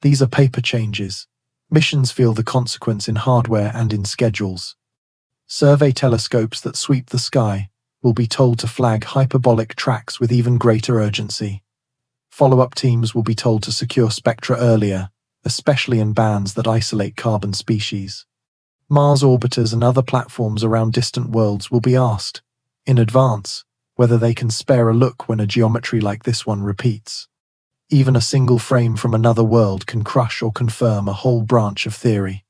These are paper changes. Missions feel the consequence in hardware and in schedules. Survey telescopes that sweep the sky will be told to flag hyperbolic tracks with even greater urgency. Follow-up teams will be told to secure spectra earlier, especially in bands that isolate carbon species. Mars orbiters and other platforms around distant worlds will be asked, in advance, whether they can spare a look when a geometry like this one repeats. Even a single frame from another world can crush or confirm a whole branch of theory.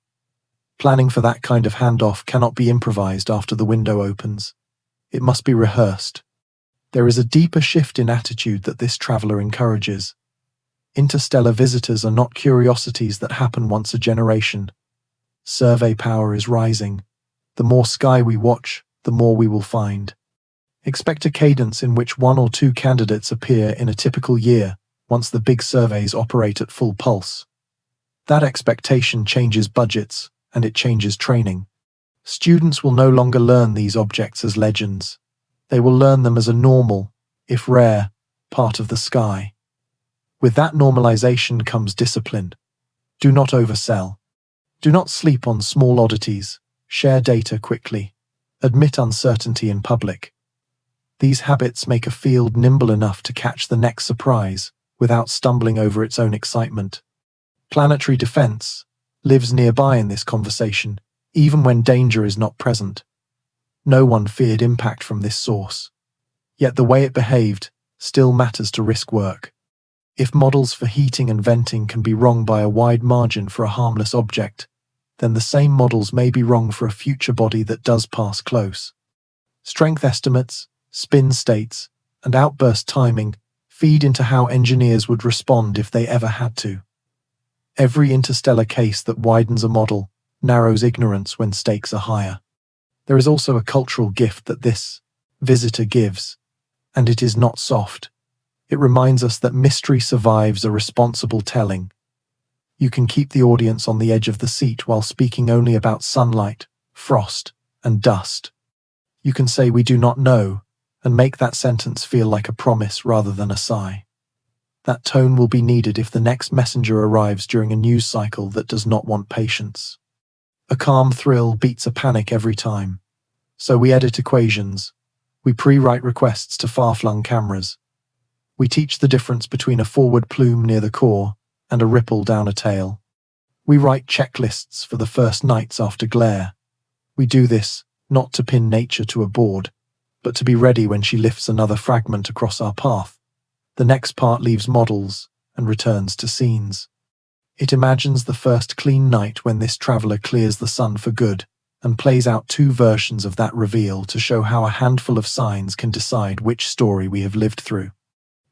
Planning for that kind of handoff cannot be improvised after the window opens. It must be rehearsed. There is a deeper shift in attitude that this traveler encourages. Interstellar visitors are not curiosities that happen once a generation. Survey power is rising. The more sky we watch, the more we will find. Expect a cadence in which 1 or 2 candidates appear in a typical year once the big surveys operate at full pulse. That expectation changes budgets, and it changes training. Students will no longer learn these objects as legends. They will learn them as a normal, if rare, part of the sky. With that normalization comes discipline. Do not oversell. Do not sleep on small oddities. Share data quickly. Admit uncertainty in public. These habits make a field nimble enough to catch the next surprise without stumbling over its own excitement. Planetary defense lives nearby in this conversation, even when danger is not present. No one feared impact from this source. Yet the way it behaved still matters to risk work. If models for heating and venting can be wrong by a wide margin for a harmless object, then the same models may be wrong for a future body that does pass close. Strength estimates, spin states, and outburst timing feed into how engineers would respond if they ever had to. Every interstellar case that widens a model narrows ignorance when stakes are higher. There is also a cultural gift that this visitor gives, and it is not soft. It reminds us that mystery survives a responsible telling. You can keep the audience on the edge of the seat while speaking only about sunlight, frost, and dust. You can say "we do not know," and make that sentence feel like a promise rather than a sigh. That tone will be needed if the next messenger arrives during a news cycle that does not want patience. A calm thrill beats a panic every time. So we edit equations. We pre-write requests to far-flung cameras. We teach the difference between a forward plume near the core and a ripple down a tail. We write checklists for the first nights after glare. We do this not to pin nature to a board, but to be ready when she lifts another fragment across our path. The next part leaves models and returns to scenes. It imagines the first clean night when this traveler clears the sun for good, and plays out 2 versions of that reveal to show how a handful of signs can decide which story we have lived through.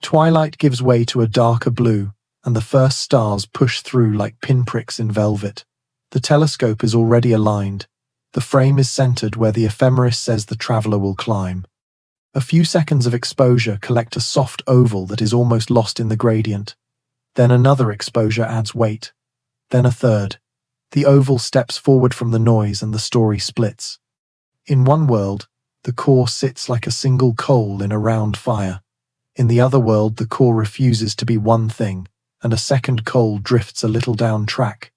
Twilight gives way to a darker blue, and the first stars push through like pinpricks in velvet. The telescope is already aligned. The frame is centered where the ephemeris says the traveler will climb. A few seconds of exposure collect a soft oval that is almost lost in the gradient. Then another exposure adds weight. Then a third. The oval steps forward from the noise and the story splits. In one world, the core sits like a single coal in a round fire. In the other world, the core refuses to be one thing, and a second coal drifts a little down track.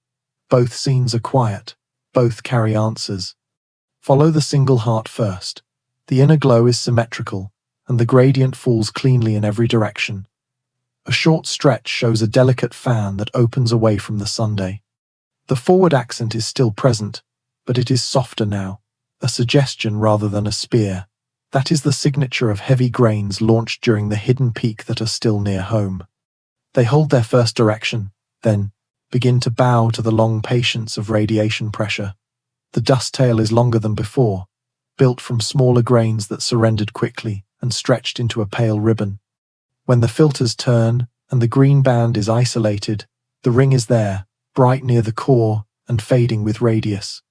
Both scenes are quiet. Both carry answers. Follow the single heart first. The inner glow is symmetrical, and the gradient falls cleanly in every direction. A short stretch shows a delicate fan that opens away from the Sunday. The forward accent is still present, but it is softer now, a suggestion rather than a spear. That is the signature of heavy grains launched during the hidden peak that are still near home. They hold their first direction, then begin to bow to the long patience of radiation pressure. The dust tail is longer than before, built from smaller grains that surrendered quickly and stretched into a pale ribbon. When the filters turn and the green band is isolated. The ring is there, bright near the core and fading with radius.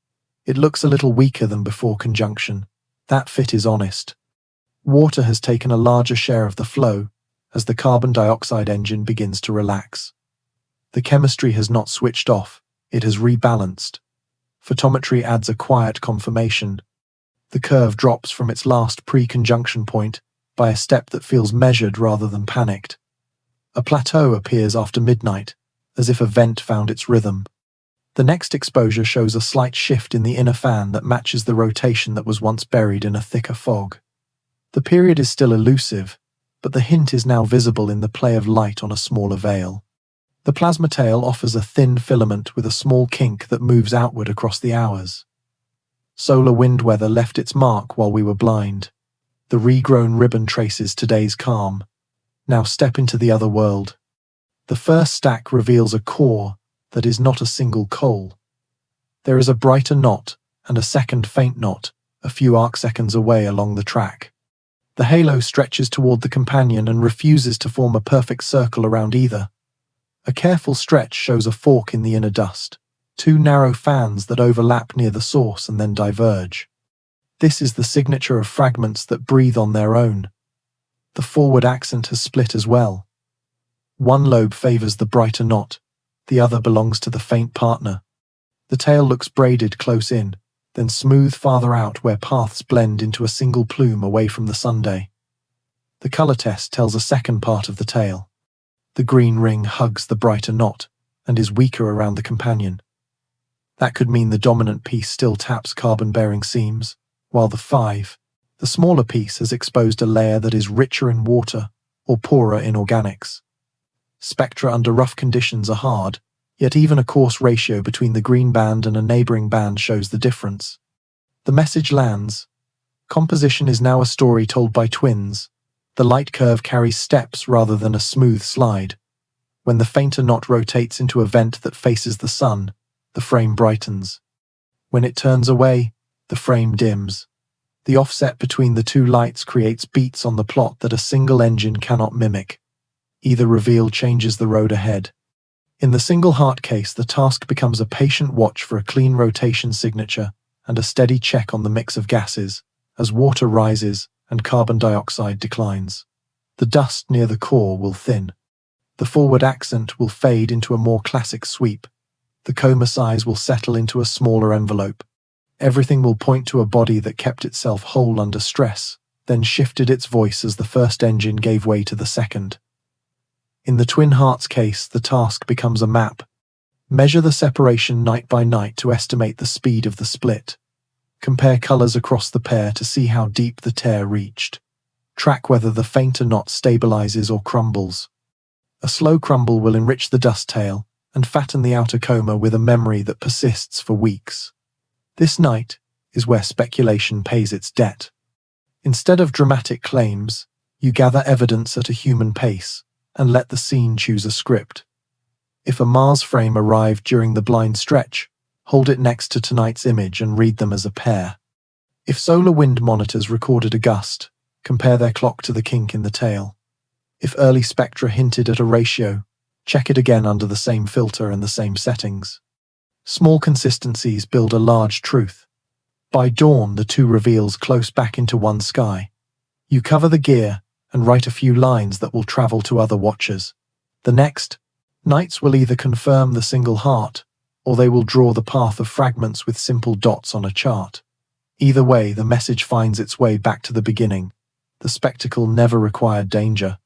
It looks a little weaker than before conjunction. That fit is honest. Water has taken a larger share of the flow as the carbon dioxide engine begins to relax. The chemistry has not switched off, it has rebalanced. Photometry adds a quiet confirmation. The curve drops from its last pre-conjunction point by a step that feels measured rather than panicked. A plateau appears after midnight, as if a vent found its rhythm. The next exposure shows a slight shift in the inner fan that matches the rotation that was once buried in a thicker fog. The period is still elusive, but the hint is now visible in the play of light on a smaller veil. The plasma tail offers a thin filament with a small kink that moves outward across the hours. Solar wind weather left its mark while we were blind. The regrown ribbon traces today's calm. Now step into the other world. The first stack reveals a core that is not a single coal. There is a brighter knot and a second faint knot, a few arcseconds away along the track. The halo stretches toward the companion and refuses to form a perfect circle around either. A careful stretch shows a fork in the inner dust, two narrow fans that overlap near the source and then diverge. This is the signature of fragments that breathe on their own. The forward accent has split as well. One lobe favors the brighter knot, the other belongs to the faint partner. The tail looks braided close in, then smooth farther out where paths blend into a single plume away from the Sunday. The color test tells a second part of the tail. The green ring hugs the brighter knot and is weaker around the companion. That could mean the dominant piece still taps carbon-bearing seams, while the smaller piece has exposed a layer that is richer in water or poorer in organics. Spectra under rough conditions are hard, yet even a coarse ratio between the green band and a neighboring band shows the difference. The message lands. Composition is now a story told by twins. The light curve carries steps rather than a smooth slide. When the fainter knot rotates into a vent that faces the sun, the frame brightens. When it turns away, the frame dims. The offset between the two lights creates beats on the plot that a single engine cannot mimic. Either reveal changes the road ahead. In the single heart case, the task becomes a patient watch for a clean rotation signature and a steady check on the mix of gases as water rises and carbon dioxide declines. The dust near the core will thin. The forward accent will fade into a more classic sweep. The coma size will settle into a smaller envelope. Everything will point to a body that kept itself whole under stress, then shifted its voice as the first engine gave way to the second. In the twin hearts case, the task becomes a map. Measure the separation night by night to estimate the speed of the split. Compare colors across the pair to see how deep the tear reached. Track whether the fainter knot stabilizes or crumbles. A slow crumble will enrich the dust tail and fatten the outer coma with a memory that persists for weeks. This night is where speculation pays its debt. Instead of dramatic claims, you gather evidence at a human pace and let the scene choose a script. If a Mars frame arrived during the blind stretch, hold it next to tonight's image and read them as a pair. If solar wind monitors recorded a gust, compare their clock to the kink in the tail. If early spectra hinted at a ratio, check it again under the same filter and the same settings. Small consistencies build a large truth. By dawn, the two reveals close back into one sky. You cover the gear and write a few lines that will travel to other watchers. The next nights will either confirm the single heart, or they will draw the path of fragments with simple dots on a chart. Either way, the message finds its way back to the beginning. The spectacle never required danger.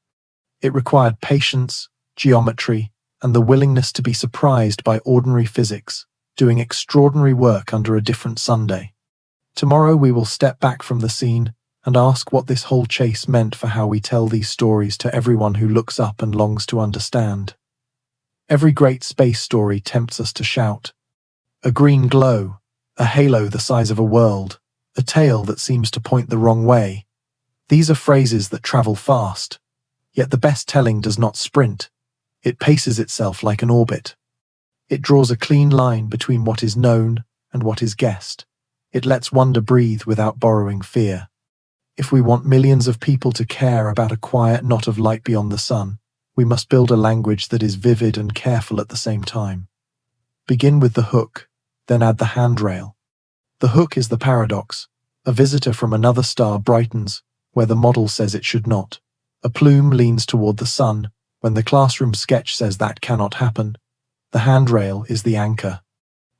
It required patience, geometry, and the willingness to be surprised by ordinary physics, doing extraordinary work under a different Sunday. Tomorrow we will step back from the scene and ask what this whole chase meant for how we tell these stories to everyone who looks up and longs to understand. Every great space story tempts us to shout. A green glow, a halo the size of a world, a tail that seems to point the wrong way. These are phrases that travel fast, yet the best telling does not sprint. It paces itself like an orbit. It draws a clean line between what is known and what is guessed. It lets wonder breathe without borrowing fear. If we want millions of people to care about a quiet knot of light beyond the sun, We must build a language that is vivid and careful at the same time. Begin with the hook, then add the handrail. The hook is the paradox. A visitor from another star brightens where the model says it should not. A plume leans toward the sun when the classroom sketch says that cannot happen. The handrail is the anchor.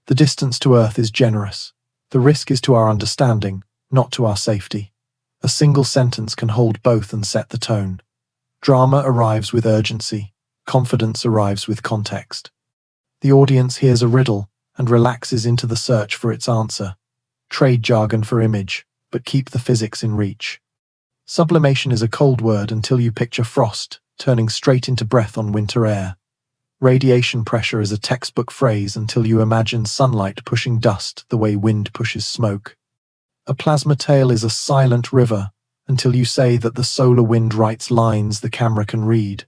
The distance to Earth is generous. The risk is to our understanding, not to our safety. A single sentence can hold both and set the tone. Drama arrives with urgency. Confidence arrives with context. The audience hears a riddle and relaxes into the search for its answer. Trade jargon for image, but keep the physics in reach. Sublimation is a cold word until you picture frost turning straight into breath on winter air. Radiation pressure is a textbook phrase until you imagine sunlight pushing dust the way wind pushes smoke. A plasma tail is a silent river until you say that the solar wind writes lines the camera can read.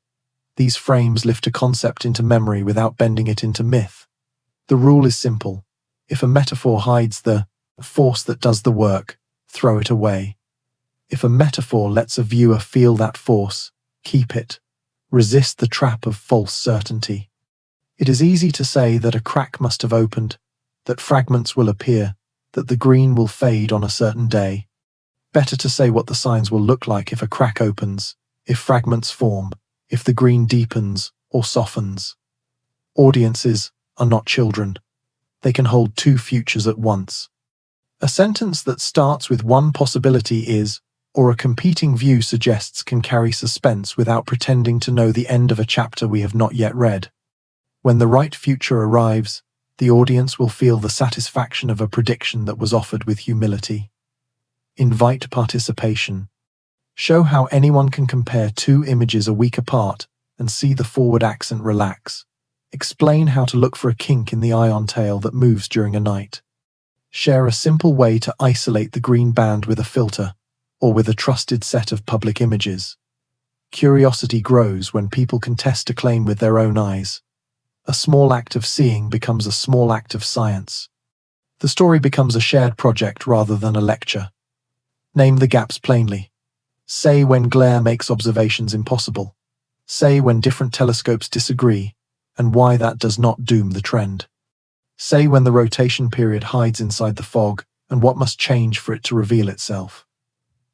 These frames lift a concept into memory without bending it into myth. The rule is simple. If a metaphor hides the force that does the work, throw it away. If a metaphor lets a viewer feel that force, keep it. Resist the trap of false certainty. It is easy to say that a crack must have opened, that fragments will appear, that the green will fade on a certain day. Better to say what the signs will look like if a crack opens, if fragments form, if the green deepens or softens. Audiences are not children. They can hold two futures at once. A sentence that starts with one possibility is, or a competing view suggests, can carry suspense without pretending to know the end of a chapter we have not yet read. When the right future arrives, the audience will feel the satisfaction of a prediction that was offered with humility. Invite participation. Show how anyone can compare two images a week apart and see the forward accent relax. Explain how to look for a kink in the ion tail that moves during a night. Share a simple way to isolate the green band with a filter, or with a trusted set of public images. Curiosity grows when people can test a claim with their own eyes. A small act of seeing becomes a small act of science. The story becomes a shared project rather than a lecture. Name the gaps plainly. Say when glare makes observations impossible. Say when different telescopes disagree, and why that does not doom the trend. Say when the rotation period hides inside the fog, and what must change for it to reveal itself.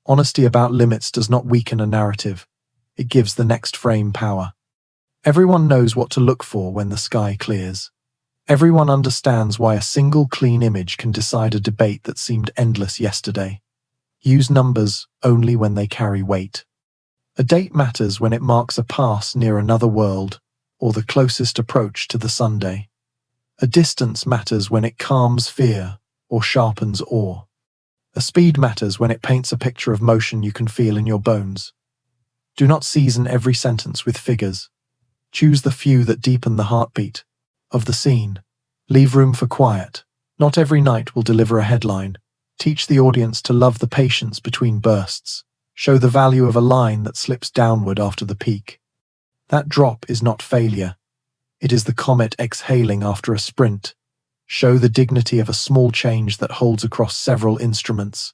Honesty about limits does not weaken a narrative. It gives the next frame power. Everyone knows what to look for when the sky clears. Everyone understands why a single clean image can decide a debate that seemed endless yesterday. Use numbers only when they carry weight. A date matters when it marks a pass near another world, or the closest approach to the Sunday. A distance matters when it calms fear or sharpens awe. A speed matters when it paints a picture of motion you can feel in your bones. Do not season every sentence with figures. Choose the few that deepen the heartbeat of the scene. Leave room for quiet. Not every night will deliver a headline. Teach the audience to love the patience between bursts. Show the value of a line that slips downward after the peak. That drop is not failure. It is the comet exhaling after a sprint. Show the dignity of a small change that holds across several instruments.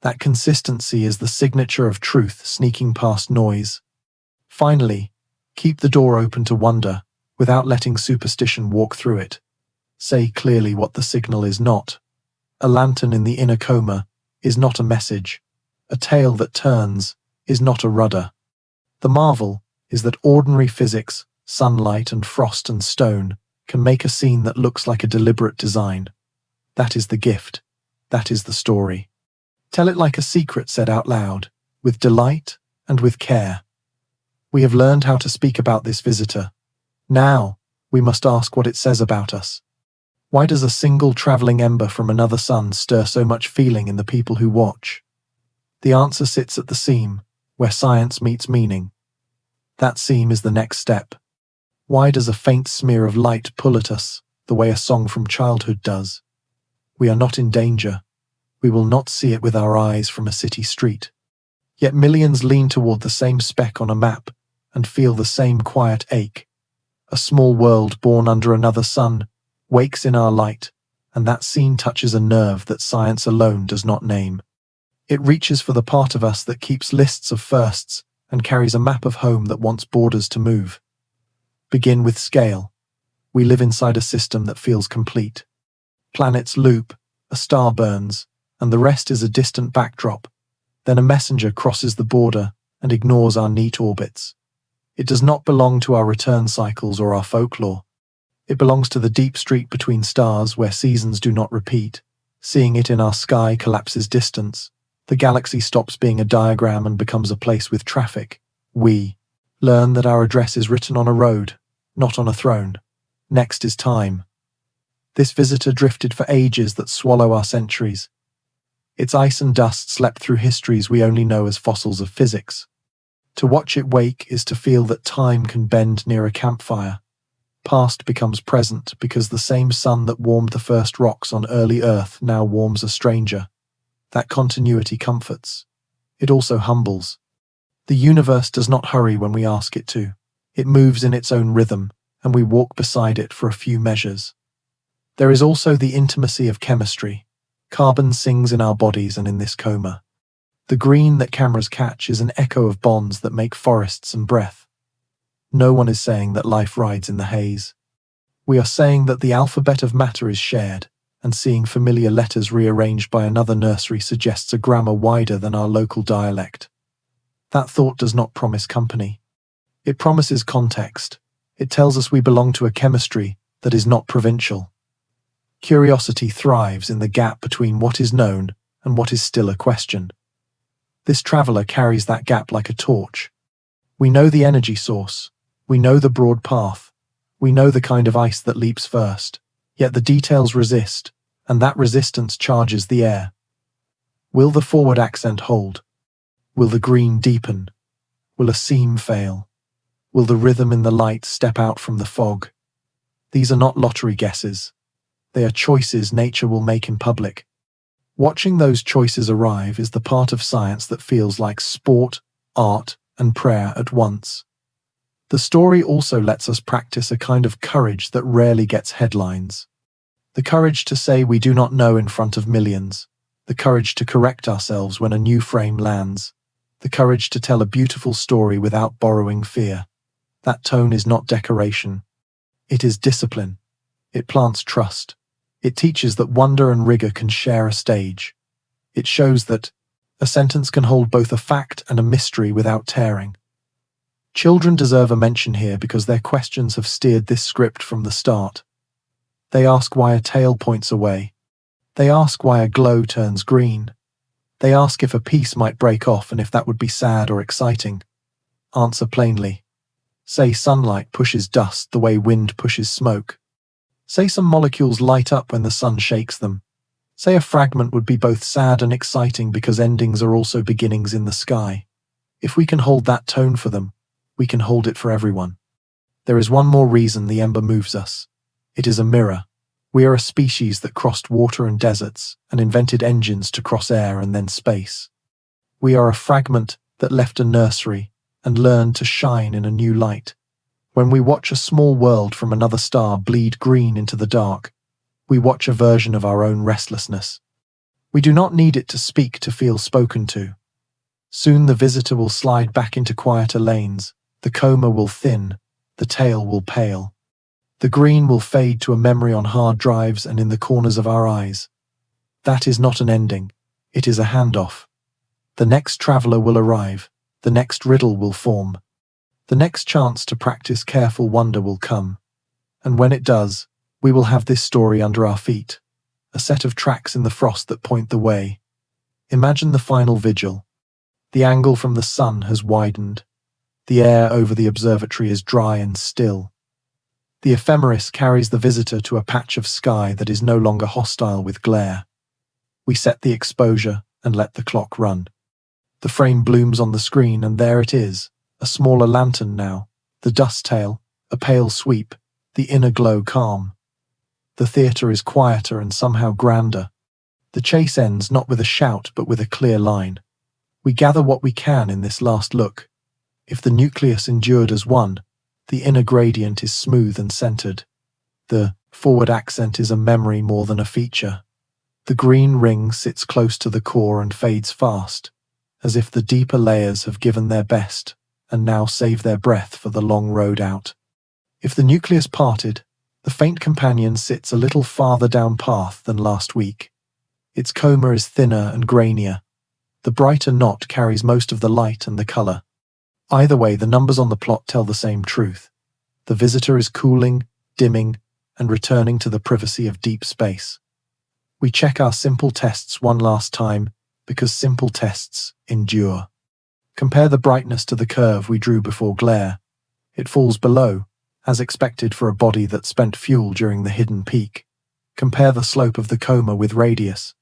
That consistency is the signature of truth sneaking past noise. Finally, keep the door open to wonder, without letting superstition walk through it. Say clearly what the signal is not. A lantern in the inner coma is not a message. A tail that turns is not a rudder. The marvel is that ordinary physics, sunlight and frost and stone, can make a scene that looks like a deliberate design. That is the gift. That is the story. Tell it like a secret said out loud, with delight and with care. We have learned how to speak about this visitor. Now, we must ask what it says about us. Why does a single traveling ember from another sun stir so much feeling in the people who watch? The answer sits at the seam, where science meets meaning. That seam is the next step. Why does a faint smear of light pull at us, the way a song from childhood does? We are not in danger. We will not see it with our eyes from a city street. Yet millions lean toward the same speck on a map and feel the same quiet ache. A small world born under another sun wakes in our light, and that scene touches a nerve that science alone does not name. It reaches for the part of us that keeps lists of firsts and carries a map of home that wants borders to move. Begin with scale. We live inside a system that feels complete. Planets loop, a star burns, and the rest is a distant backdrop. Then a messenger crosses the border and ignores our neat orbits. It does not belong to our return cycles or our folklore. It belongs to the deep street between stars where seasons do not repeat. Seeing it in our sky collapses distance. The galaxy stops being a diagram and becomes a place with traffic. We learn that our address is written on a road, not on a throne. Next is time. This visitor drifted for ages that swallow our centuries. Its ice and dust slept through histories we only know as fossils of physics. To watch it wake is to feel that time can bend near a campfire. Past becomes present because the same sun that warmed the first rocks on early Earth now warms a stranger. That continuity comforts. It also humbles. The universe does not hurry when we ask it to. It moves in its own rhythm, and we walk beside it for a few measures. There is also the intimacy of chemistry. Carbon sings in our bodies and in this coma. The green that cameras catch is an echo of bonds that make forests and breath. No one is saying that life rides in the haze. We are saying that the alphabet of matter is shared, and seeing familiar letters rearranged by another nursery suggests a grammar wider than our local dialect. That thought does not promise company. It promises context. It tells us we belong to a chemistry that is not provincial. Curiosity thrives in the gap between what is known and what is still a question. This traveler carries that gap like a torch. We know the energy source. We know the broad path. We know the kind of ice that leaps first. Yet the details resist, and that resistance charges the air. Will the forward accent hold? Will the green deepen? Will a seam fail? Will the rhythm in the light step out from the fog? These are not lottery guesses. They are choices nature will make in public. Watching those choices arrive is the part of science that feels like sport, art, and prayer at once. The story also lets us practice a kind of courage that rarely gets headlines. The courage to say we do not know in front of millions. The courage to correct ourselves when a new frame lands. The courage to tell a beautiful story without borrowing fear. That tone is not decoration. It is discipline. It plants trust. It teaches that wonder and rigor can share a stage. It shows that a sentence can hold both a fact and a mystery without tearing. Children deserve a mention here because their questions have steered this script from the start. They ask why a tail points away. They ask why a glow turns green. They ask if a piece might break off and if that would be sad or exciting. Answer plainly. Say sunlight pushes dust the way wind pushes smoke. Say some molecules light up when the sun shakes them. Say a fragment would be both sad and exciting because endings are also beginnings in the sky. If we can hold that tone for them, we can hold it for everyone. There is one more reason the ember moves us. It is a mirror. We are a species that crossed water and deserts and invented engines to cross air and then space. We are a fragment that left a nursery and learned to shine in a new light. When we watch a small world from another star bleed green into the dark, we watch a version of our own restlessness. We do not need it to speak to feel spoken to. Soon the visitor will slide back into quieter lanes, the coma will thin, the tail will pale. The green will fade to a memory on hard drives and in the corners of our eyes. That is not an ending, it is a handoff. The next traveler will arrive, the next riddle will form. The next chance to practice careful wonder will come. And when it does, we will have this story under our feet, a set of tracks in the frost that point the way. Imagine the final vigil. The angle from the sun has widened. The air over the observatory is dry and still. The ephemeris carries the visitor to a patch of sky that is no longer hostile with glare. We set the exposure and let the clock run. The frame blooms on the screen and there it is, a smaller lantern now, the dust tail, a pale sweep, the inner glow calm. The theatre is quieter and somehow grander. The chase ends not with a shout but with a clear line. We gather what we can in this last look. If the nucleus endured as one, the inner gradient is smooth and centered. The forward accent is a memory more than a feature. The green ring sits close to the core and fades fast, as if the deeper layers have given their best and now save their breath for the long road out. If the nucleus parted, the faint companion sits a little farther down path than last week. Its coma is thinner and grainier. The brighter knot carries most of the light and the color. Either way, the numbers on the plot tell the same truth. The visitor is cooling, dimming, and returning to the privacy of deep space. We check our simple tests one last time, because simple tests endure. Compare the brightness to the curve we drew before glare. It falls below, as expected for a body that spent fuel during the hidden peak. Compare the slope of the coma with radius.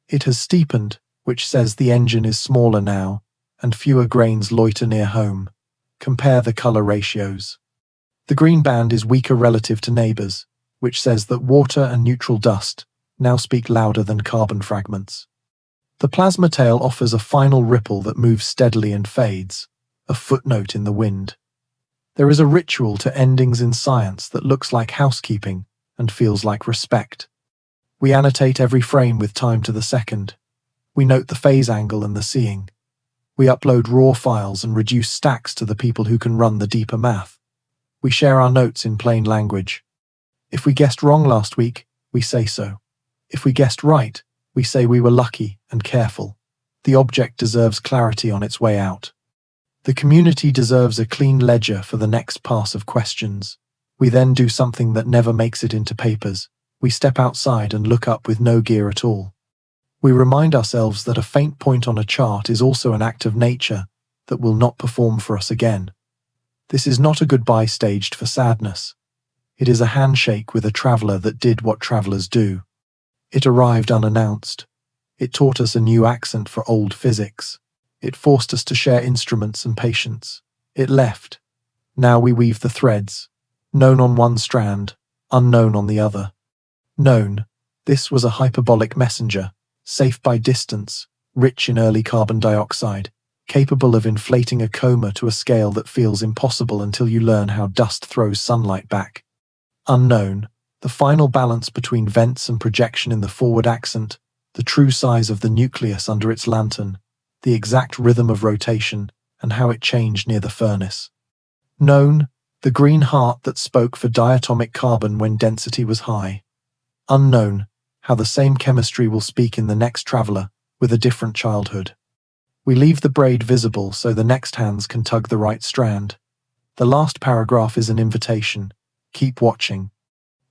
It has steepened, which says the engine is smaller now, and fewer grains loiter near home. Compare the color ratios. The green band is weaker relative to neighbors, which says that water and neutral dust now speak louder than carbon fragments. The plasma tail offers a final ripple that moves steadily and fades, a footnote in the wind. There is a ritual to endings in science that looks like housekeeping and feels like respect. We annotate every frame with time to the second. We note the phase angle and the seeing. We upload raw files and reduce stacks to the people who can run the deeper math. We share our notes in plain language. If we guessed wrong last week, we say so. If we guessed right, we say we were lucky and careful. The object deserves clarity on its way out. The community deserves a clean ledger for the next pass of questions. We then do something that never makes it into papers. We step outside and look up with no gear at all. We remind ourselves that a faint point on a chart is also an act of nature that will not perform for us again. This is not a goodbye staged for sadness. It is a handshake with a traveler that did what travelers do. It arrived unannounced. It taught us a new accent for old physics. It forced us to share instruments and patience. It left. Now we weave the threads. Known on one strand, unknown on the other. Known, this was a hyperbolic messenger, safe by distance, rich in early carbon dioxide, capable of inflating a coma to a scale that feels impossible until you learn how dust throws sunlight back. Unknown, the final balance between vents and projection in the forward accent, the true size of the nucleus under its lantern, the exact rhythm of rotation, and how it changed near the furnace. Known, the green heart that spoke for diatomic carbon when density was high. Unknown, how the same chemistry will speak in the next traveler, with a different childhood. We leave the braid visible so the next hands can tug the right strand. The last paragraph is an invitation. Keep watching.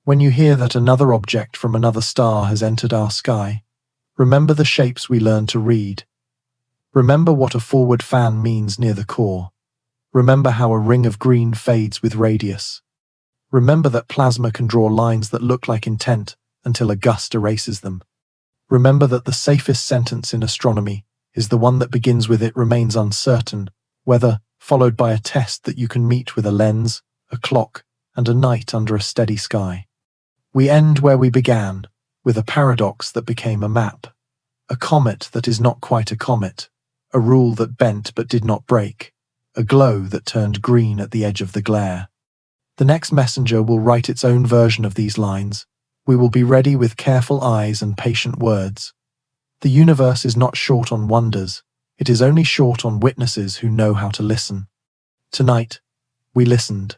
When you hear that another object from another star has entered our sky, remember the shapes we learned to read. Remember what a forward fan means near the core. Remember how a ring of green fades with radius. Remember that plasma can draw lines that look like intent until a gust erases them. Remember that the safest sentence in astronomy is the one that begins with "it remains uncertain," whether followed by a test that you can meet with a lens, a clock, and a night under a steady sky. We end where we began, with a paradox that became a map. A comet that is not quite a comet. A rule that bent but did not break. A glow that turned green at the edge of the glare. The next messenger will write its own version of these lines. We will be ready with careful eyes and patient words. The universe is not short on wonders. It is only short on witnesses who know how to listen. Tonight, we listened.